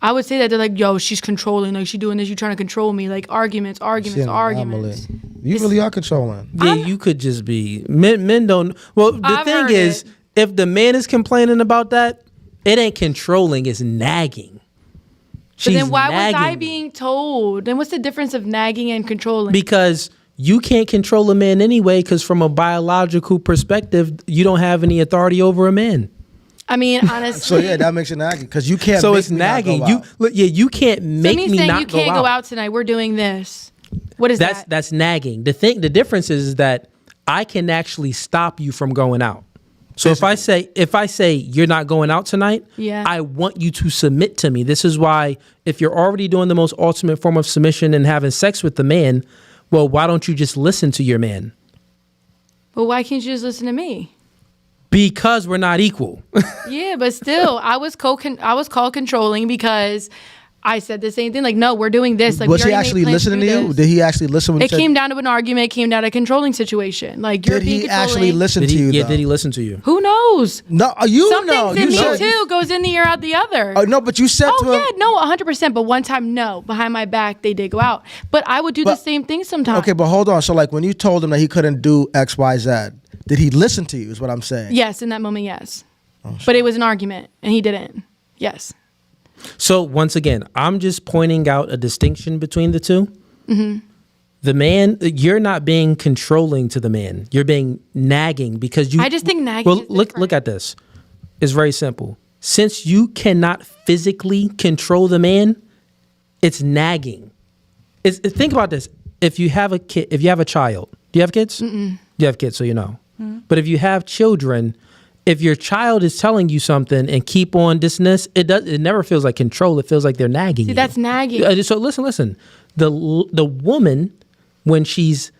I would say that they're like, yo, she's controlling. Like, she doing this. You trying to control me. Like, arguments. Shit, anomaly. arguments. You really are controlling. Yeah, you could just be men don't. Well, the I've thing heard is, it. if the man is complaining about that, it ain't controlling. It's nagging. But She's then why was I nagging being told? Then what's the difference of nagging and controlling? because you can't control a man anyway. Because from a biological perspective, you don't have any authority over a man. I mean, honestly. So yeah, that makes it nagging because you can't. So make it's me not go nagging. out. You can't make me me saying not you can't go out tonight. We're doing this. What is that? That's nagging. The difference is that I can actually stop you from going out. So if I say you're not going out tonight, Yeah. I want you to submit to me. This is why if you're already doing the most ultimate form of submission and having sex with the man, well, why don't you just listen to your man? But why can't you just listen to me? Because we're not equal. Yeah, but still, I was called controlling because I said the same thing. Like, no, we're doing this. Like, Was we he already actually made plans listening to do you? this. Did he actually listen when you It said? came down to an argument. It came down to a controlling situation. Like, you're Did being he controlling. actually listen Did to you? he, though? did he listen to you? Who knows? No, you Some know. things in You me said. too goes in the ear out the other. Oh no, but you said to Oh him. yeah, no, 100%. But one time, no. Behind my back, they did go out. But I would do the But- same thing sometimes. Okay, but hold on. So like when you told him that he couldn't do X, Y, Z, did he listen to you? Is what I'm saying. Yes, in that moment, yes. Oh, But it was an argument, and he didn't. Yes. So once again, I'm just pointing out a distinction between the two. Mm-hmm. The man, you're not being controlling to the man. You're being nagging because you. I just think nagging Well, is look different. at this. It's very simple. Since you cannot physically control the man, it's nagging. Think about this. If you have a kid, if you have a child, do you have kids? Mm-mm. You have kids, so you know. But if you have children, if your child is telling you something and keep on this and this, it never feels like control. It feels like they're nagging you. That's nagging. So listen. The woman, when she's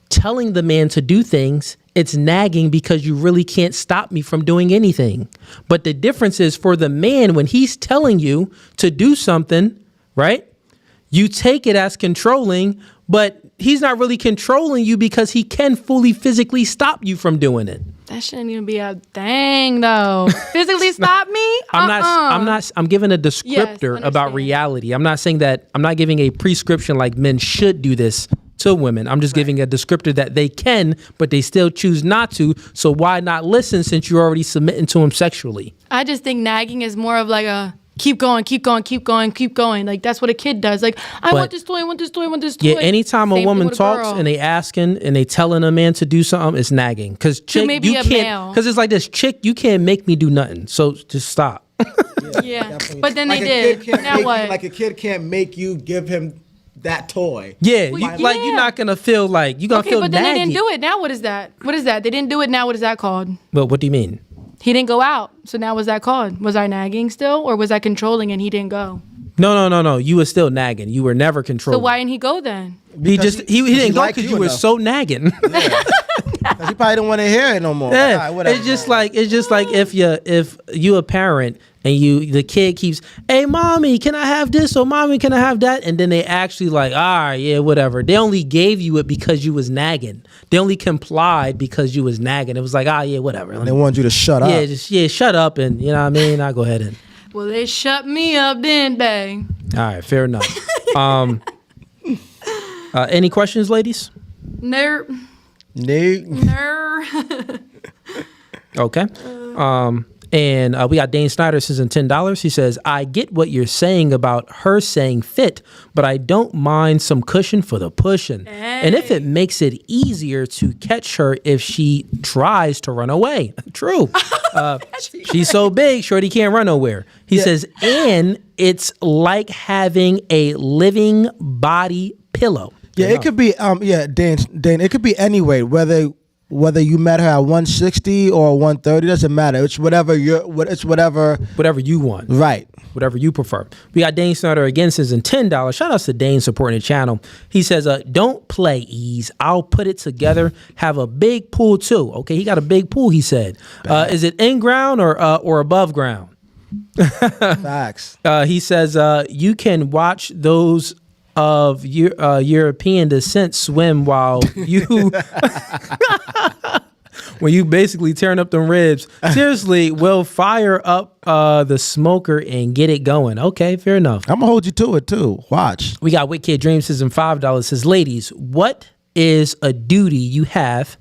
telling the man to do things, it's nagging because you really can't stop me from doing anything. But the difference is for the man, when he's telling you to do something, right? You take it as controlling, but he's not really controlling you because he can fully physically stop you from doing it. That shouldn't even be a thing, though. Physically stop me? I'm giving a descriptor about understand. reality. I'm not saying that, I'm not giving a prescription like men should do this to women. I'm just giving a descriptor that they can, but they still choose not to. So why not listen since you're already submitting to him sexually? I just think nagging is more of like a keep going, keep going, keep going, keep going. Like, that's what a kid does. Like, I want this toy, I want this toy, I want this toy. Yeah, anytime a Same thing woman with a talks girl. and they asking and they telling a man to do something, it's nagging. Because chick, maybe you a can't. male. Because it's like this, chick, you can't make me do nothing. So just stop. Yeah, but then Like they a kid did. can't Now make you- what? like a kid can't make you give him that toy. Yeah, Well, like yeah. you're not gonna feel like you're gonna Okay, feel but then naggy. they didn't do it. Now what is that? What is that? They didn't do it. Now what is that called? Well, what do you mean? He didn't go out. So now what's that called? Was I nagging still, or was I controlling and he didn't go? No. You were still nagging. You were never So controlling. why didn't he go then? He didn't go liked because you you were enough. so nagging. 'Cause he probably didn't want to hear it no more. Yeah, All right, whatever. it's just like if you a parent and the kid keeps, hey mommy, can I have this, or mommy, can I have that, and then they actually like, all right, yeah, whatever. They only gave you it because you was nagging. They only complied because you was nagging. It was like, yeah, whatever. They wanted you to shut up. Shut up, and you know what I mean. I'll go ahead and. Well, they shut me up, didn't they? All right, fair enough. Any questions, ladies? No. Nate. No. Okay. And we got Dane Snyder says in $10. He says, I get what you're saying about her saying fit, but I don't mind some cushion for the pushing. And if it makes it easier to catch her if she tries to run away. True. She's so big, Shorty can't run nowhere. He says, and it's like having a living body pillow. Yeah, it could be. Dane. It could be any way. Whether you met her at 160 or 130 doesn't matter. It's whatever Whatever you want. Right. Whatever you prefer. We got Dane Snyder again says in $10. Shout outs to Dane supporting the channel. He says, don't play ease. I'll put it together. Have a big pool too. Okay, he got a big pool, he said. Is it in ground or above ground? Facts. He says, you can watch those of European descent swim while you when you basically tearing up them ribs. Seriously, we'll fire up the smoker and get it going. Okay, fair enough. I'm gonna hold you to it too. Watch. We got Wicked Dreams says in $5 says, ladies, what is a duty you have,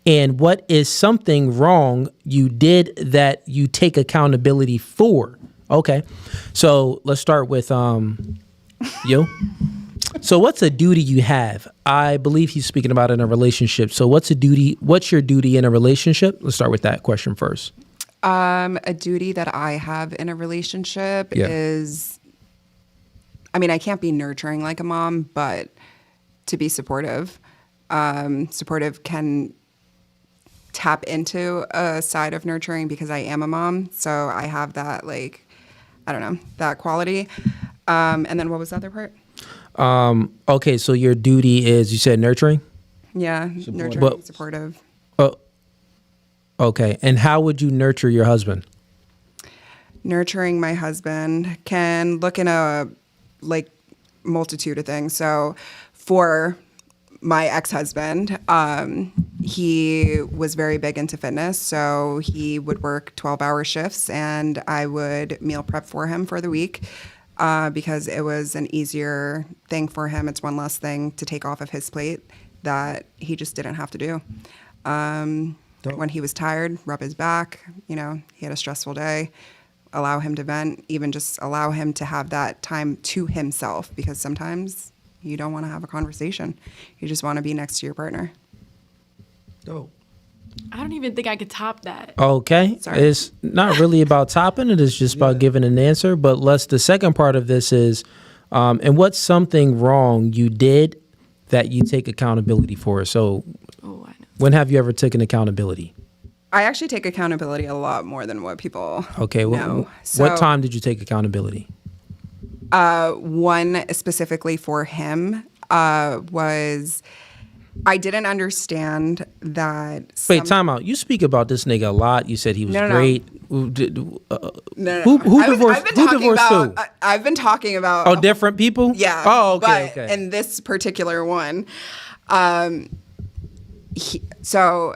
and what is something wrong you did that you take accountability for? Okay, so let's start with you. So what's a duty you have? I believe he's speaking about in a relationship. So what's your duty in a relationship? Let's start with that question first. A duty that I have in a relationship is, I mean, I can't be nurturing like a mom, but to be supportive. Supportive can tap into a side of nurturing because I am a mom. So I have that, like, I don't know, that quality. And then what was the other part? Okay, so your duty is, you said nurturing? Yeah, nurturing, supportive. Oh, okay. And how would you nurture your husband? Nurturing my husband can look in a multitude of things. So for my ex-husband, he was very big into fitness. So he would work 12-hour shifts and I would meal prep for him for the week. Because it was an easier thing for him. It's one less thing to take off of his plate that he just didn't have to do. When he was tired, rub his back. You know, he had a stressful day. Allow him to vent. Even just allow him to have that time to himself. Because sometimes you don't want to have a conversation. You just want to be next to your partner. Dope. I don't even think I could top that. Okay. Sorry. It's not really about topping it. It's just about giving an answer. But the second part of this is, and what's something wrong you did that you take accountability for? So I know. when have you ever taken accountability? I actually take accountability a lot more than what people Okay. know. What time did you take accountability? One specifically for him was... I didn't understand that. Wait, time out. You speak about this nigga a lot. You said he was great. No. Who divorced? Who divorced who? I've been talking about. Oh, different people. Yeah. Oh, okay. But Okay. in this particular one, so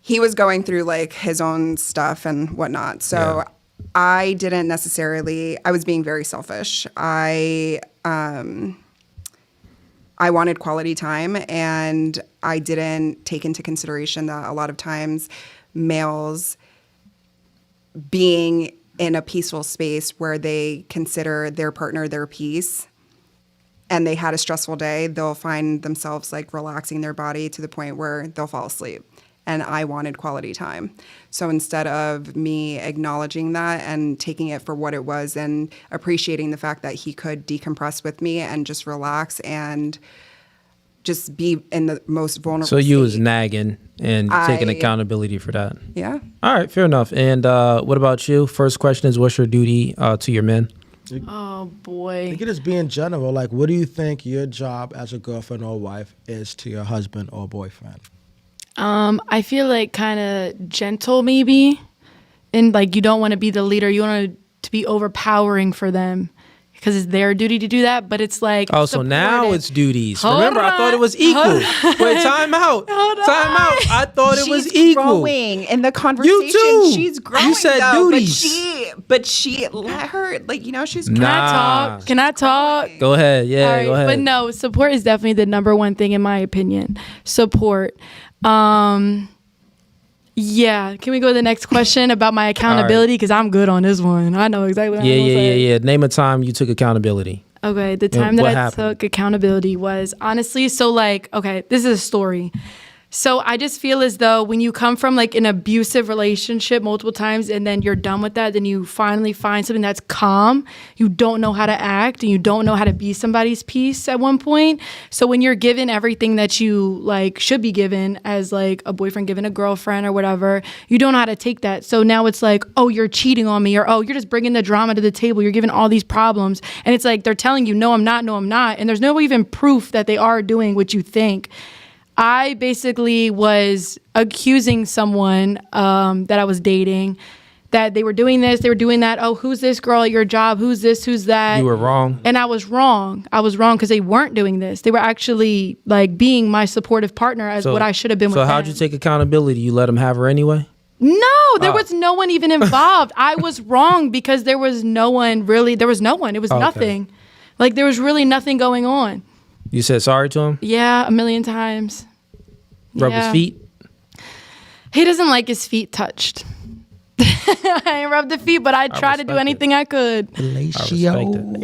he was going through like his own stuff and whatnot. So I didn't necessarily. I was being very selfish. I wanted quality time, and I didn't take into consideration that a lot of times males being in a peaceful space where they consider their partner their peace and they had a stressful day, they'll find themselves like relaxing their body to the point where they'll fall asleep. And I wanted quality time. So instead of me acknowledging that and taking it for what it was and appreciating the fact that he could decompress with me and just relax and just be in the most vulnerable So you state. was nagging and taking accountability for that. Yeah. All right, fair enough. And what about you? First question is, what's your duty to your men? Oh boy. You can just be in general. Like, what do you think your job as a girlfriend or wife is to your husband or boyfriend? I feel like kind of gentle maybe, and like you don't want to be the leader. You want to be overpowering for them because it's their duty to do that. But it's like so now it's duties. Hold Remember, I thought it was equal. Wait, time out. Time out. I thought it was equal. Growing in the conversation. You too. She's growing. You said though, duties. but she let her she's Can I talk? Can I talk? Go ahead. Yeah, All right, go ahead. but no, support is definitely the number one thing in my opinion. Support. Yeah. Can we go to the next question about my accountability? Because I'm good on this one. I know exactly what I'm going to say. Yeah. Name a time you took accountability. Okay, the time that what I happened? took accountability was honestly, so like, okay, this is a story. So I just feel as though when you come from like an abusive relationship multiple times and then you're done with that, then you finally find something that's calm. You don't know how to act and you don't know how to be somebody's peace at one point. So when you're given everything that you like should be given as like a boyfriend given a girlfriend or whatever, you don't know how to take that. So now it's like, oh, you're cheating on me, or oh, you're just bringing the drama to the table. You're giving all these problems. And it's like they're telling you, no, I'm not. And there's no even proof that they are doing what you think. I basically was accusing someone that I was dating that they were doing this, they were doing that. Oh, who's this girl at your job? Who's this? Who's that? You were wrong. And I was wrong. I was wrong because they weren't doing this. They were actually like being my supportive partner as what I should have been with them. So how'd you take accountability? You let them have her anyway? No, there was no one even involved. I was wrong because there was no one really. There was no one. It was nothing. Like there was really nothing going on. You said sorry to him? Yeah, a million times. Rub his feet? He doesn't like his feet touched. I ain't rubbed the feet, but I tried to do anything I could. Fellatio.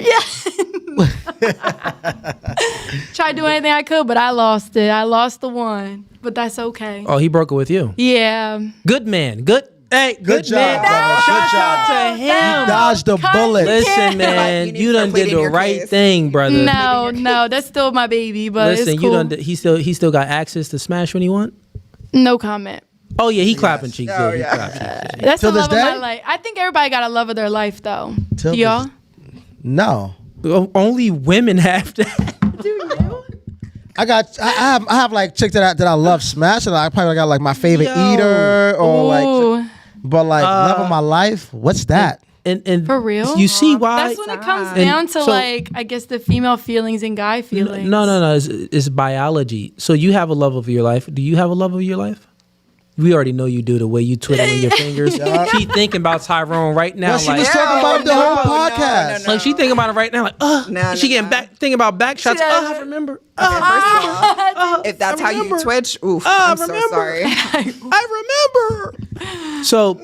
Tried to do anything I could, but I lost it. I lost the one, but that's okay. Oh, he broke it with you? Yeah. Good man. Good. Hey, good job, man. brother. Shout Good out job. to him. Dodged the bullet. Listen, man, You you done did the right thing, brother. No, that's still my baby, but Listen, it's cool. you done. He still got access to smash when he want. No comment. Oh yeah, he clapping cheeks. Oh, He yeah. clapping cheeks. That's Till the this love of my day? life. I think everybody got a love of their life, though. Till Do y'all? No. Only women have that. Do you? I have like chicks that I love smashing. I probably got like my favorite Yo. eater or Ooh. like, but like love of my life. What's that? And For real? You see why? That's when it comes And down to so- like, I guess the female feelings and guy feelings. No. It's biology. So you have a love of your life. Do you have a love of your life? We already know you do. The way you twiddling your fingers. She thinking about Tyrone right now. Well, she like, was talking about the whole no, podcast. no. like she thinking about it right now. Like, she getting back, thinking about back shots. I remember. First of all, if that's how you twitch, oof, I'm so sorry. I remember. So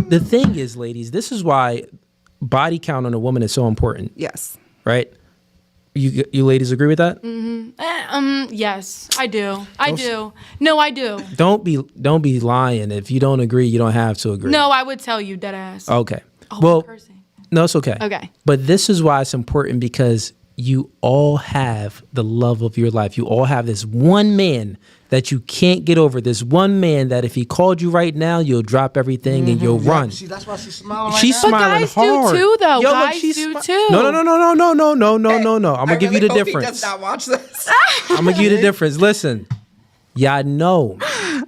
the thing is, ladies, this is why body count on a woman is so important, Yes. right? You ladies agree with that? Yes, I do. I do. No, I do. Don't be lying. If you don't agree, you don't have to agree. No, I would tell you, dead ass. Okay. Oh, Well, I'm cursing. no, it's okay. Okay. But this is why it's important, because you all have the love of your life. You all have this one man that you can't get over. This one man that if he called you right now, you'll drop everything and you'll run. See, that's why she's smiling right She's now. smiling guys do hard. too, though. Yo, look, Guys she's do smi- too. No. I'm gonna give you the difference. He does not watch this. I'm gonna give you the difference. Listen, yeah, I know,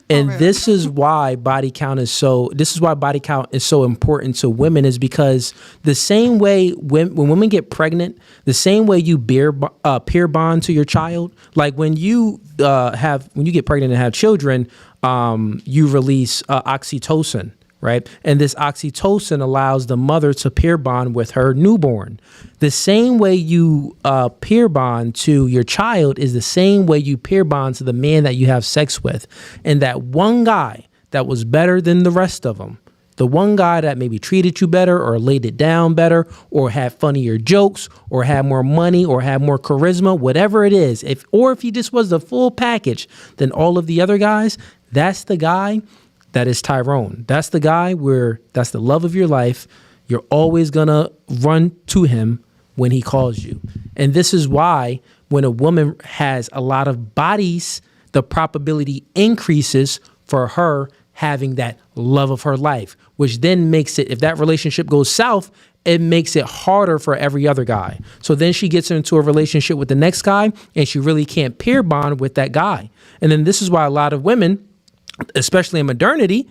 and this is why body count is so. This is why body count is so important to women, is because the same way when women get pregnant, the same way you peer bond to your child. Like when you get pregnant and have children, you release oxytocin. Right? And this oxytocin allows the mother to peer bond with her newborn. The same way you peer bond to your child is the same way you peer bond to the man that you have sex with. And that one guy that was better than the rest of them, the one guy that maybe treated you better or laid it down better or had funnier jokes or had more money or had more charisma, whatever it is, if he just was the full package than all of the other guys, that's the guy. That is Tyrone. That's the guy that's the love of your life. You're always going to run to him when he calls you. And this is why when a woman has a lot of bodies, the probability increases for her having that love of her life, which then makes it, if that relationship goes south, it makes it harder for every other guy. So then she gets into a relationship with the next guy and she really can't peer bond with that guy. And then this is why a lot of women, especially in modernity,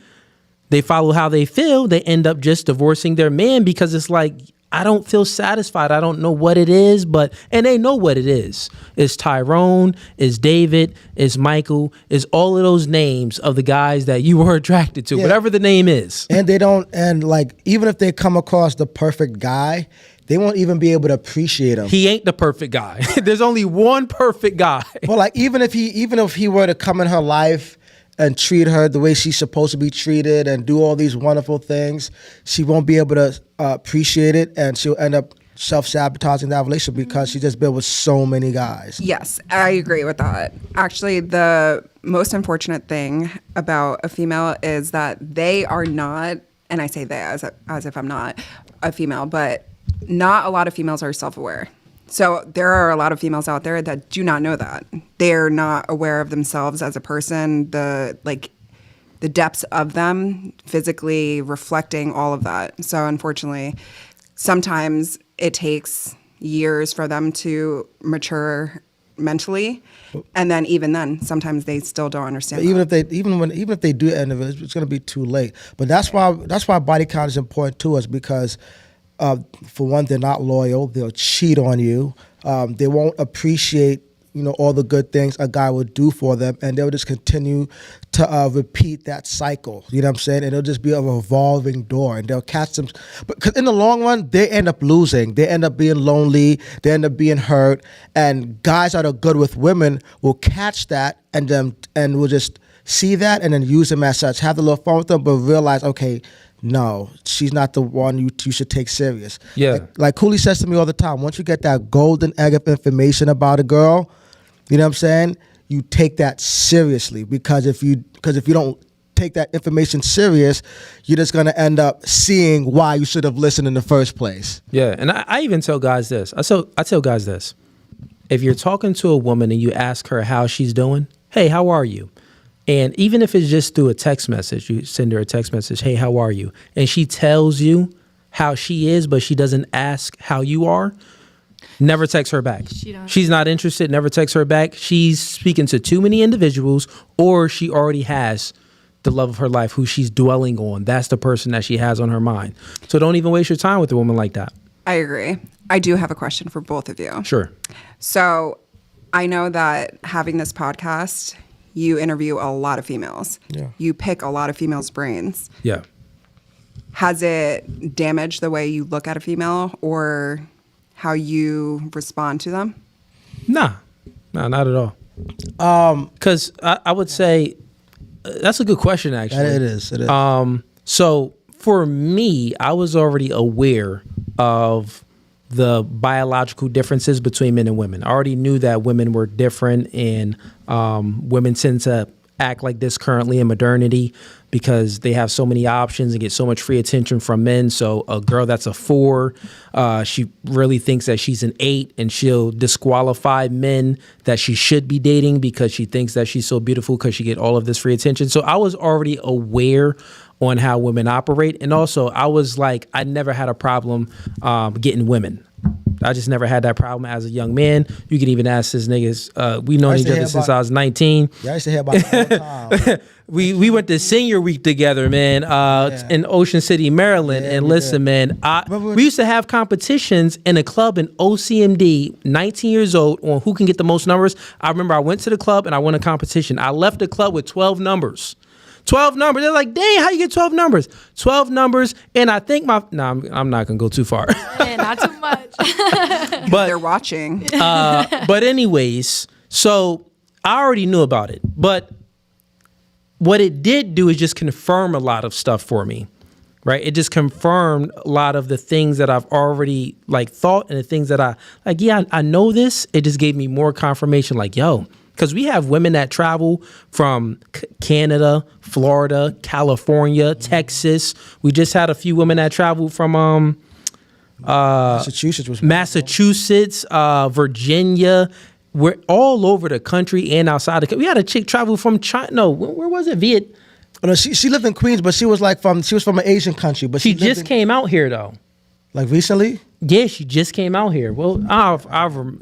they follow how they feel. They end up just divorcing their man because it's like, I don't feel satisfied. I don't know what it is, and they know what it is. It's Tyrone, it's David, it's Michael, it's all of those names of the guys that you were attracted to, whatever the name is. And they don't, and like, even if they come across the perfect guy, they won't even be able to appreciate him. He ain't the perfect guy. There's only one perfect guy. Well, like, even if he were to come in her life and treat her the way she's supposed to be treated and do all these wonderful things, she won't be able to appreciate it, and she'll end up self-sabotaging that relationship because she's just been with so many guys. Yes, I agree with that. Actually, the most unfortunate thing about a female is that they are not, and I say they as if I'm not a female, but not a lot of females are self-aware. So there are a lot of females out there that do not know that. They're not aware of themselves as a person, the depths of them, physically reflecting all of that. So unfortunately, sometimes it takes years for them to mature mentally, and then even then, sometimes they still don't understand. But even if they do end of it, it's going to be too late. But that's why body count is important to us, because for one, they're not loyal. They'll cheat on you. They won't appreciate, all the good things a guy would do for them, and they'll just continue to repeat that cycle. You know what I'm saying? And it'll just be a revolving door, and they'll catch them. But 'cause in the long run, they end up losing. They end up being lonely. They end up being hurt. And guys that are good with women will catch that and will just see that and then use them as such. Have a little fun with them, but realize, okay, no, she's not the one you should take serious. Yeah. Like Cooley says to me all the time, once you get that golden egg of information about a girl, you know what I'm saying? You take that seriously, because if you don't take that information serious, you're just gonna end up seeing why you should have listened in the first place. Yeah, and I even tell guys this. I tell guys this. If you're talking to a woman and you ask her how she's doing, hey, how are you? And even if it's just through a text message, you send her a text message, hey, how are you? And she tells you how she is, but she doesn't ask how you are, never text her back. She's not interested, never text her back. She's speaking to too many individuals, or she already has the love of her life who she's dwelling on. That's the person that she has on her mind. So don't even waste your time with a woman like that. I agree. I do have a question for both of you. Sure. So I know that having this podcast, you interview a lot of females. Yeah. You pick a lot of females' brains. Yeah. Has it damaged the way you look at a female or how you respond to them? Nah, not at all. Because I would say that's a good question, actually. It is. So for me, I was already aware of the biological differences between men and women. I already knew that women were different, and women tend to act like this currently in modernity because they have so many options and get so much free attention from men. So a girl that's a 4, she really thinks that she's an 8, and she'll disqualify men that she should be dating because she thinks that she's so beautiful because she get all of this free attention. So I was already aware on how women operate. And also I was like, I never had a problem getting women. I just never had that problem as a young man. You can even ask this niggas. We known each other since I was 19. Yeah, I used to hear about it all the time. We went to senior week together, man, in Ocean City, Maryland. Yeah, and listen, man, we used to have competitions in a club in OCMD, 19 years old, on who can get the most numbers. I remember I went to the club and I won a competition. I left the club with 12 numbers. 12 numbers. They're like, dang, how you get 12 numbers? 12 numbers. And I think I'm not going to go too far. Yeah, not too much. But they're watching. But anyways, so I already knew about it. But what it did do is just confirm a lot of stuff for me, right? It just confirmed a lot of the things that I've already thought, and the things that I know this. It just gave me more confirmation, because we have women that travel from Canada, Florida, California, Texas. We just had a few women that traveled from Massachusetts, Virginia. We're all over the country and outside the country. We had a chick travel from China. No, where was it? Oh, no, she lived in Queens, but she was from an Asian country. But she just came out here though. Like recently? Yeah, she just came out here. Well,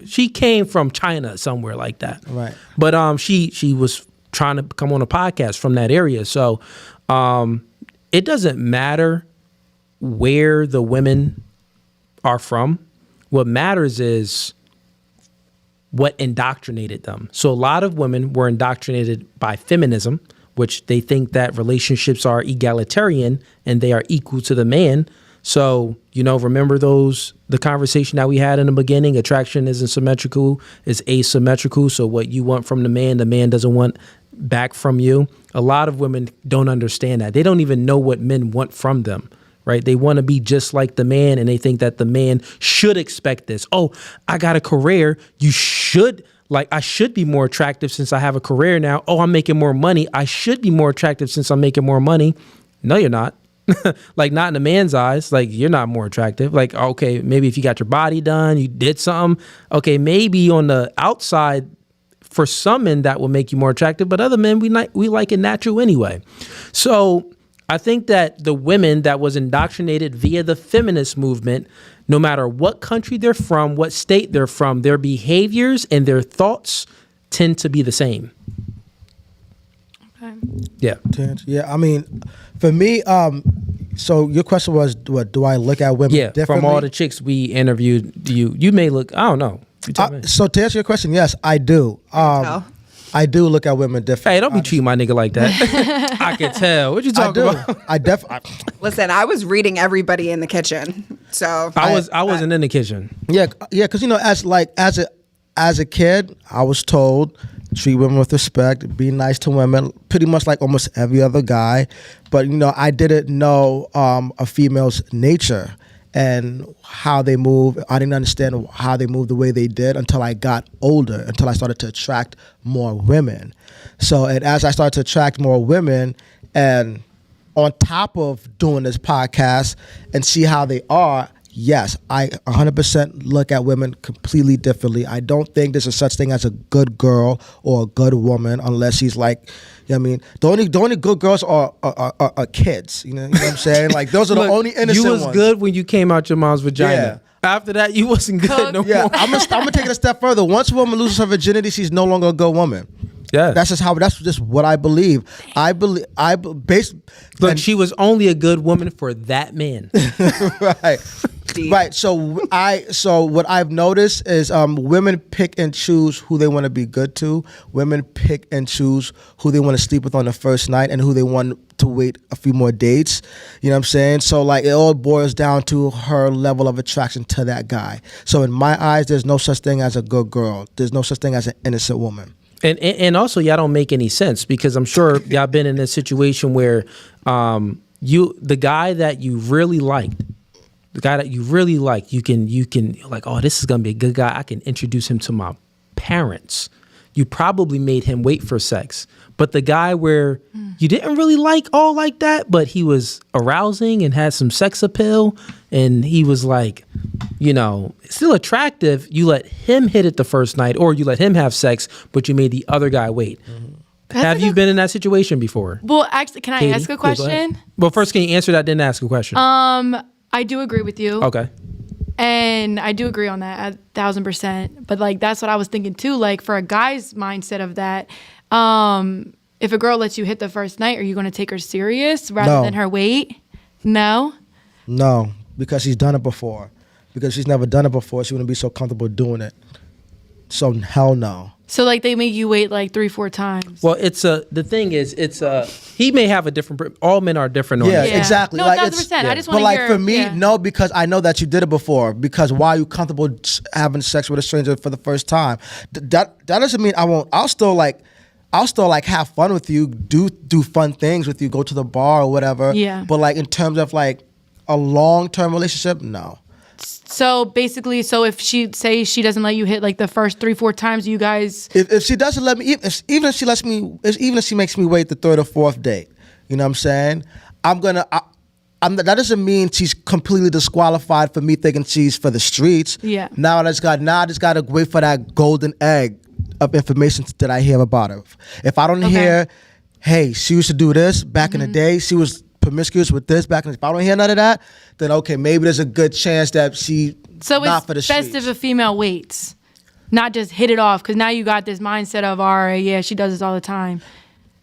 she came from China somewhere like that. Right. But she was trying to come on a podcast from that area. So it doesn't matter where the women are from. What matters is what indoctrinated them. So a lot of women were indoctrinated by feminism, which they think that relationships are egalitarian and they are equal to the man. So, remember the conversation that we had in the beginning, attraction isn't symmetrical, it's asymmetrical. So what you want from the man doesn't want back from you. A lot of women don't understand that. They don't even know what men want from them, right? They want to be just like the man, and they think that the man should expect this. Oh, I got a career. I should be more attractive since I have a career now. Oh, I'm making more money. I should be more attractive since I'm making more money. No, you're not. Like, not in a man's eyes. Like, you're not more attractive. Like, okay, maybe if you got your body done, you did something. Okay, maybe on the outside, for some men, that will make you more attractive. But other men, we like it natural anyway. So I think that the women that was indoctrinated via the feminist movement, no matter what country they're from, what state they're from, their behaviors and their thoughts tend to be the same. Okay. Yeah. Yeah, I mean, for me, so your question was, what, do I look at women differently? From all the chicks we interviewed, you may look, I don't know. So to answer your question, yes, I do. I do look at women differently. Hey, don't be treating my nigga like that. I can tell. What you talking about? I definitely. Listen, I was reading everybody in the kitchen, so I wasn't in the kitchen. Yeah, because as a kid, I was told treat women with respect, be nice to women, pretty much like almost every other guy. But I didn't know a female's nature and how they move. I didn't understand how they move the way they did until I got older, until I started to attract more women. So, and as I started to attract more women, and on top of doing this podcast and see how they are, yes, I 100% look at women completely differently. I don't think there's a such thing as a good girl or a good woman unless she's like, I mean, the only good girls are kids. You know what I'm saying? Like, those are the only innocent ones. You was good when you came out your mom's vagina. Yeah. After that, you wasn't good no more. I'm gonna take it a step further. Once a woman loses her virginity, she's no longer a good woman. Yeah, that's just what I believe. Look, she was only a good woman for that man. Right. Right. So what I've noticed is women pick and choose who they want to be good to. Women pick and choose who they want to sleep with on the first night and who they want to wait a few more dates. You know what I'm saying? So like it all boils down to her level of attraction to that guy. So in my eyes, there's no such thing as a good girl. There's no such thing as an innocent woman. And also, y'all don't make any sense because I'm sure y'all been in a situation where the guy that you really liked, you can like, oh, this is gonna be a good guy. I can introduce him to my parents. You probably made him wait for sex. But the guy where you didn't really like all like that, but he was arousing and had some sex appeal, and he was like, still attractive, you let him hit it the first night, or you let him have sex, but you made the other guy wait. Mm-hmm. Have you been in that situation before? Well, actually, can I ask a question? Well, first, can you answer that, then ask a question? I do agree with you. Okay. And I do agree on that 1,000%. But like, that's what I was thinking too. Like for a guy's mindset of that, if a girl lets you hit the first night, are you going to take her serious rather than her wait? No? No, because she's done it before. Because she's never done it before, she wouldn't be so comfortable doing it. So hell no. So like they make you wait like 3-4 times. Well, the thing is, he may have a different, all men are different. Yeah, exactly. No, 1,000%. I just want to hear. But like for me, no, because I know that you did it before. Because why are you comfortable having sex with a stranger for the first time? That doesn't mean I won't. I'll still like have fun with you, do fun things with you, go to the bar or whatever. Yeah. But like in terms of like a long-term relationship, no. So basically, if she doesn't let you hit like the first 3-4 times, you guys. If she doesn't let me, even if she makes me wait the third or fourth date, you know what I'm saying? That doesn't mean she's completely disqualified for me thinking she's for the streets. Yeah. Now I just got to wait for that golden egg of information that I hear about her. If I don't hear, hey, she used to do this back in the day, she was promiscuous with this back, and if I don't hear none of that, then okay, maybe there's a good chance that she So not it's for the best streets. if a female waits, not just hit it off, because now you got this mindset of, all right, yeah, she does this all the time.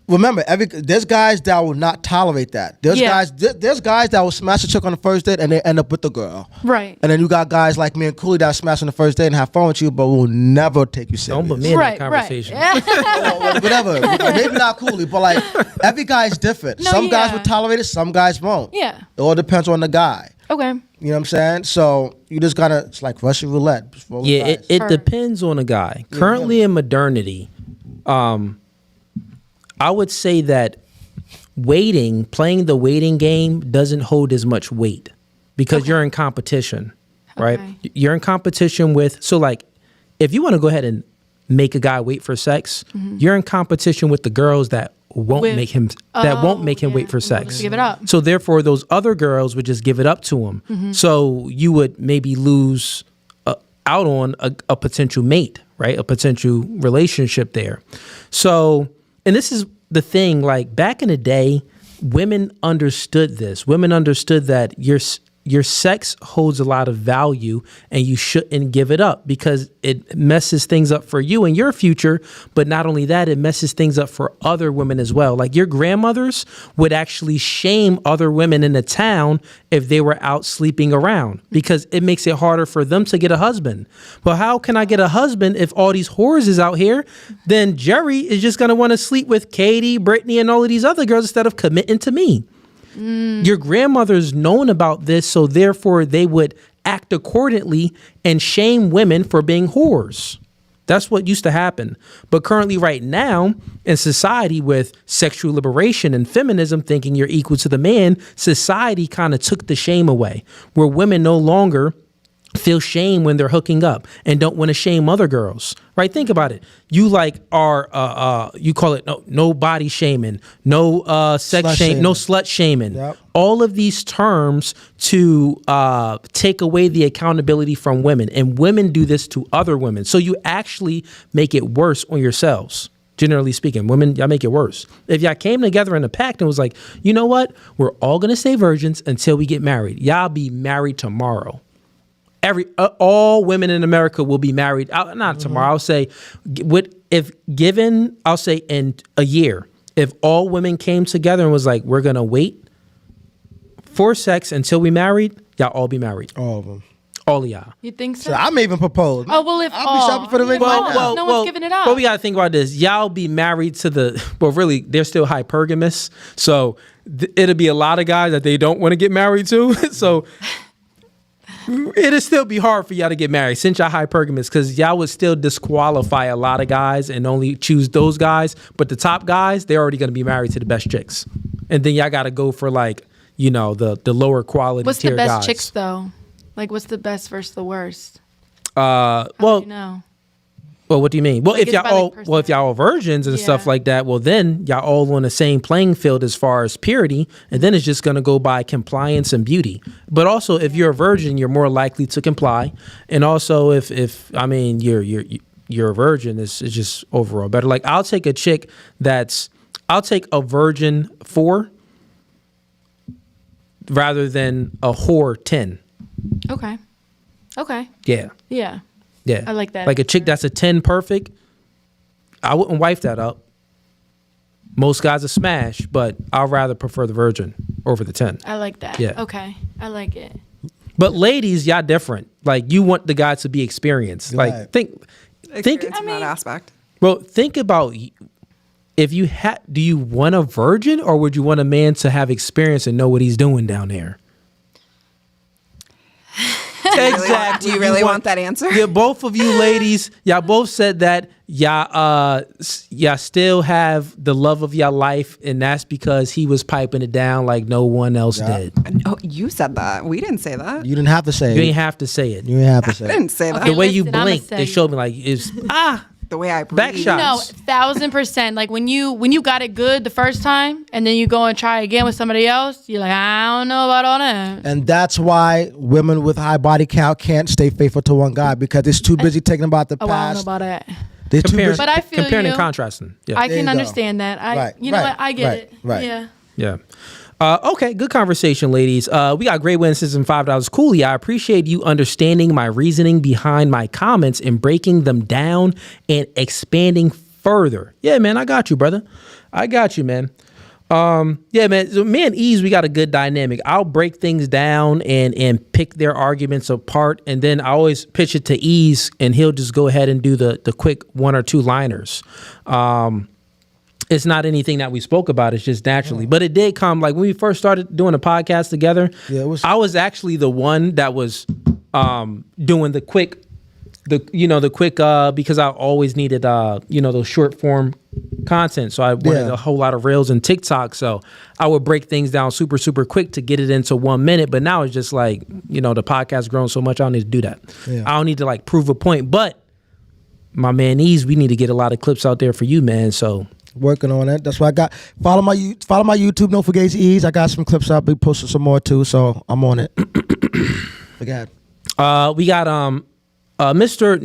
Remember, there's guys that will not tolerate that. There's guys that will smash a chick on the first date and they end up with the girl. Right. And then you got guys like me and Cooley that smash on the first date and have fun with you, but will never take you serious. Don't put me in Right, that right. conversation. Or whatever. Maybe not Cooley, but like every guy is different. No, Some guys yeah. will tolerate it, some guys won't. Yeah. It all depends on the guy. Okay. You know what I'm saying? So you just gotta, it's like Russian roulette. Just roll the Yeah, dice. it depends on a guy. Currently in modernity, I would say that playing the waiting game doesn't hold as much weight because you're in competition, right? Okay. You're in competition with, so like, if you want to go ahead and make a guy wait for sex, you're in competition with the girls that won't With- make him wait for sex. Give it up. So therefore, those other girls would just give it up to him. So you would maybe lose out on a potential mate, right? A potential relationship there. So, and this is the thing, like back in the day, women understood this. Women understood that your sex holds a lot of value and you shouldn't give it up because it messes things up for you and your future. But not only that, it messes things up for other women as well. Like your grandmothers would actually shame other women in the town if they were out sleeping around because it makes it harder for them to get a husband. But how can I get a husband if all these whores is out here? Then Jerry is just going to want to sleep with Katie, Brittany, and all of these other girls instead of committing to me. Your grandmother's known about this, so therefore they would act accordingly and shame women for being whores. That's what used to happen. But currently right now in society with sexual liberation and feminism thinking you're equal to the man, society kind of took the shame away where women no longer feel shame when they're hooking up and don't want to shame other girls, right? Think about it. You like are, you call it no body shaming, no sex Slut shame, shaming. no slut shaming. Yep. All of these terms to take away the accountability from women, and women do this to other women. So you actually make it worse on yourselves. Generally speaking, women, y'all make it worse. If y'all came together in a pact and was like, you know what? We're all going to stay virgins until we get married. Y'all be married tomorrow. All women in America will be married. Not tomorrow. I'll say, I'll say in a year, if all women came together and was like, we're gonna wait for sex until we married, y'all all be married. All of them. All of y'all. You think so? So I'm even proposed. Oh, well, if I'll be shopping for the ring right now. no one's giving it up. But we gotta think about this. Y'all be married to well, really, they're still hypergamous. So it'll be a lot of guys that they don't want to get married to. So it'll still be hard for y'all to get married since y'all hypergamous because y'all would still disqualify a lot of guys and only choose those guys. But the top guys, they're already going to be married to the best chicks. And then y'all got to go for like, the lower quality What's tier the best guys. chicks though? Like, what's the best versus the worst? Well, Well, what do you mean? Well, Like if it's y'all by, like, all if y'all are virgins and stuff Yeah. like that, well then y'all all on the same playing field as far as purity, and then it's just gonna go by compliance and beauty. But also, if you're a virgin, you're more likely to comply, and also if I mean you're a virgin, it's just overall better. Like I'll take a virgin 4 rather than a whore 10. Okay. Yeah. Yeah. Yeah. I like that Like a answer. chick that's a 10 perfect, I wouldn't wife that up. Most guys are smash, but I'd rather prefer the virgin over the 10. I like that. Yeah. Okay. I like it. But ladies, y'all different. Like you want the guy to be experienced. Like Right. think Experience in that aspect. well, think about if you do you want a virgin or would you want a man to have experience and know what he's doing down there? Exactly. Do you really want that answer? Yeah, both of you ladies, y'all both said that y'all still have the love of your life, and that's because he was piping it down like no one else did. Oh, you said that. We didn't say that. You didn't have to say You it. ain't have to say it. You didn't have to say I it. didn't say that. The way you listen, I'ma blinked, say it showed me like it's The way I breathe. back shot. No, 1,000%. Like when you got it good the first time, and then you go and try again with somebody else, you're like, I don't know about all that. And that's why women with high body count can't stay faithful to one guy because they're too busy thinking about the Oh, I don't know past. about that. They're too Comparing, busy. But I feel comparing you. and contrasting. Yeah. I There you can go. understand that. Right, You know right, what? I get right, it. right. Yeah. Yeah. Okay, good conversation, ladies. We got great witnesses and $5. Cooley, I appreciate you understanding my reasoning behind my comments and breaking them down and expanding further. Yeah, man, I got you, brother. I got you, man. Yeah, man. So me and Ease, we got a good dynamic. I'll break things down and pick their arguments apart, and then I always pitch it to Ease, and he'll just go ahead and do the quick 1 or 2 liners. It's not anything that we spoke about. It's just naturally. But it did come, like when we first started doing a podcast together, I was actually the one that was doing the quick, because I always needed, those short form content. So I wanted a whole lot of reels and TikTok. So I would break things down super, super quick to get it into 1 minute. But now it's just like, the podcast's grown so much, I don't need to do that. Yeah. I don't need to like prove a point. But my man Ease, we need to get a lot of clips out there for you, man. So working on it. That's why I got follow my YouTube. No Fugazi Ease. I got some clips. I'll be posting some more too. So I'm on it. Again, we got Mr.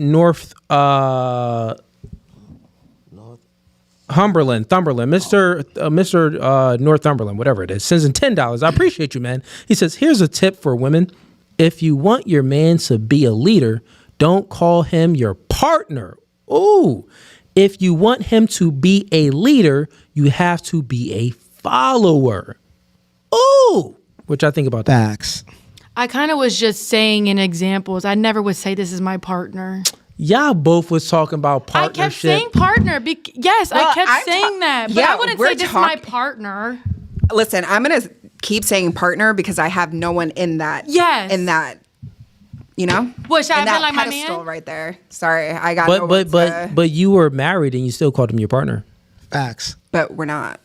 Thumberland, Mr. Northumberland, whatever it is, sends in $10. I appreciate you, man. He says, here's a tip for women. If you want your man to be a leader, don't call him your partner. Ooh. If you want him to be a leader, you have to be a follower. Ooh. Which I think about that. Facts. I kind of was just saying in examples. I never would say this is my partner. Y'all both was talking about partnership. I kept saying partner. Yes, I kept saying that. But I wouldn't say this is my partner. Listen, I'm going to keep saying partner because I have no one in that. Yes. In that. What, should I have been like my pedestal man? Right there. Sorry, I got no one but you were married and you still called him your partner. Facts. But we're not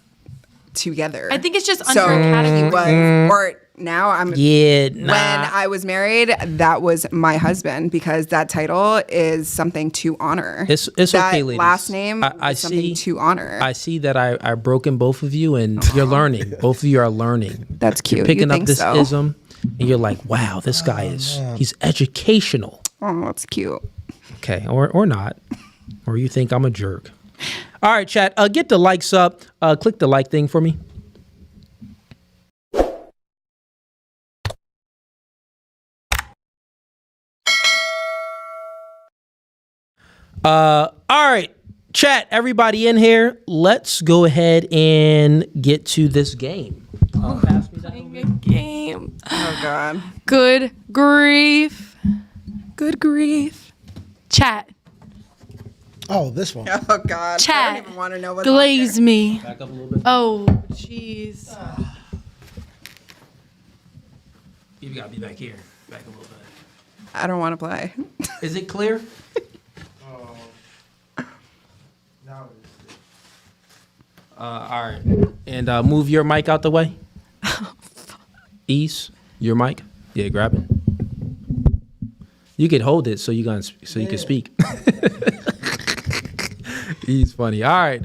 together. I think it's just under a category. Or now I'm. Yeah. Nah. When I was married, that was my husband because that title is something to honor. It's that okay, ladies. Last name I is something to honor. I see that I've broken both of you, and you're learning. Both of you are learning. That's cute. You're picking up this ism, and you're like, wow, this guy he's educational. Oh, that's cute. Okay, or not, or you think I'm a jerk. All right, chat. Get the likes up. Click the like thing for me. All right, chat, everybody in here, let's go ahead and get to this game. Pass me that game. Oh, God. Good grief. Good grief. Chat. Oh, this one. Oh, God. Chat. I don't even want to know what's Glaze me. Back up a little bit. Oh, jeez. You gotta be back here. Back a little bit. I don't want to play. Is it clear? All right. And move your mic out the way. Ease, your mic. Yeah, grab it. You could hold it so you can speak. He's funny. All right,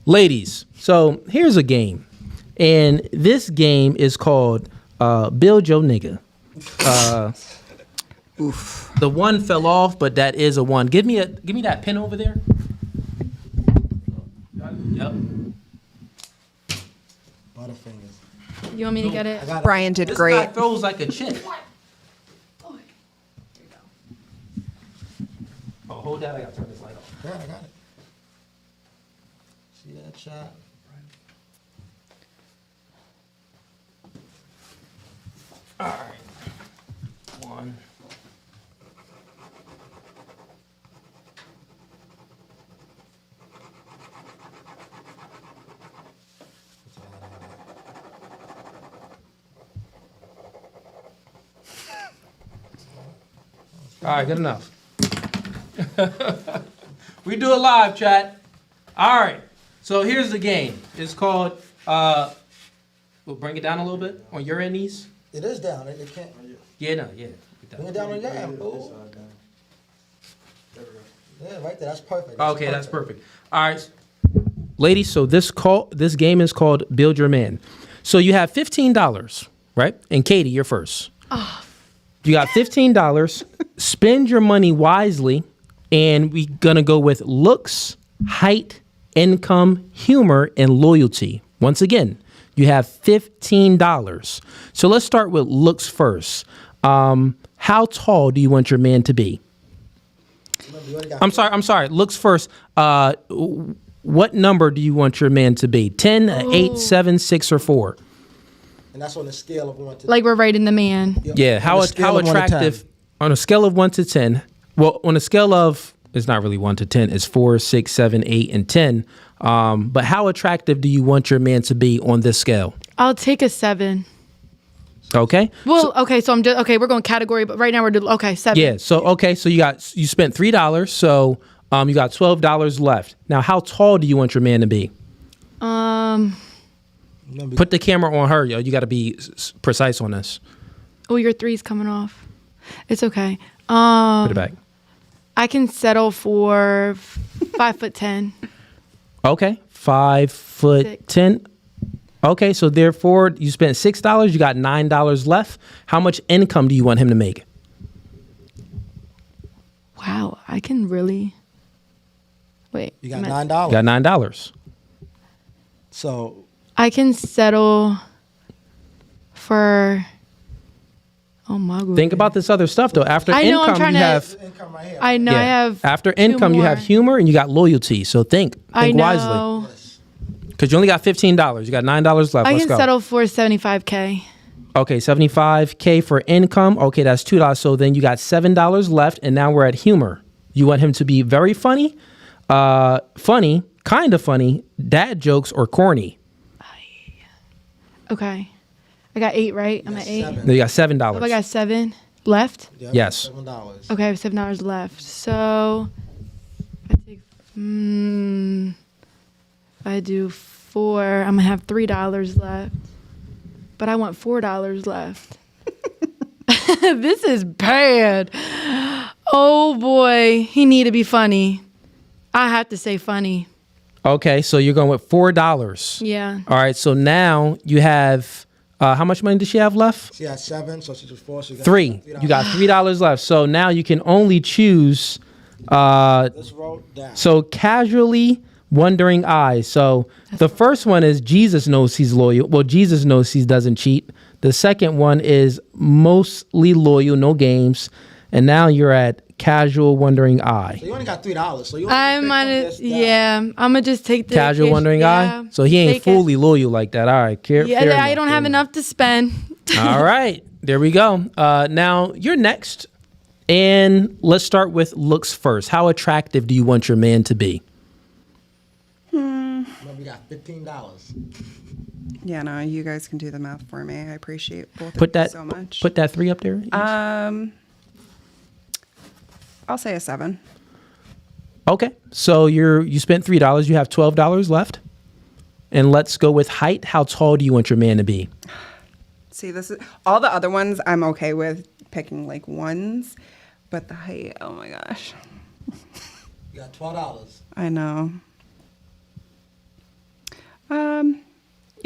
ladies. So here's a game, and this game is called Build Your Nigga. Oof. The one fell off, but that is a one. Give me that pin over there. Yep. Butterfingers. You want me to get it? Brian did This great. guy throws like a chick. Oh, hold that. I gotta turn this light off. Yeah, I got it. See that shot? All right. One. All right, good enough. We do it live, chat. All right. So here's the game. It's called, we'll bring it down a little bit on your end, Ease. It is down. It can't. Yeah, no, yeah. Bring it down on your end. Oh. Yeah, right there. That's perfect. Okay, that's perfect. All right, ladies. So this game is called Build Your Man. So you have $15, right? And Katie, you're first. Oh. You got $15. Spend your money wisely, and we're gonna go with looks, height, income, humor, and loyalty. Once again, You have $15. So let's start with looks first. How tall do you want your man to be? I'm sorry. Looks first. What number do you want your man to be? 10, 8, 7, 6, or 4? And that's on a scale of 1 to Like we're rating the man. Yeah. How attractive? On a scale of 1 to 10. Well, on a scale of, it's not really 1 to 10. It's 4, 6, 7, 8, and 10. But how attractive do you want your man to be on this scale? I'll take a 7. Okay. Well, so I'm just we're going category, but right now we're doing 7. Yeah. So you spent $3, so you got $12 left. Now, how tall do you want your man to be? Put the camera on her, yo. You got to be precise on this. Oh, your 3's coming off. It's okay. Put it back. I can settle for 5'10". Okay, 5'10". Okay, so therefore you spent $6. You got $9 left. How much income do you want him to make? Wow, I can really. Wait. You got $9. You got $9. So I can settle for. Oh my god. Think about this other stuff though. After I know, I'm income, trying you to- have. income right here. I know I have. After 2 income, you have more. humor and you got loyalty. So think I wisely. know. Because you only got $15. You got $9 left. I Let's can go. settle for 75K. Okay, $75K for income. Okay, that's $2. So then you got $7 left, and now we're at humor. You want him to be very funny, kind of funny, dad jokes, or corny. Okay. I got 8, right? I'm at 8. Then you got $7. Oh, I got 7 left. Yep, Yes. $7. Okay, I have $7 left. So if I take if I do 4, I'm gonna have $3 left. But I want $4 left. This is bad. Oh boy, he need to be funny. I have to say funny. Okay, so you're going with $4. Yeah. All right, so now you have, how much money does she have left? She had 7, so she just 4. So you got 3. You got $3 left. So now you can only choose, Let's roll down. so casually wondering eyes. So the first one is Jesus knows he's loyal. Well, Jesus knows he doesn't cheat. The second one is mostly loyal, no games. And now you're at casual wondering eye. So you only got $3. So you. I'm gonna just take the Casual wondering eye. So he ain't take it. fully loyal like that. All right, fair Yeah, I enough, don't fair have enough to spend. All right, there we go. Now you're next, and let's start with looks first. How attractive do you want your man to be? We got $15. Yeah, no, you guys can do the math for me. I appreciate both Put of that. you so much. Put that 3 up there. I'll say a 7. Okay, so you spent $3. You have $12 left, and let's go with height. How tall do you want your man to be? See, this is all the other ones I'm okay with picking like ones, but the height, oh my gosh. You got $12. I know.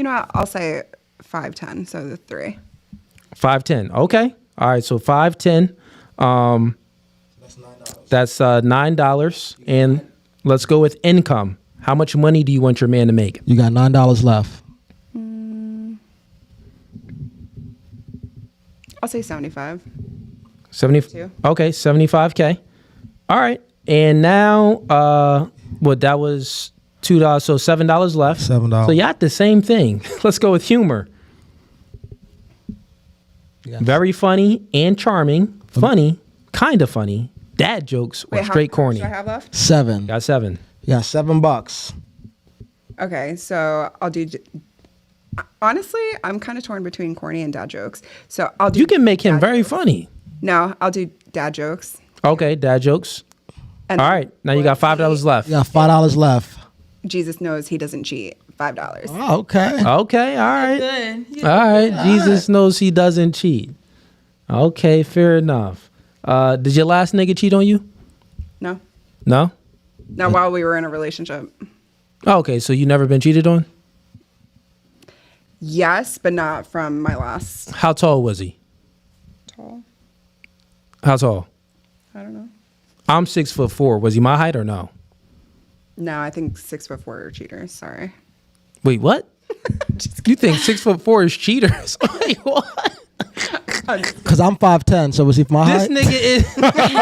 I'll say 5'10", so the 3. 5'10". Okay, all right. So 5'10". That's $9. That's $9, and let's go with income. How much money do you want your man to make? You got $9 left. I'll say 75. 70. Okay, $75K. All right, and now that was $2, so $7 left. $7. So you got the same thing. Let's go with humor. Very funny and charming. Funny, kind of funny. Dad jokes or Wait, straight how corny. much do I have left? 7. Got 7. You got $7. Okay, so I'll do. Honestly, I'm kind of torn between corny and dad jokes. So I'll do. You can make him dad very jokes. funny. No, I'll do dad jokes. Okay, dad jokes. And All right, now you got $5 left. You got $5 left. Jesus knows he doesn't cheat. $5. Oh, okay. Okay, all right. All right, Jesus knows he doesn't cheat. Okay, fair enough. Did your last nigga cheat on you? No, No? not while we were in a relationship. Okay, so you never been cheated on? Yes, but not from my last How tall was he? tall. How tall? I don't know. I'm 6'4". Was he my height or no? No, I think 6'4" are cheaters. Sorry. Wait, what? You think 6'4" is cheaters? Wait, what? Because I'm 5'10", so was he my This height? nigga is. No, you're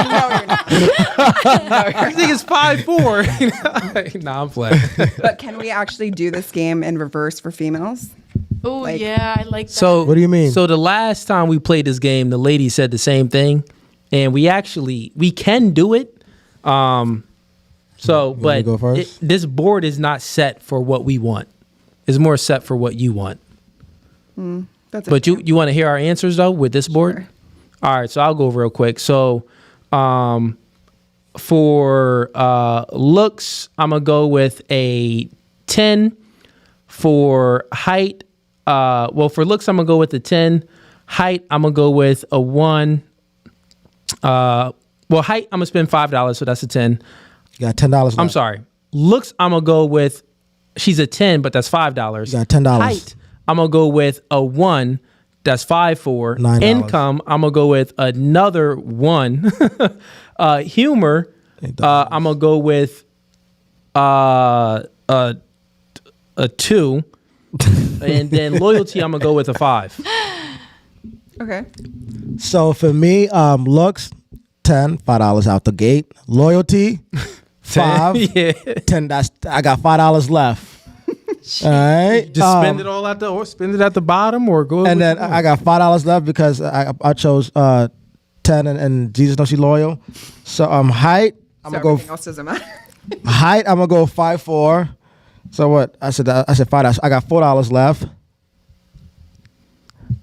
not. This nigga's 5'4". Nah, I'm playing. But can we actually do this game in reverse for females? Oh Like- yeah, I like that. So What do you mean? So the last time we played this game, the lady said the same thing, and we can do it. So, me but go first? this board is not set for what we want. It's more set for what you want. That's But okay. you want to hear our answers though with this board? Sure. All right, so I'll go real quick. So, for looks, I'm gonna go with a 10. For height, for looks, I'm gonna go with a 10. Height, I'm gonna go with a 1. Height, I'm gonna spend $5, so that's a 10. You got $10 left. I'm sorry. Looks, I'm gonna go with. She's a 10, but that's $5. You got $10. Height, I'm gonna go with a 1. That's 5 for $9. Income. I'm gonna go with another 1. Humor. $8. I'm gonna go with a 2. And then loyalty, I'm gonna go with a 5. Okay. So for me, looks, 10, $5 out the gate. Loyalty, 5, Yeah. 10. I got $5 left. All right. Just spend it all or spend it at the bottom, or go. And then I got $5 left because I chose 10 and Jesus knows she's loyal. So height, I'm So gonna everything go else doesn't matter. height. I'm gonna go 5'4". So what? I said $5. I got $4 left.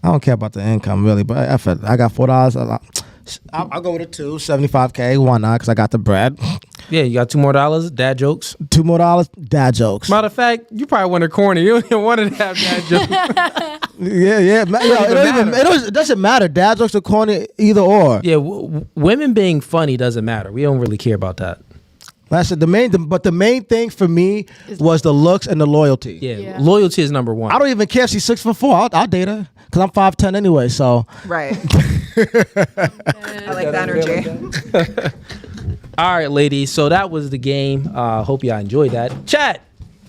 I don't care about the income really, but I got $4. I'll go with a 2, $75K. Why not? Because I got the bread. Yeah, you got $2 more. Dad jokes. $2 more. Dad jokes. Matter of fact, you probably want a corner. You don't even want to have dad jokes. Yeah. It doesn't matter. Dad jokes are corny either or. Yeah, women being funny doesn't matter. We don't really care about that. That's it. But the main thing for me was the looks and the loyalty. Yeah, loyalty is number 1. I don't even care if she's 6'4". I'll date her because I'm 5'10" anyway. So Right. I like the energy. All right, ladies. So that was the game. Hope y'all enjoyed that. Chat.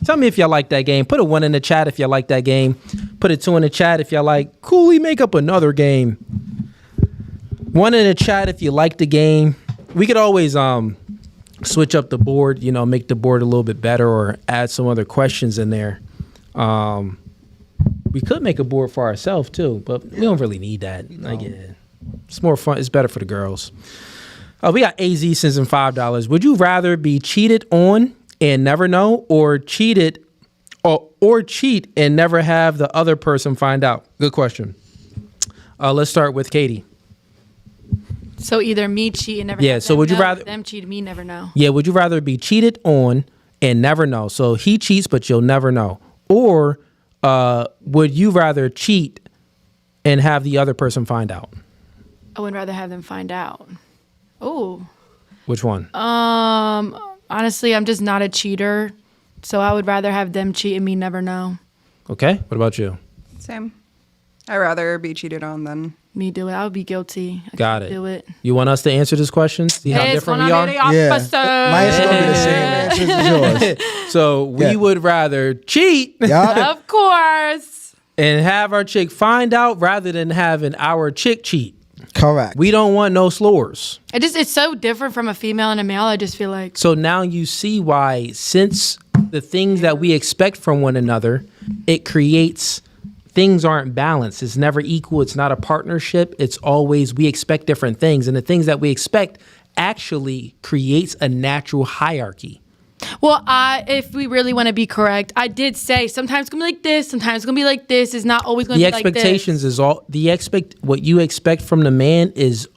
Tell me if y'all like that game. Put a 1 in the chat if y'all like that game. Put a 2 in the chat if y'all like. Coolly make up another game. 1 in the chat if you like the game. We could always switch up the board. Make the board a little bit better or add some other questions in there. We could make a board for ourselves too, but we don't really need that. It's more fun. It's better for the girls. We got AZ sends in $5. Would you rather be cheated on and never know, or cheated or cheat and never have the other person find out? Good question. Let's start with Katie. So either me cheat and never. Yeah, have so them would you know, rather- them cheat and me never know? Yeah, would you rather be cheated on and never know? So he cheats, but you'll never know. Or would you rather cheat and have the other person find out? I would rather have them find out. Oh, Which one? honestly, I'm just not a cheater, so I would rather have them cheat and me never know. Okay. What about you? Same. I'd rather be cheated on than. Me do it. I would be guilty. I Got can't it. Do it. You want us to answer this question? See how different we are? Yeah. My answer's gonna be the same answer as yours. So we Yeah. would rather cheat Yeah. Of course. and have our chick find out rather than having our chick cheat. Correct. We don't want no slurs. It's so different from a female and a male. I just feel like So now you see why, since the things that we expect from one another, it creates things aren't balanced. It's never equal. It's not a partnership. It's always we expect different things. And the things that we expect actually creates a natural hierarchy. Well, if we really want to be correct, I did say sometimes it's gonna be like this, sometimes it's gonna be like this. It's not always gonna The be like this. expectations is all what you expect from the man is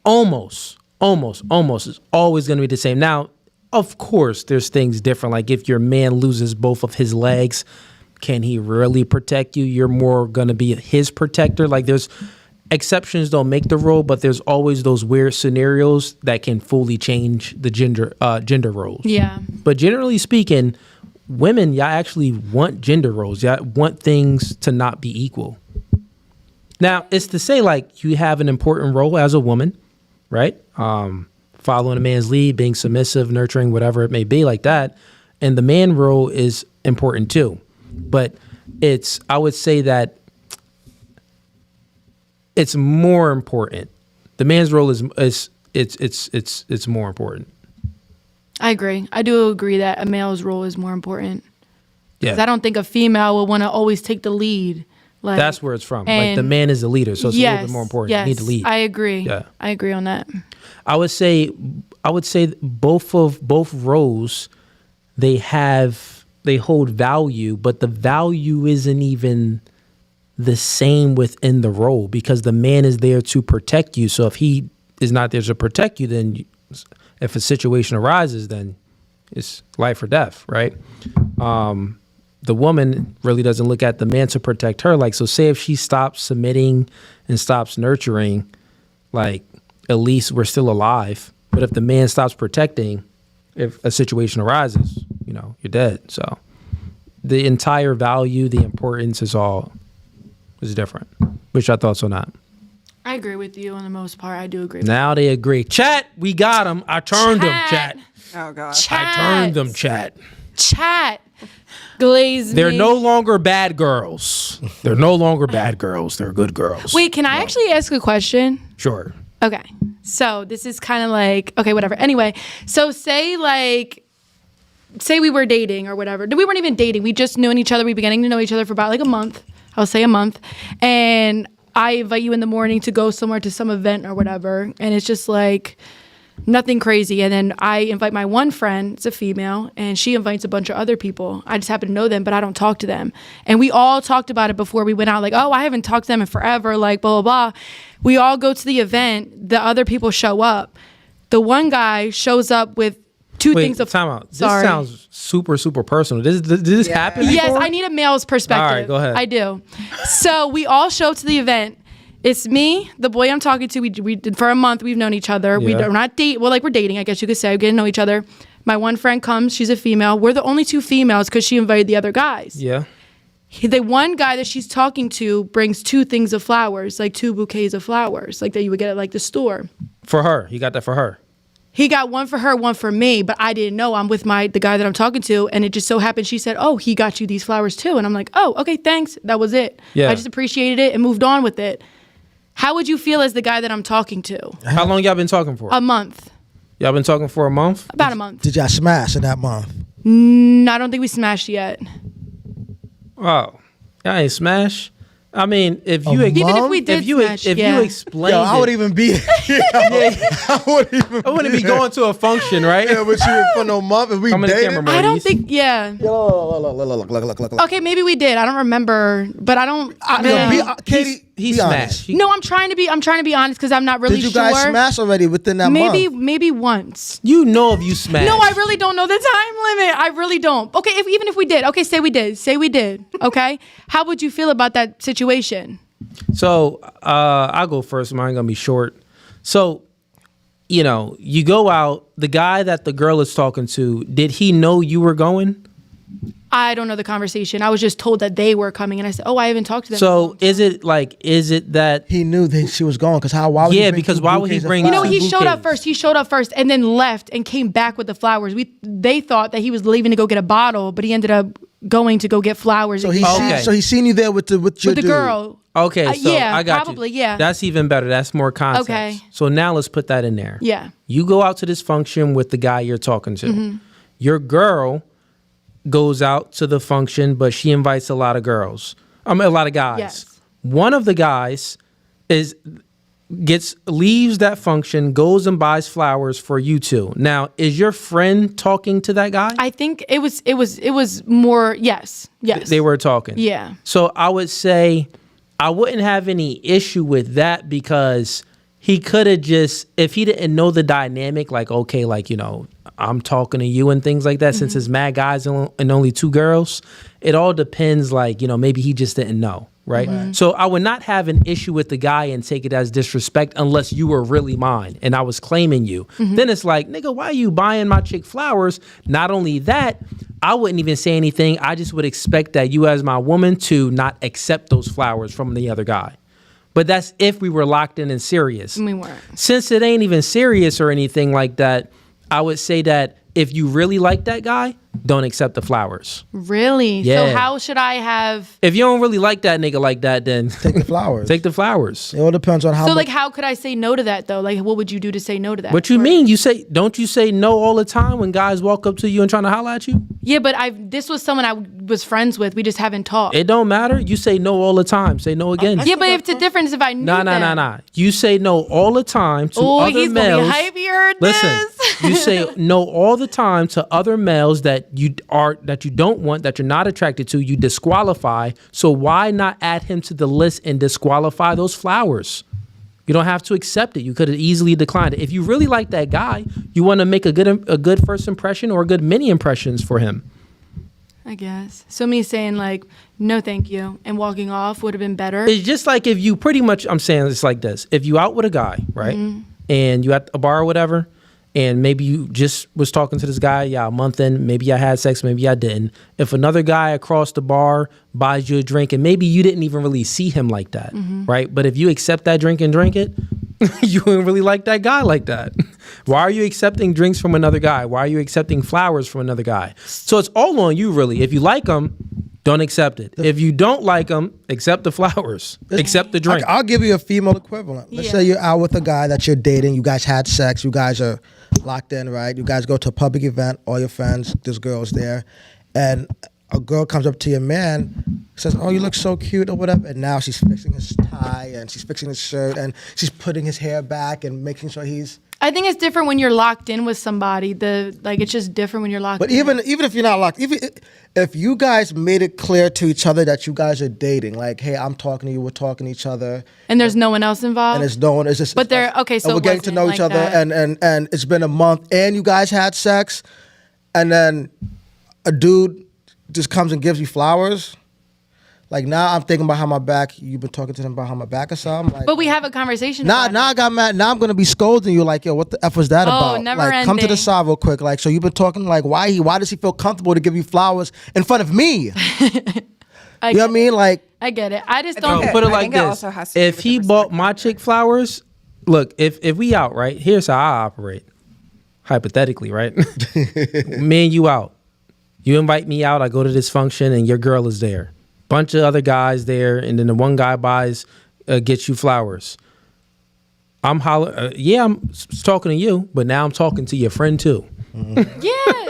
almost is always going to be the same. Now, of course, there's things different. Like if your man loses both of his legs, can he really protect you? You're more going to be his protector. Like there's exceptions don't make the rule, but there's always those weird scenarios that can fully change the gender roles. Yeah. But generally speaking, women, y'all actually want gender roles. Y'all want things to not be equal. Now, it's to say like you have an important role as a woman, right? Following a man's lead, being submissive, nurturing, whatever it may be like that. And the man role is important too. But I would say that it's more important. The man's role is it's more important. I agree. I do agree that a male's role is more important. Yeah. 'Cause I don't think a female will want to always take the lead. Like, That's where it's from. Like the man is the leader, so it's a little bit more important. Yes, You need to lead. I agree. Yeah. I agree on that. I would say both roles they hold value, but the value isn't even the same within the role because the man is there to protect you. So if he is not there to protect you, then if a situation arises, then it's life or death, right? The woman really doesn't look at the man to protect her. Like, so say if she stops submitting and stops nurturing, like, at least we're still alive. But if the man stops protecting, if a situation arises, you're dead. So the entire value, the importance is different. What's your thoughts on that? I agree with you on the most part. I do agree. Now they agree. Chat, we got them. I turned them, chat. Oh God. I turned them, chat. Chat. Glaze They're me. no longer bad girls. They're no longer bad girls. They're good girls. Wait, can I actually ask a question? Sure. Okay. So this is kind of like, okay, whatever. Anyway, so say we were dating or whatever. We weren't even dating. We just knew each other. We were getting to know each other for about like a month. I'll say a month. And I invite you in the morning to go somewhere to some event or whatever. And it's just like nothing crazy. And then I invite my one friend, it's a female, and she invites a bunch of other people. I just happen to know them, but I don't talk to them. And we all talked about it before we went out, like, oh, I haven't talked to them in forever, like, blah, blah, blah. We all go to the event. The other people show up. The one guy shows up with two things of... time out. This Sorry. sounds super, super personal. Did this happen before? Yes, I need a male's perspective. All right, go ahead. I do. So we all show up to the event. It's me, the boy I'm talking to. We did for a month. We've known each other. Yeah. We're not we're dating, I guess you could say. We're getting to know each other. My one friend comes. She's a female. We're the only two females because she invited the other guys. Yeah. The one guy that she's talking to brings two things of flowers, like 2 bouquets of flowers, like that you would get at like the store. For her. You got that for her. He got one for her, one for me, but I didn't know. I'm with the guy that I'm talking to, and it just so happened she said, oh, he got you these flowers too. And I'm like, oh, okay, thanks. That was it. Yeah. I just appreciated it and moved on with it. How would you feel as the guy that I'm talking to? How long y'all been talking for? A month. Y'all been talking for a month? About a month. Did y'all smash in that month? I don't think we smashed yet. Oh. Y'all ain't smash? I mean, if you... Even if we did smash, if yeah. you explained Yo, I would it, even be. I wouldn't be going to a function, right? Yeah, but you for no month if we Come in the dated. camera, I don't ladies. think, yeah. Yo, look. Okay, maybe we did. I don't remember, but I don't. Katie, He be smashed. honest. No, I'm trying to be honest because I'm not really Did you sure. guys smash already within that month? Maybe once. You know if you smash. No, I really don't know the time limit. I really don't. Okay, even if we did. Okay, say we did. Okay, how would you feel about that situation? So I'll go first. Mine gonna be short. So, you go out. The guy that the girl is talking to, did he know you were going? I don't know the conversation. I was just told that they were coming, and I said, "Oh, I haven't talked to them." So is it that? He knew that she was going because why would he bring because two why would he bouquets of bring? You know, flowers? he showed up bouquets. first. He showed up first, and then left and came back with the flowers. They thought that he was leaving to go get a bottle, but he ended up going to go get flowers. So Okay. he seen you there with the with the girl. Okay, so yeah, I got probably, you. yeah. That's even better. That's more context. Okay. So now let's put that in there. Yeah. You go out to this function with the guy you're talking to. Mm-hmm. Your girl goes out to the function, but she invites a lot of girls. A lot of guys. Yes. One of the guys leaves that function, goes and buys flowers for you two. Now, is your friend talking to that guy? I think it was more. Yes. They were talking. Yeah. So I would say I wouldn't have any issue with that because he could have just, if he didn't know the dynamic, like, okay, like, I'm talking to you and things like that, since it's mad guys and only 2 girls, it all depends, like, maybe he just didn't know. Right? So I would not have an issue with the guy and take it as disrespect unless you were really mine and I was claiming you. Then it's like, nigga, why are you buying my chick flowers? Not only that, I wouldn't even say anything. I just would expect that you as my woman to not accept those flowers from the other guy. But that's if we were locked in and serious. We weren't. Since it ain't even serious or anything like that, I would say that if you really like that guy, don't accept the flowers. Really? Yeah. So how should I have? If you don't really like that nigga like that, then Take the flowers. take the flowers. It all depends on how So much. like, how could I say no to that though? Like, what would you do to say no to that? What you Or- mean? Don't you say no all the time when guys walk up to you and trying to holler at you? Yeah, but this was someone I was friends with. We just haven't talked. It don't matter. You say no all the time. Say no again. Yeah, but if it's a difference if I knew Nah. You say no all the time to Oh, other he's males. gonna be hypier. Listen, you say no all the time to other males that you don't want, that you're not attracted to. You disqualify. So why not add him to the list and disqualify those flowers? You don't have to accept it. You could have easily declined it. If you really like that guy, you want to make a good first impression or a good many impressions for him. I guess. So me saying like no, thank you, and walking off would have been better. It's just like if you pretty much, I'm saying it's like this. If you out with a guy, right, and you at a bar or whatever, and maybe you just was talking to this guy, a month in, maybe I had sex, maybe I didn't. If another guy across the bar buys you a drink, and maybe you didn't even really see him like that, right? But if you accept that drink and drink it, you wouldn't really like that guy like that. Why are you accepting drinks from another guy? Why are you accepting flowers from another guy? So it's all on you, really. If you like him, don't accept it. If you don't like him, accept the flowers. Accept the drink. I'll give you a female equivalent. Let's say you're out with a guy that you're dating. You guys had sex. You guys are locked in, right? You guys go to a public event. All your friends, there's girls there. And a girl comes up to your man, says, oh, you look so cute or whatever. And now she's fixing his tie and she's fixing his shirt and she's putting his hair back and making sure he's... I think it's different when you're locked in with somebody. It's just different when you're locked But in. even if you're not locked, even if you guys made it clear to each other that you guys are dating, like, hey, I'm talking to you, we're talking to each other, And there's no one else involved. and it's no one, it's just. But they're okay. So and we're it getting to wasn't know like each other, that. and it's been a month, and you guys had sex, and then a dude just comes and gives you flowers. Like now, I'm thinking about how my back. You've been talking to them about how my back or something. Like, But we have a conversation. Now about it. I got mad. Now I'm gonna be scolding you. Like, yo, what the f was that about? never Like, come to the ending. side real quick. Like, so you've been talking. Like, why does he feel comfortable to give you flowers in front of me? You know what I mean? Like, I get it. I just I think don't. Put it I like think it this: also has to do if with he the bought my chick flowers, look, if we out, right? Here's how I operate. Hypothetically, right? Me and you out. You invite me out. I go to this function, and your girl is there. Bunch of other guys there, and then the one guy gets you flowers. I'm talking to you, but now I'm talking to your friend too. Yeah,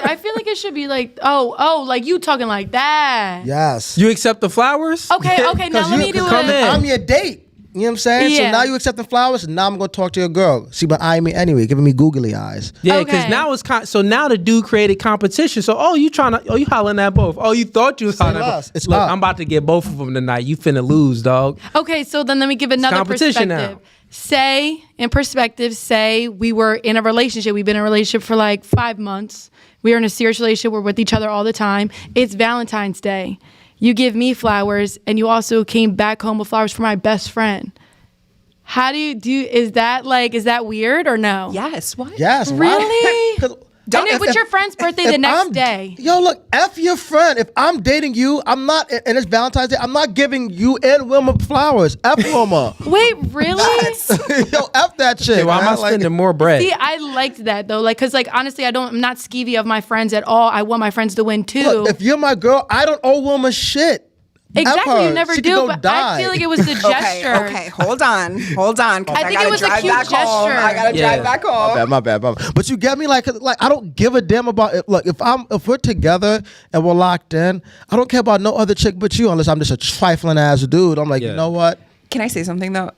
I feel like it should be like, like you talking like that. yes. You accept the flowers? Okay. Now let me do come it. in. I'm your date. You know what I'm saying? So Yeah. now you accepting flowers, and now I'm gonna talk to your girl. She been eyeing me anyway, giving me googly eyes. Yeah, because Okay. now it's so now the dude created competition. So you hollering at both. Oh, you thought you was hollering at less. both. It's Look, up. I'm about to get both of them tonight. You finna lose, dog. Okay, so then let me give another competition perspective. now. Say we were in a relationship. We've been in a relationship for like 5 months. We are in a serious relationship. We're with each other all the time. It's Valentine's Day. You give me flowers, and you also came back home with flowers for my best friend. How do you do? Is that weird or no? Yes. What? Yes. Really? 'Cause And it was your friend's birthday the next day. Yo, look, F your friend. If I'm dating you, I'm not, and it's Valentine's Day, I'm not giving you and Wilma flowers. F Wilma. Wait, really? Yo, F that shit. Why am I man. Like, spending more bread? See, I liked that though, because honestly, I'm not skeevy of my friends at all. I want my friends to win too. look, if you're my girl, I don't owe Wilma shit. Exactly, F her. you never She do. could go But die. I feel like it was the gesture. Okay. Hold on. 'Cause I think gotta it was a drive cute back home. gesture. I gotta Yeah. drive back home. My bad. But you get me, like I don't give a damn about it. Look, if we're together and we're locked in, I don't care about no other chick but you, unless I'm just a trifling ass dude. I'm like, Yeah. you know what? Can I say something though?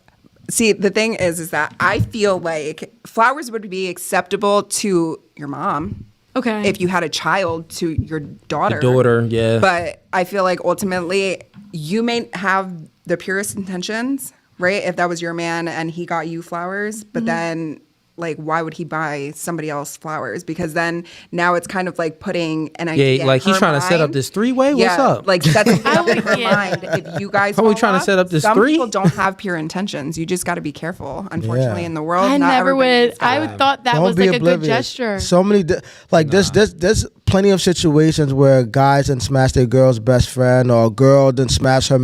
See, the thing is that I feel like flowers would be acceptable to your mom. Okay. If you had a child, to your daughter. Daughter, yeah. But I feel like ultimately you may have the purest intentions, right? If that was your man and he got you flowers, but then like why would he buy somebody else flowers? Because then now it's kind of like putting an idea. Yeah, like in he's her trying to set up mind. this three-way? What's Yeah, up? like that's I up in would- her yeah. mind. If you guys How are we fall trying to off, set up this some three? people don't have pure intentions. You just got to be careful. Unfortunately, Yeah. in the world, I not never everybody would. is gonna- I thought that Don't was be like a good oblivious. gesture. So many, this plenty of situations where guys done smash their girl's best friend, or a girl done smash her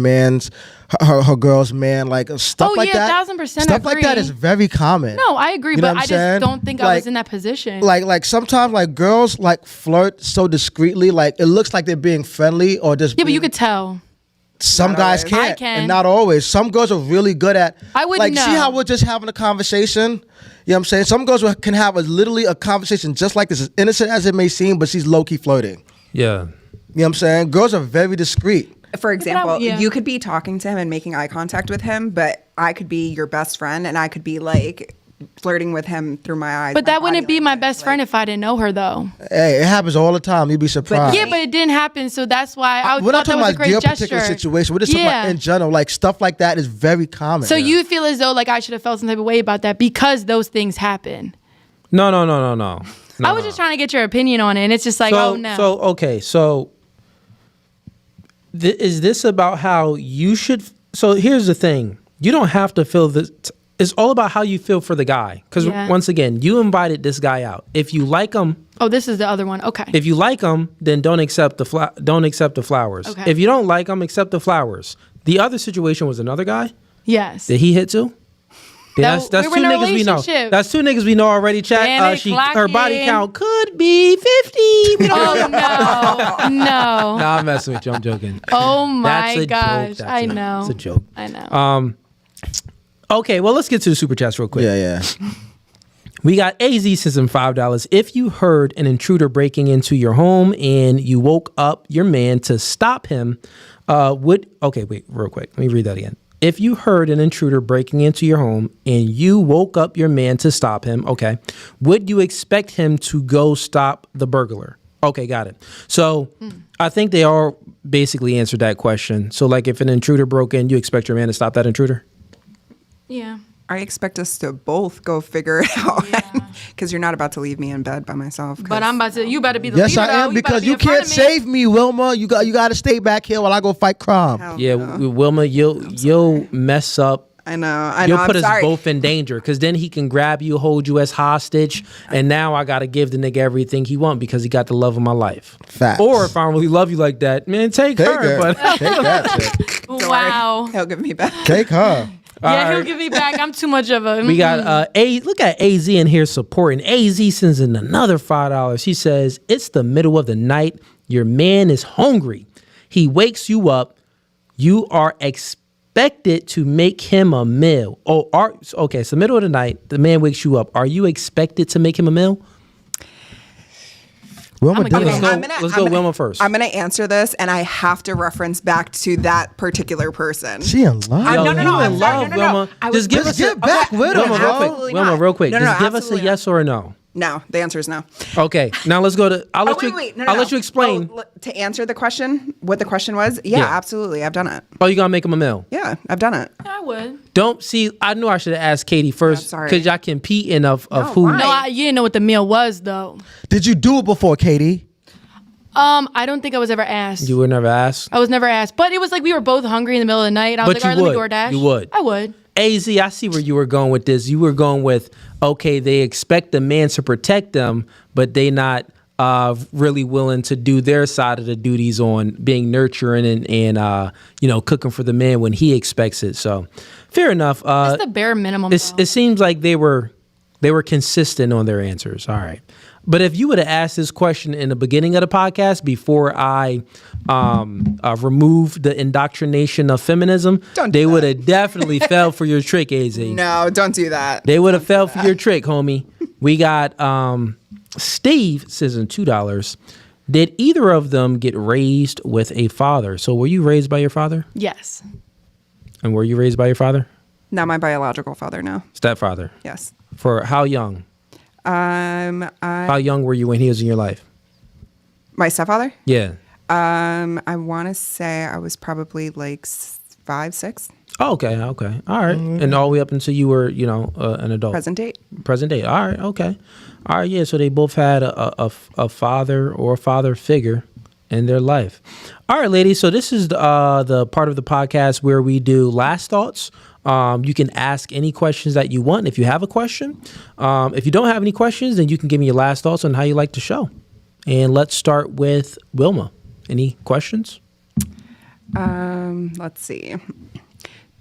girl's man, like stuff like that. 1,000% Stuff like that is very common. No, I agree, You know but what I I'm saying? just don't think I was in that position. Like sometimes like girls like flirt so discreetly, like it looks like they're being friendly or just yeah, but you could tell. Some Not guys always. can't, I can. and not always. Some girls are really good at. I wouldn't like. See know. how we're just having a conversation. You know what I'm saying? Some girls can have literally a conversation just like this, as innocent as it may seem, but she's low key flirting. Yeah. You know what I'm saying? Girls are very discreet. For example, yeah. you could be talking to him and making eye contact with him, but I could be your best friend and I could be like flirting with him through my eyes. But my that wouldn't body be my language, best friend if I didn't know her, though. Hey, it happens all the time. You'd be surprised. Yeah, but it didn't happen, so that's why I We're not thought that talking was a about great your gesture. particular situation. We're just talking about in general. Like stuff like that is very common. So you feel as though like I should have felt some type of way about that because those things happen. No. I was just trying to get your opinion on it, and it's just like, So, oh no. So okay, so is this about how you should? So here's the thing: you don't have to feel this. It's all about how you feel for the guy. Because Yeah. once again, you invited this guy out. If you like him, Oh, this is the other one. Okay. if you like him, then don't accept the flowers. Okay. If you don't like him, accept the flowers. The other situation was another guy. Yes. Did he hit too? Yeah, No, that's we were two in a niggas we know. relationship. That's two niggas we know already. Chat. Damn it, Her body clocking. count could be 50. We don't know. Oh no, no. Nah, I'm messing with you. I'm joking. Oh my That's a gosh, joke. That's I a- know. It's a joke. I know. Okay, well, let's get to the super chats real quick. Yeah. We got AZ sends him $5. If you heard an intruder breaking into your home and you woke up your man to stop him, okay, wait, real quick. Let me read that again. If you heard an intruder breaking into your home and you woke up your man to stop him, okay, would you expect him to go stop the burglar? Okay, got it. So I think they all basically answered that question. So like if an intruder broke in, you expect your man to stop that intruder? Yeah. I expect us to both go figure it out because you're not about to leave me in bed by myself. But I'm about to. You better be the Yes, leader. I though. am, You better because be you in front can't of me. save me, Wilma. You got to stay back here while I go fight crime. Hell Yeah, no. Wilma, you'll mess up. I know. You'll put I'm us sorry. both in danger because then he can grab you, hold you as hostage, and now I got to give the nigga everything he want because he got the love of my life. Facts. Or if I don't really love you like that, man, take her. But Take that shit. Don't worry. Wow. He'll give me back. Take her. Yeah, he'll give me back. I'm too much of a. we got look at AZ in here supporting. AZ sends in another $5. He says, it's the middle of the night. Your man is hungry. He wakes you up. You are expected to make him a meal. Okay, so middle of the night, the man wakes you up. Are you expected to make him a meal? Wilma I'ma did give it. it- Let's go Wilma first. I'm going to answer this, and I have to reference back to that particular person. She in love. I'm- Yo, no, you I'm in sorry, love, no, no, no. Wilma. I was- Just give Just us get back with her, Wilma, bro. real quick. Absolutely Wilma, not. real quick. No, no, Just no, give us a absolutely yes or a no. No, the answer is no. Okay, now let's go to. I'll let No, let you explain. Oh, to answer the question, what the question was, yeah, Yeah. absolutely. I've done it. Oh, you gonna make him a meal? Yeah, I've done it. I would. Don't see. I knew I should have asked Katie first I'm sorry. because y'all competing of No, who. why? No, you didn't know what the meal was though. Did you do it before, Katie? I don't think I was ever asked. You were never asked. I was never asked, but it was like we were both hungry in the middle of the night. And I was But like, all right, you let me would. DoorDash. You would. I would. AZ, I see where you were going with this. You were going with, okay, they expect the man to protect them, but they not really willing to do their side of the duties on being nurturing and cooking for the man when he expects it. So, fair enough. That's the bare minimum. It seems like they were consistent on their answers. All right. But if you would have asked this question in the beginning of the podcast before I removed the indoctrination of feminism, Don't do they that. would have definitely fell for your trick, AZ. No, don't do that. They would have fell for your trick, homie. We got Steve says in $2. Did either of them get raised with a father? So were you raised by your father? Yes. And were you raised by your father? Not my biological father, no. Stepfather. Yes. For how young? How young were you when he was in your life? My stepfather? Yeah. I want to say I was probably like 5, 6. Oh, okay. All right. And all the way up until you were, an adult. Present date. Present day. All right. Okay. All right. Yeah. So they both had a father or a father figure in their life. All right, ladies. So this is the part of the podcast where we do last thoughts. You can ask any questions that you want if you have a question. If you don't have any questions, then you can give me your last thoughts on how you like the show. And let's start with Wilma. Any questions? Let's see.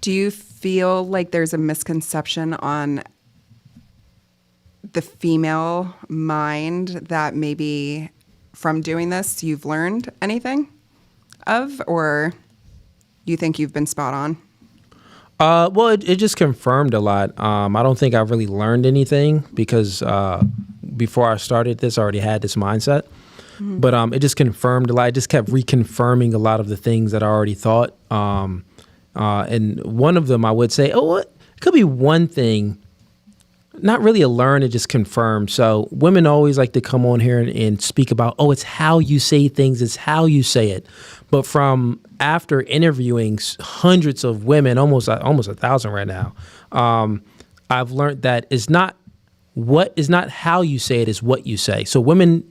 Do you feel like there's a misconception on the female mind that maybe from doing this you've learned anything of, or you think you've been spot on? Well, it just confirmed a lot. I don't think I really learned anything because before I started this, I already had this mindset. Mm-hmm. But it just confirmed a lot. It just kept reconfirming a lot of the things that I already thought. And one of them, I would say, it could be one thing, not really a learn, it just confirmed. So women always like to come on here and speak about, it's how you say things, it's how you say it. But from after interviewing hundreds of women, almost 1,000 right now, I've learned that it's not how you say it, is what you say. So women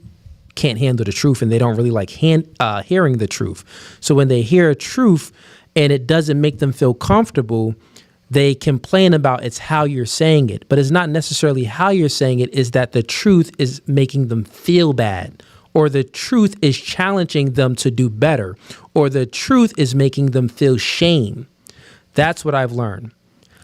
can't handle the truth, and they don't really like hearing the truth. So when they hear a truth and it doesn't make them feel comfortable, they complain about it's how you're saying it. But it's not necessarily how you're saying it, is that the truth is making them feel bad, or the truth is challenging them to do better, or the truth is making them feel shame. That's what I've learned.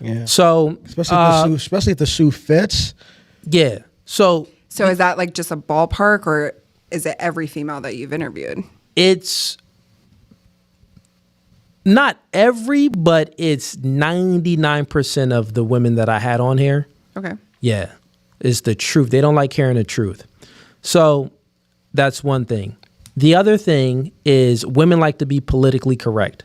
Yeah. So especially if the shoe fits. Yeah. So is that like just a ballpark, or is it every female that you've interviewed? It's not every, but it's 99% of the women that I had on here. Okay. Yeah. It's the truth. They don't like hearing the truth. So that's one thing. The other thing is women like to be politically correct.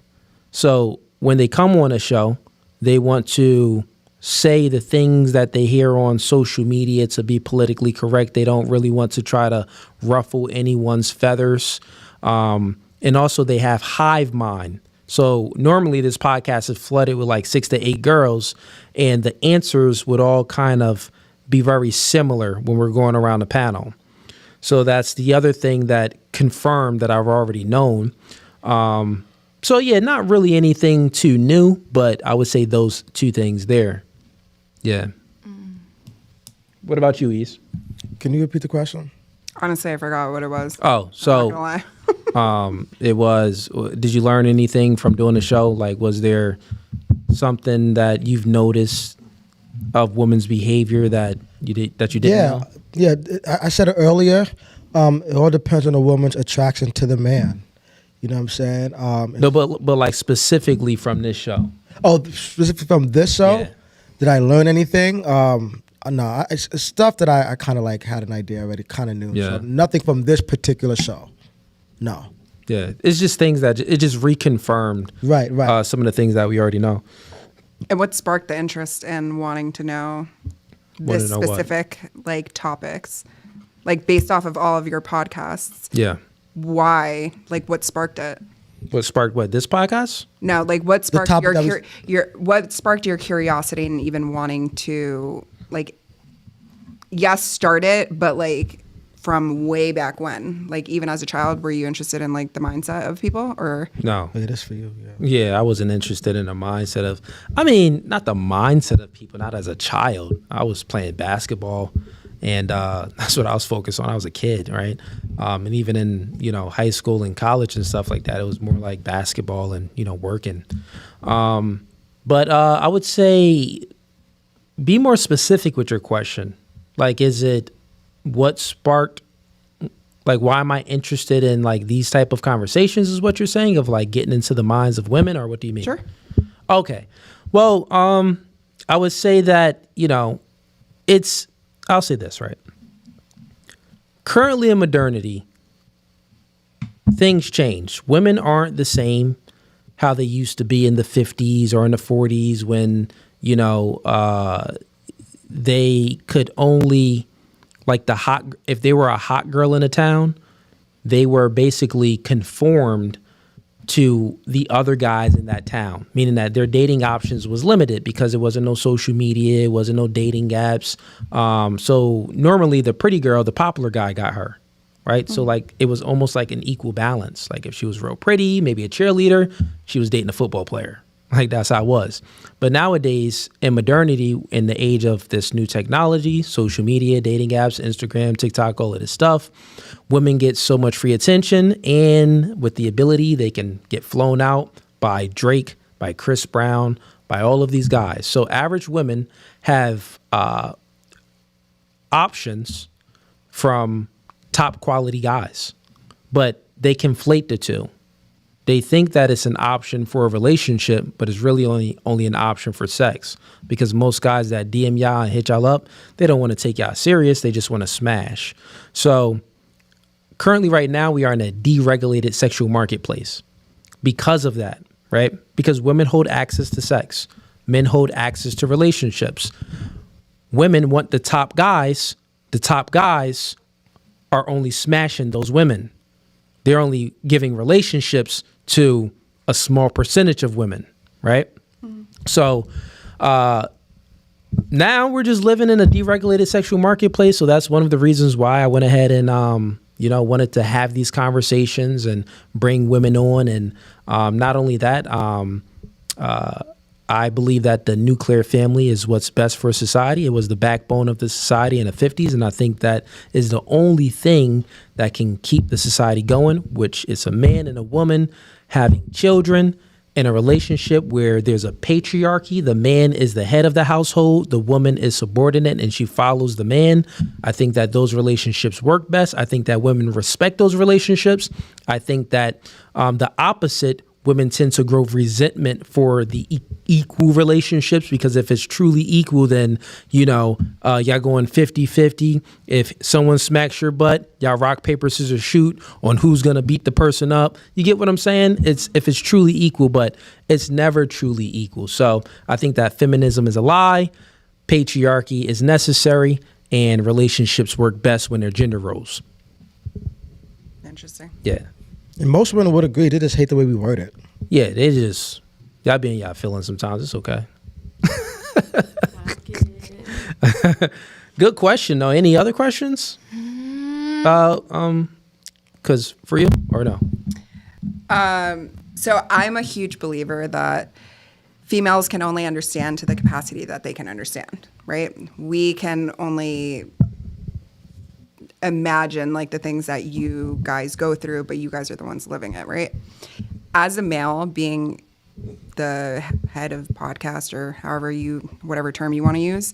So when they come on a show, they want to say the things that they hear on social media to be politically correct. They don't really want to try to ruffle anyone's feathers. And also they have hive mind. So normally this podcast is flooded with like 6 to 8 girls, and the answers would all kind of be very similar when we're going around the panel. So that's the other thing that confirmed that I've already known. So yeah, not really anything too new, but I would say those two things there. Yeah. What about you, Eze? Can you repeat the question? Honestly, I forgot what it was. Oh, so I'm not gonna lie. it was, did you learn anything from doing the show? Like, was there something that you've noticed of women's behavior that you didn't know? Yeah. I said it earlier. It all depends on a woman's attraction to the man. You know what I'm saying? No, but like specifically from this show. Oh, specifically from this show? Yeah. Did I learn anything? No, it's stuff that I kind of like had an idea already, kind of knew. Yeah. So nothing from this particular show. No. Yeah, it's just things that it just reconfirmed. Right. Some of the things that we already know. And what sparked the interest in wanting to know this specific like topics, like based off of all of your podcasts? Yeah. Why? Like, what sparked it? What sparked what? This podcast? No, like what sparked topic what sparked your curiosity and even wanting to like, yes, start it, but like from way back when, like even as a child, were you interested in like the mindset of people or? No. It is for you. Yeah, I wasn't interested in the mindset of, not the mindset of people, not as a child. I was playing basketball, and that's what I was focused on. I was a kid, right? And even in, high school and college and stuff like that, it was more like basketball and, working. But I would say be more specific with your question. Like, is it what sparked, like, why am I interested in like these type of conversations is what you're saying, of like getting into the minds of women, or what do you mean? Sure. Okay. Well, I would say that, I'll say this, right? Currently in modernity, things change. Women aren't the same how they used to be in the 50s or in the 40s when, they could only, like if they were a hot girl in a town, they were basically conformed to the other guys in that town, meaning that their dating options was limited because there wasn't no social media, it wasn't no dating apps. So normally the pretty girl, the popular guy got her, right? Mm-hmm. So like it was almost like an equal balance. Like if she was real pretty, maybe a cheerleader, she was dating a football player, Like that's how it was. But nowadays, in modernity, in the age of this new technology, social media, dating apps, Instagram, TikTok, all of this stuff, women get so much free attention, and with the ability, they can get flown out by Drake, by Chris Brown, by all of these guys. So average women have options from top quality guys, but they conflate the two. They think that it's an option for a relationship, but it's really only an option for sex, because most guys that DM y'all and hit y'all up, they don't want to take y'all serious. They just want to smash. So currently right now we are in a deregulated sexual marketplace because of that, right? Because women hold access to sex. Men hold access to relationships. Women want the top guys. The top guys are only smashing those women. They're only giving relationships to a small percentage of women, right? Mm-hmm. So now we're just living in a deregulated sexual marketplace. So that's one of the reasons why I went ahead and, wanted to have these conversations and bring women on. And not only that, I believe that the nuclear family is what's best for society. It was the backbone of the society in the 50s. And I think that is the only thing that can keep the society going, which is a man and a woman having children in a relationship where there's a patriarchy. The man is the head of the household. The woman is subordinate and she follows the man. I think that those relationships work best. I think that women respect those relationships. I think that the opposite, women tend to grow resentment for the equal relationships, because if it's truly equal, then, y'all going 50-50. If someone smacks your butt, y'all rock, paper, scissors, shoot on who's going to beat the person up. You get what I'm saying? It's if it's truly equal, but it's never truly equal. So I think that feminism is a lie. Patriarchy is necessary, and relationships work best when they're gender roles. Interesting. Yeah. And most women would agree. They just hate the way we word it. Yeah, they just, y'all be in y'all feelings sometimes. It's okay. Good question, though. Any other questions? Because for you or no? So I'm a huge believer that females can only understand to the capacity that they can understand, right? We can only imagine like the things that you guys go through, but you guys are the ones living it, right? As a male, being the head of podcast or whatever term you want to use,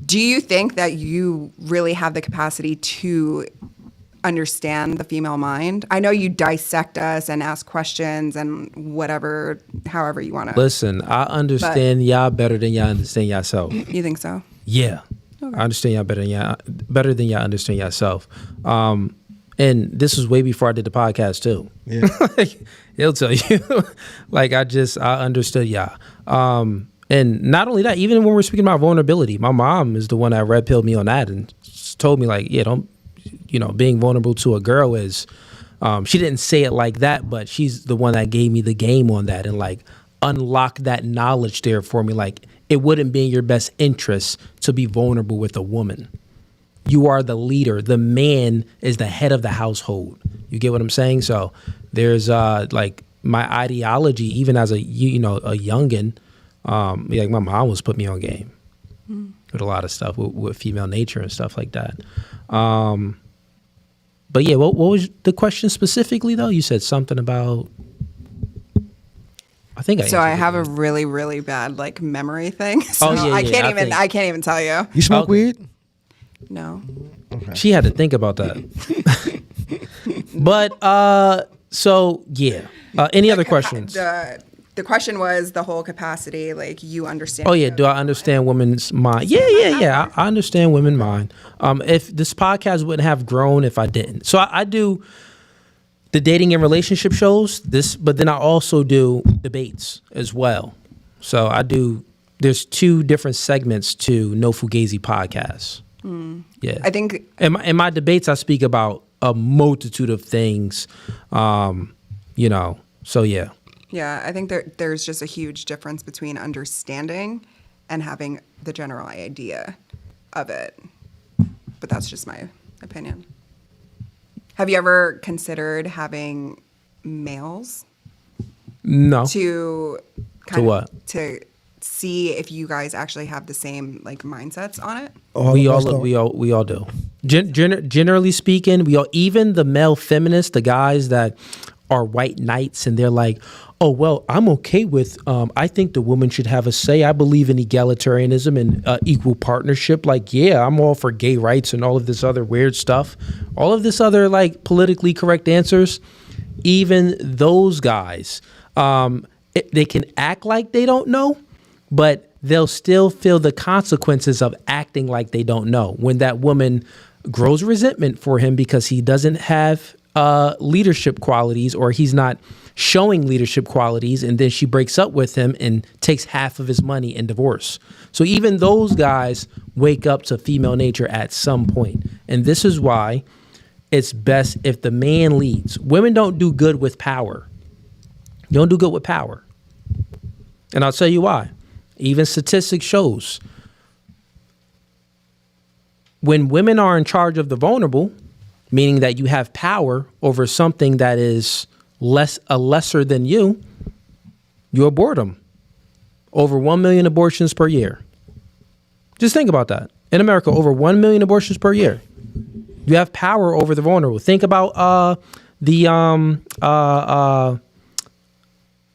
do you think that you really have the capacity to understand the female mind? I know you dissect us and ask questions and whatever, however you want to. Listen, I understand y'all better than y'all understand yourself. You think so? Yeah. Okay. I understand y'all better than y'all understand yourself. And this was way before I did the podcast too. Yeah. Like, he'll tell you, like I understood y'all. And not only that, even when we're speaking about vulnerability, my mom is the one that red pilled me on that and told me like, yeah, don't, being vulnerable to a girl is, she didn't say it like that, but she's the one that gave me the game on that and like unlock that knowledge there for me. Like, it wouldn't be in your best interest to be vulnerable with a woman. You are the leader. The man is the head of the household. You get what I'm saying? So there's like my ideology, even as a youngin', like my mom was putting me on game with a lot of stuff with female nature and stuff like that. But yeah, what was the question specifically though? You said something about. I have a really, really bad like memory thing. So yeah, I can't even tell you. You smoke weed? No. Okay. She had to think about that. But so yeah. Any other questions? The question was the whole capacity, like you understand. Oh yeah, do I understand women's mind? Yeah. I understand women's mind. If this podcast wouldn't have grown if I didn't. So I do the dating and relationship shows, but then I also do debates as well. So there's 2 different segments to No Fugazi podcast. Yeah. I think in my debates, I speak about a multitude of things, so yeah. Yeah, I think there's just a huge difference between understanding and having the general idea of it. But that's just my opinion. Have you ever considered having males? No. To To what? To see if you guys actually have the same like mindsets on it. We all do. Generally speaking, we all, even the male feminists, the guys that are white knights, and they're like, oh well, I'm okay with. I think the woman should have a say. I believe in egalitarianism and equal partnership. Like, yeah, I'm all for gay rights and all of this other weird stuff. All of this other like politically correct answers. Even those guys, they can act like they don't know, but they'll still feel the consequences of acting like they don't know. When that woman grows resentment for him because he doesn't have leadership qualities, or he's not showing leadership qualities, and then she breaks up with him and takes half of his money in divorce. So even those guys wake up to female nature at some point. And this is why it's best if the man leads. Women don't do good with power. You don't do good with power. And I'll tell you why. Even statistics shows when women are in charge of the vulnerable, meaning that you have power over something that is lesser than you, you abort them. Over 1 million abortions per year. Just think about that. In America, over 1 million abortions per year. You have power over the vulnerable. Think about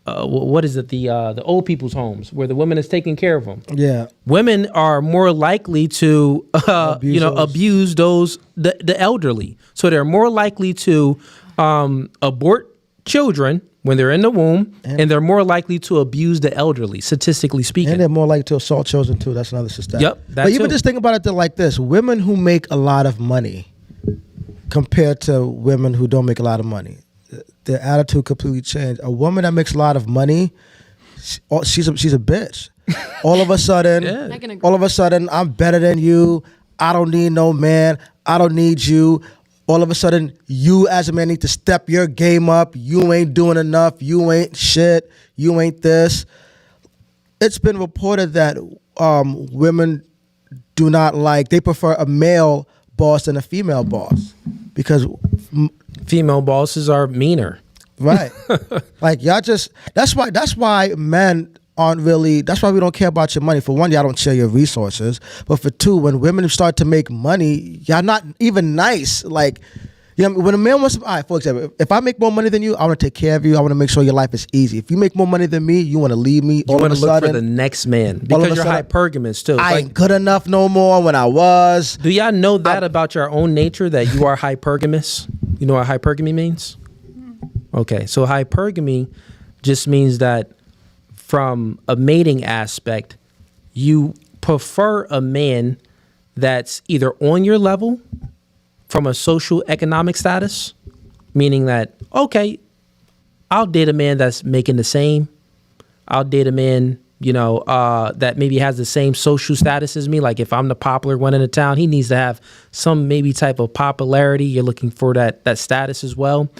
what is it? The old people's homes where the woman is taking care of them. Yeah. Women are more likely to, abuse the elderly. So they're more likely to abort children when they're in the womb, and they're more likely to abuse the elderly, statistically speaking. And they're more likely to assault children too. That's another statistic. Yep. But even just think about it like this: women who make a lot of money compared to women who don't make a lot of money, their attitude completely changed. A woman that makes a lot of money, she's a bitch. All of a sudden, I'm better than you. I don't need no man. I don't need you. All of a sudden, you as a man need to step your game up. You ain't doing enough. You ain't shit. You ain't this. It's been reported that women do not they prefer a male boss than a female boss because female bosses are meaner. Right. Like y'all just, that's why men aren't really, that's why we don't care about your money. For one, y'all don't share your resources. But for two, when women start to make money, y'all not even nice. Like, you know, when a man wants to, all right, for example, if I make more money than you, I want to take care of you. I want to make sure your life is easy. If you make more money than me, you want to leave me. You want to look for the next man because you're hypergamous too. I ain't good enough no more when I was. Do y'all know that about your own nature, that you are hypergamous? You know what hypergamy means? Okay, so hypergamy just means that from a mating aspect, you prefer a man that's either on your level from a social economic status, meaning that, okay, I'll date a man that's making the same. I'll date a man, that maybe has the same social status as me. Like if I'm the popular one in the town, he needs to have some maybe type of popularity. You're looking for that status as well.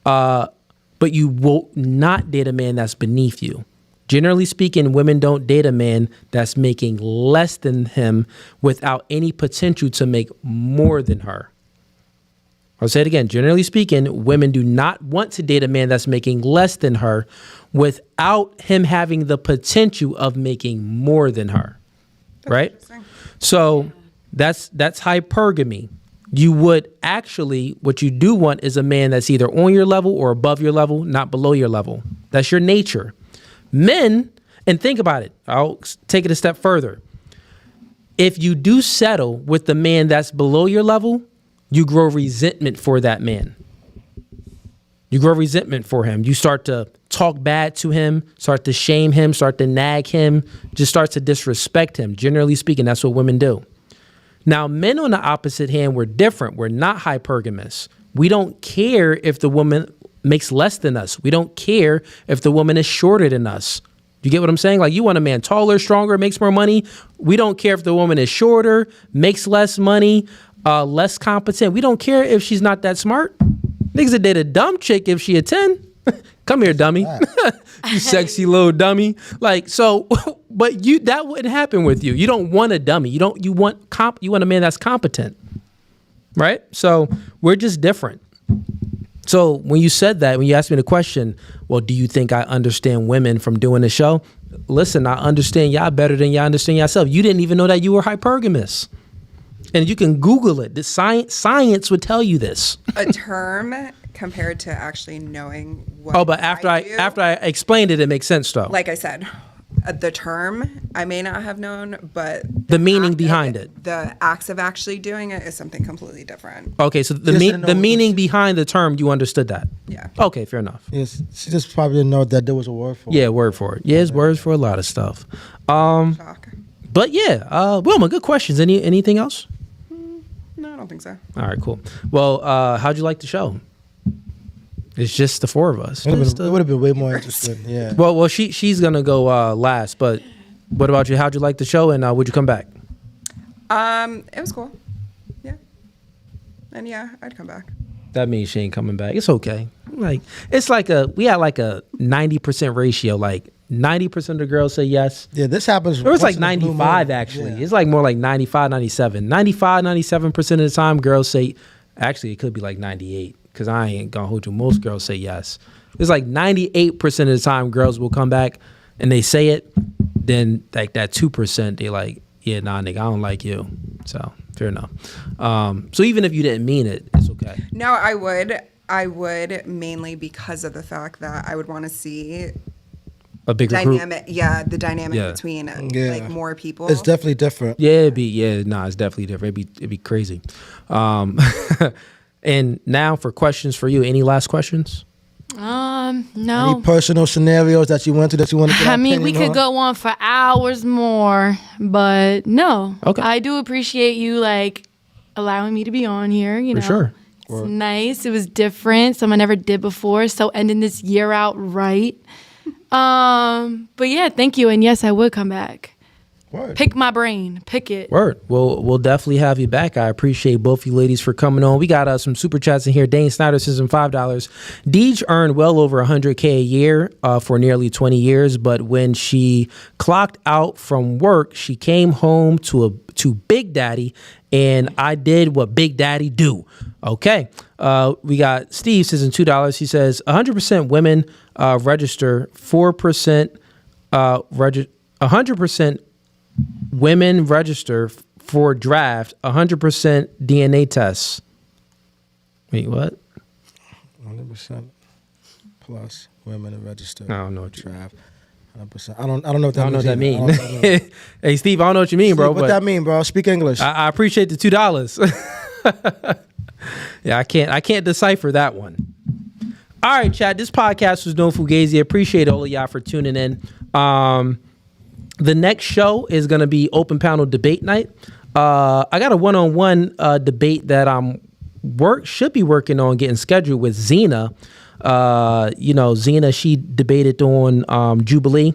But you will not date a man that's beneath you. Generally speaking, women don't date a man that's making less than him without any potential to make more than her. I'll say it again. Generally speaking, women do not want to date a man that's making less than her without him having the potential of making more than her. Right? So that's hypergamy. You would actually, what you do want is a man that's either on your level or above your level, not below your level. That's your nature. Men, and think about it, I'll take it a step further. If you do settle with the man that's below your level, you grow resentment for that man. You grow resentment for him. You start to talk bad to him, start to shame him, start to nag him, just start to disrespect him. Generally speaking, that's what women do. Now, men on the opposite hand, we're different. We're not hypergamous. We don't care if the woman makes less than us. We don't care if the woman is shorter than us. You get what I'm saying? Like you want a man taller, stronger, makes more money. We don't care if the woman is shorter, makes less money, less competent. We don't care if she's not that smart. Niggas would date a dumb chick if she a 10. Come here, dummy. You sexy little dummy. Like, so, but that wouldn't happen with you. You don't want a dummy. You want a man that's competent. Right? So we're just different. So when you said that, when you asked me the question, well, do you think I understand women from doing the show? Listen, I understand y'all better than y'all understand yourself. You didn't even know that you were hypergamous. And you can Google it. The science would tell you this. A term compared to actually knowing what. Oh, but after I explained it, it makes sense though. Like I said, the term I may not have known, but the meaning behind it. The acts of actually doing it is something completely different. Okay, so the meaning behind the term, you understood that. Yeah. Okay, fair enough. Yes, she just probably didn't know that there was a word for it. Yeah, word for it. Yeah, there's words for a lot of stuff. Shock. But yeah, Wilma, good questions. Anything else? No, I don't think so. All right, cool. Well, how'd you like the show? It's just the four of us. It would have been way more interesting. Yeah. Well, she's gonna go last. But what about you? How'd you like the show? And would you come back? It was cool. Yeah. And yeah, I'd come back. That means she ain't coming back. It's okay. Like we had like a 90% ratio. Like 90% of the girls say yes. Yeah, this happens. It was like once in a blue 95 moon. actually. Yeah. It's like more like 95, 97. 95, 97% of the time girls say, actually it could be like 98 because I ain't gonna hold you. Most girls say yes. It's like 98% of the time girls will come back and they say it. Then like that 2%, they like, yeah, nah, nigga, I don't like you. So fair enough. So even if you didn't mean it, it's okay. No, I would mainly because of the fact that I would want to see A bigger dynamic. group. Yeah, the dynamic Yeah. between Yeah. like more people. It's definitely different. Yeah, it's definitely different. It'd be crazy. And now for questions for you. Any last questions? No. Any personal scenarios that you went through that you want to get I mean, we opinion could on? go on for hours more, but no. Okay. I do appreciate you like allowing me to be on here. You know, For sure. It's nice. It was different. Something I never did before. So ending this year out right. But yeah, thank you. And yes, I would come back. Word. Pick my brain. Pick it. Word. We'll definitely have you back. I appreciate both you ladies for coming on. We got some super chats in here. Dane Snyder says $5. Deej earned well over $100K a year for nearly 20 years, but when she clocked out from work, she came home to Big Daddy, and I did what Big Daddy do. Okay. We got Steve says $2. He says 100% women register, 4% 100% women register for draft, 100% DNA tests. Wait, what? 100% plus women to register. I don't know what draft. 100%. I don't know what that I don't know means. what that mean. I don't know. Hey, Steve, I don't know what you mean, bro. What but that mean, bro? Speak English. I appreciate the $2. Yeah, I can't decipher that one. All right, chat. This podcast was No Fugazi. Appreciate all of y'all for tuning in. The next show is going to be open panel debate night. I got a one-on-one debate that should be working on getting scheduled with Zena. Zena, she debated on Jubilee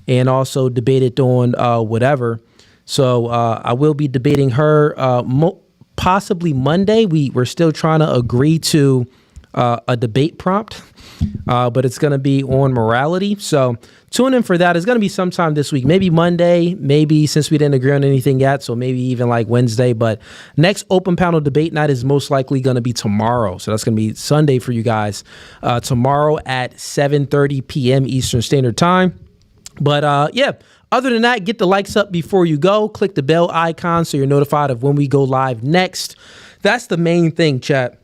and also debated on whatever. So I will be debating her possibly Monday. We're still trying to agree to a debate prompt, but it's going to be on morality. So tune in for that. It's going to be sometime this week, maybe Monday, maybe since we didn't agree on anything yet. So maybe even like Wednesday, but next open panel debate night is most likely going to be tomorrow. So that's going to be Sunday for you guys, tomorrow at 7:30 p.m. Eastern Standard Time. But yeah, other than that, get the likes up before you go. Click the bell icon so you're notified of when we go live next. That's the main thing, chat.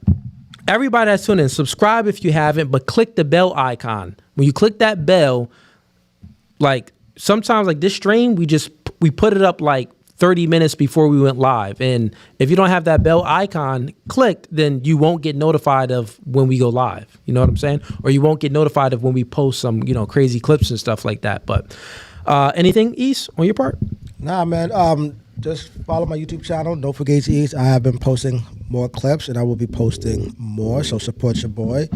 Everybody that's tuning in, subscribe if you haven't, but click the bell icon. When you click that bell, like sometimes like this stream, we put it up like 30 minutes before we went live. And if you don't have that bell icon clicked, then you won't get notified of when we go live. You know what I'm saying? Or you won't get notified of when we post some, crazy clips and stuff like that. But anything, East, on your part? Nah, man. Just follow my YouTube channel, No Fugazi East. I have been posting more clips, and I will be posting more, so support your boy.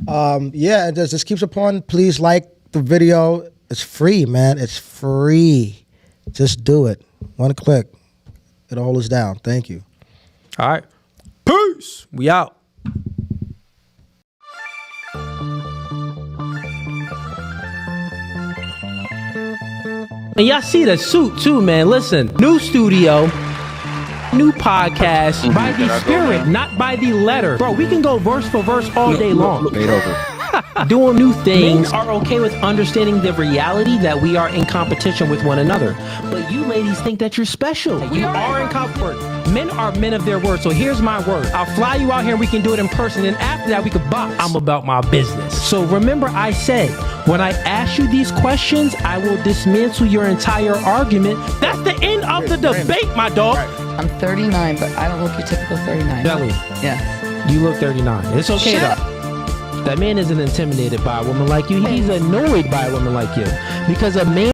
Yeah, and just keep supporting. Please like the video. It's free, man. It's free. Just do it. One click. It'll hold us down. Thank you. All right. Peace. We out. And y'all see the suit too, man. Listen, new studio. new podcast by the spirit, not by the letter. Bro, we can go verse for verse all day long. Doing new things are okay with understanding the reality that we are in competition with one another. But you ladies think that you're special. You are in comfort. Men are men of their word. So here's my word. I'll fly you out here and we can do it in person. And after that, we could box. I'm about my business. So remember I said, when I ask you these questions, I will dismantle your entire argument. That's the end of the debate, my dog. I'm 39, but I don't look your typical 39. Belly, Yeah. you look 39. It's okay though. That man isn't intimidated by a woman like you. He's annoyed by a woman like you. Because a man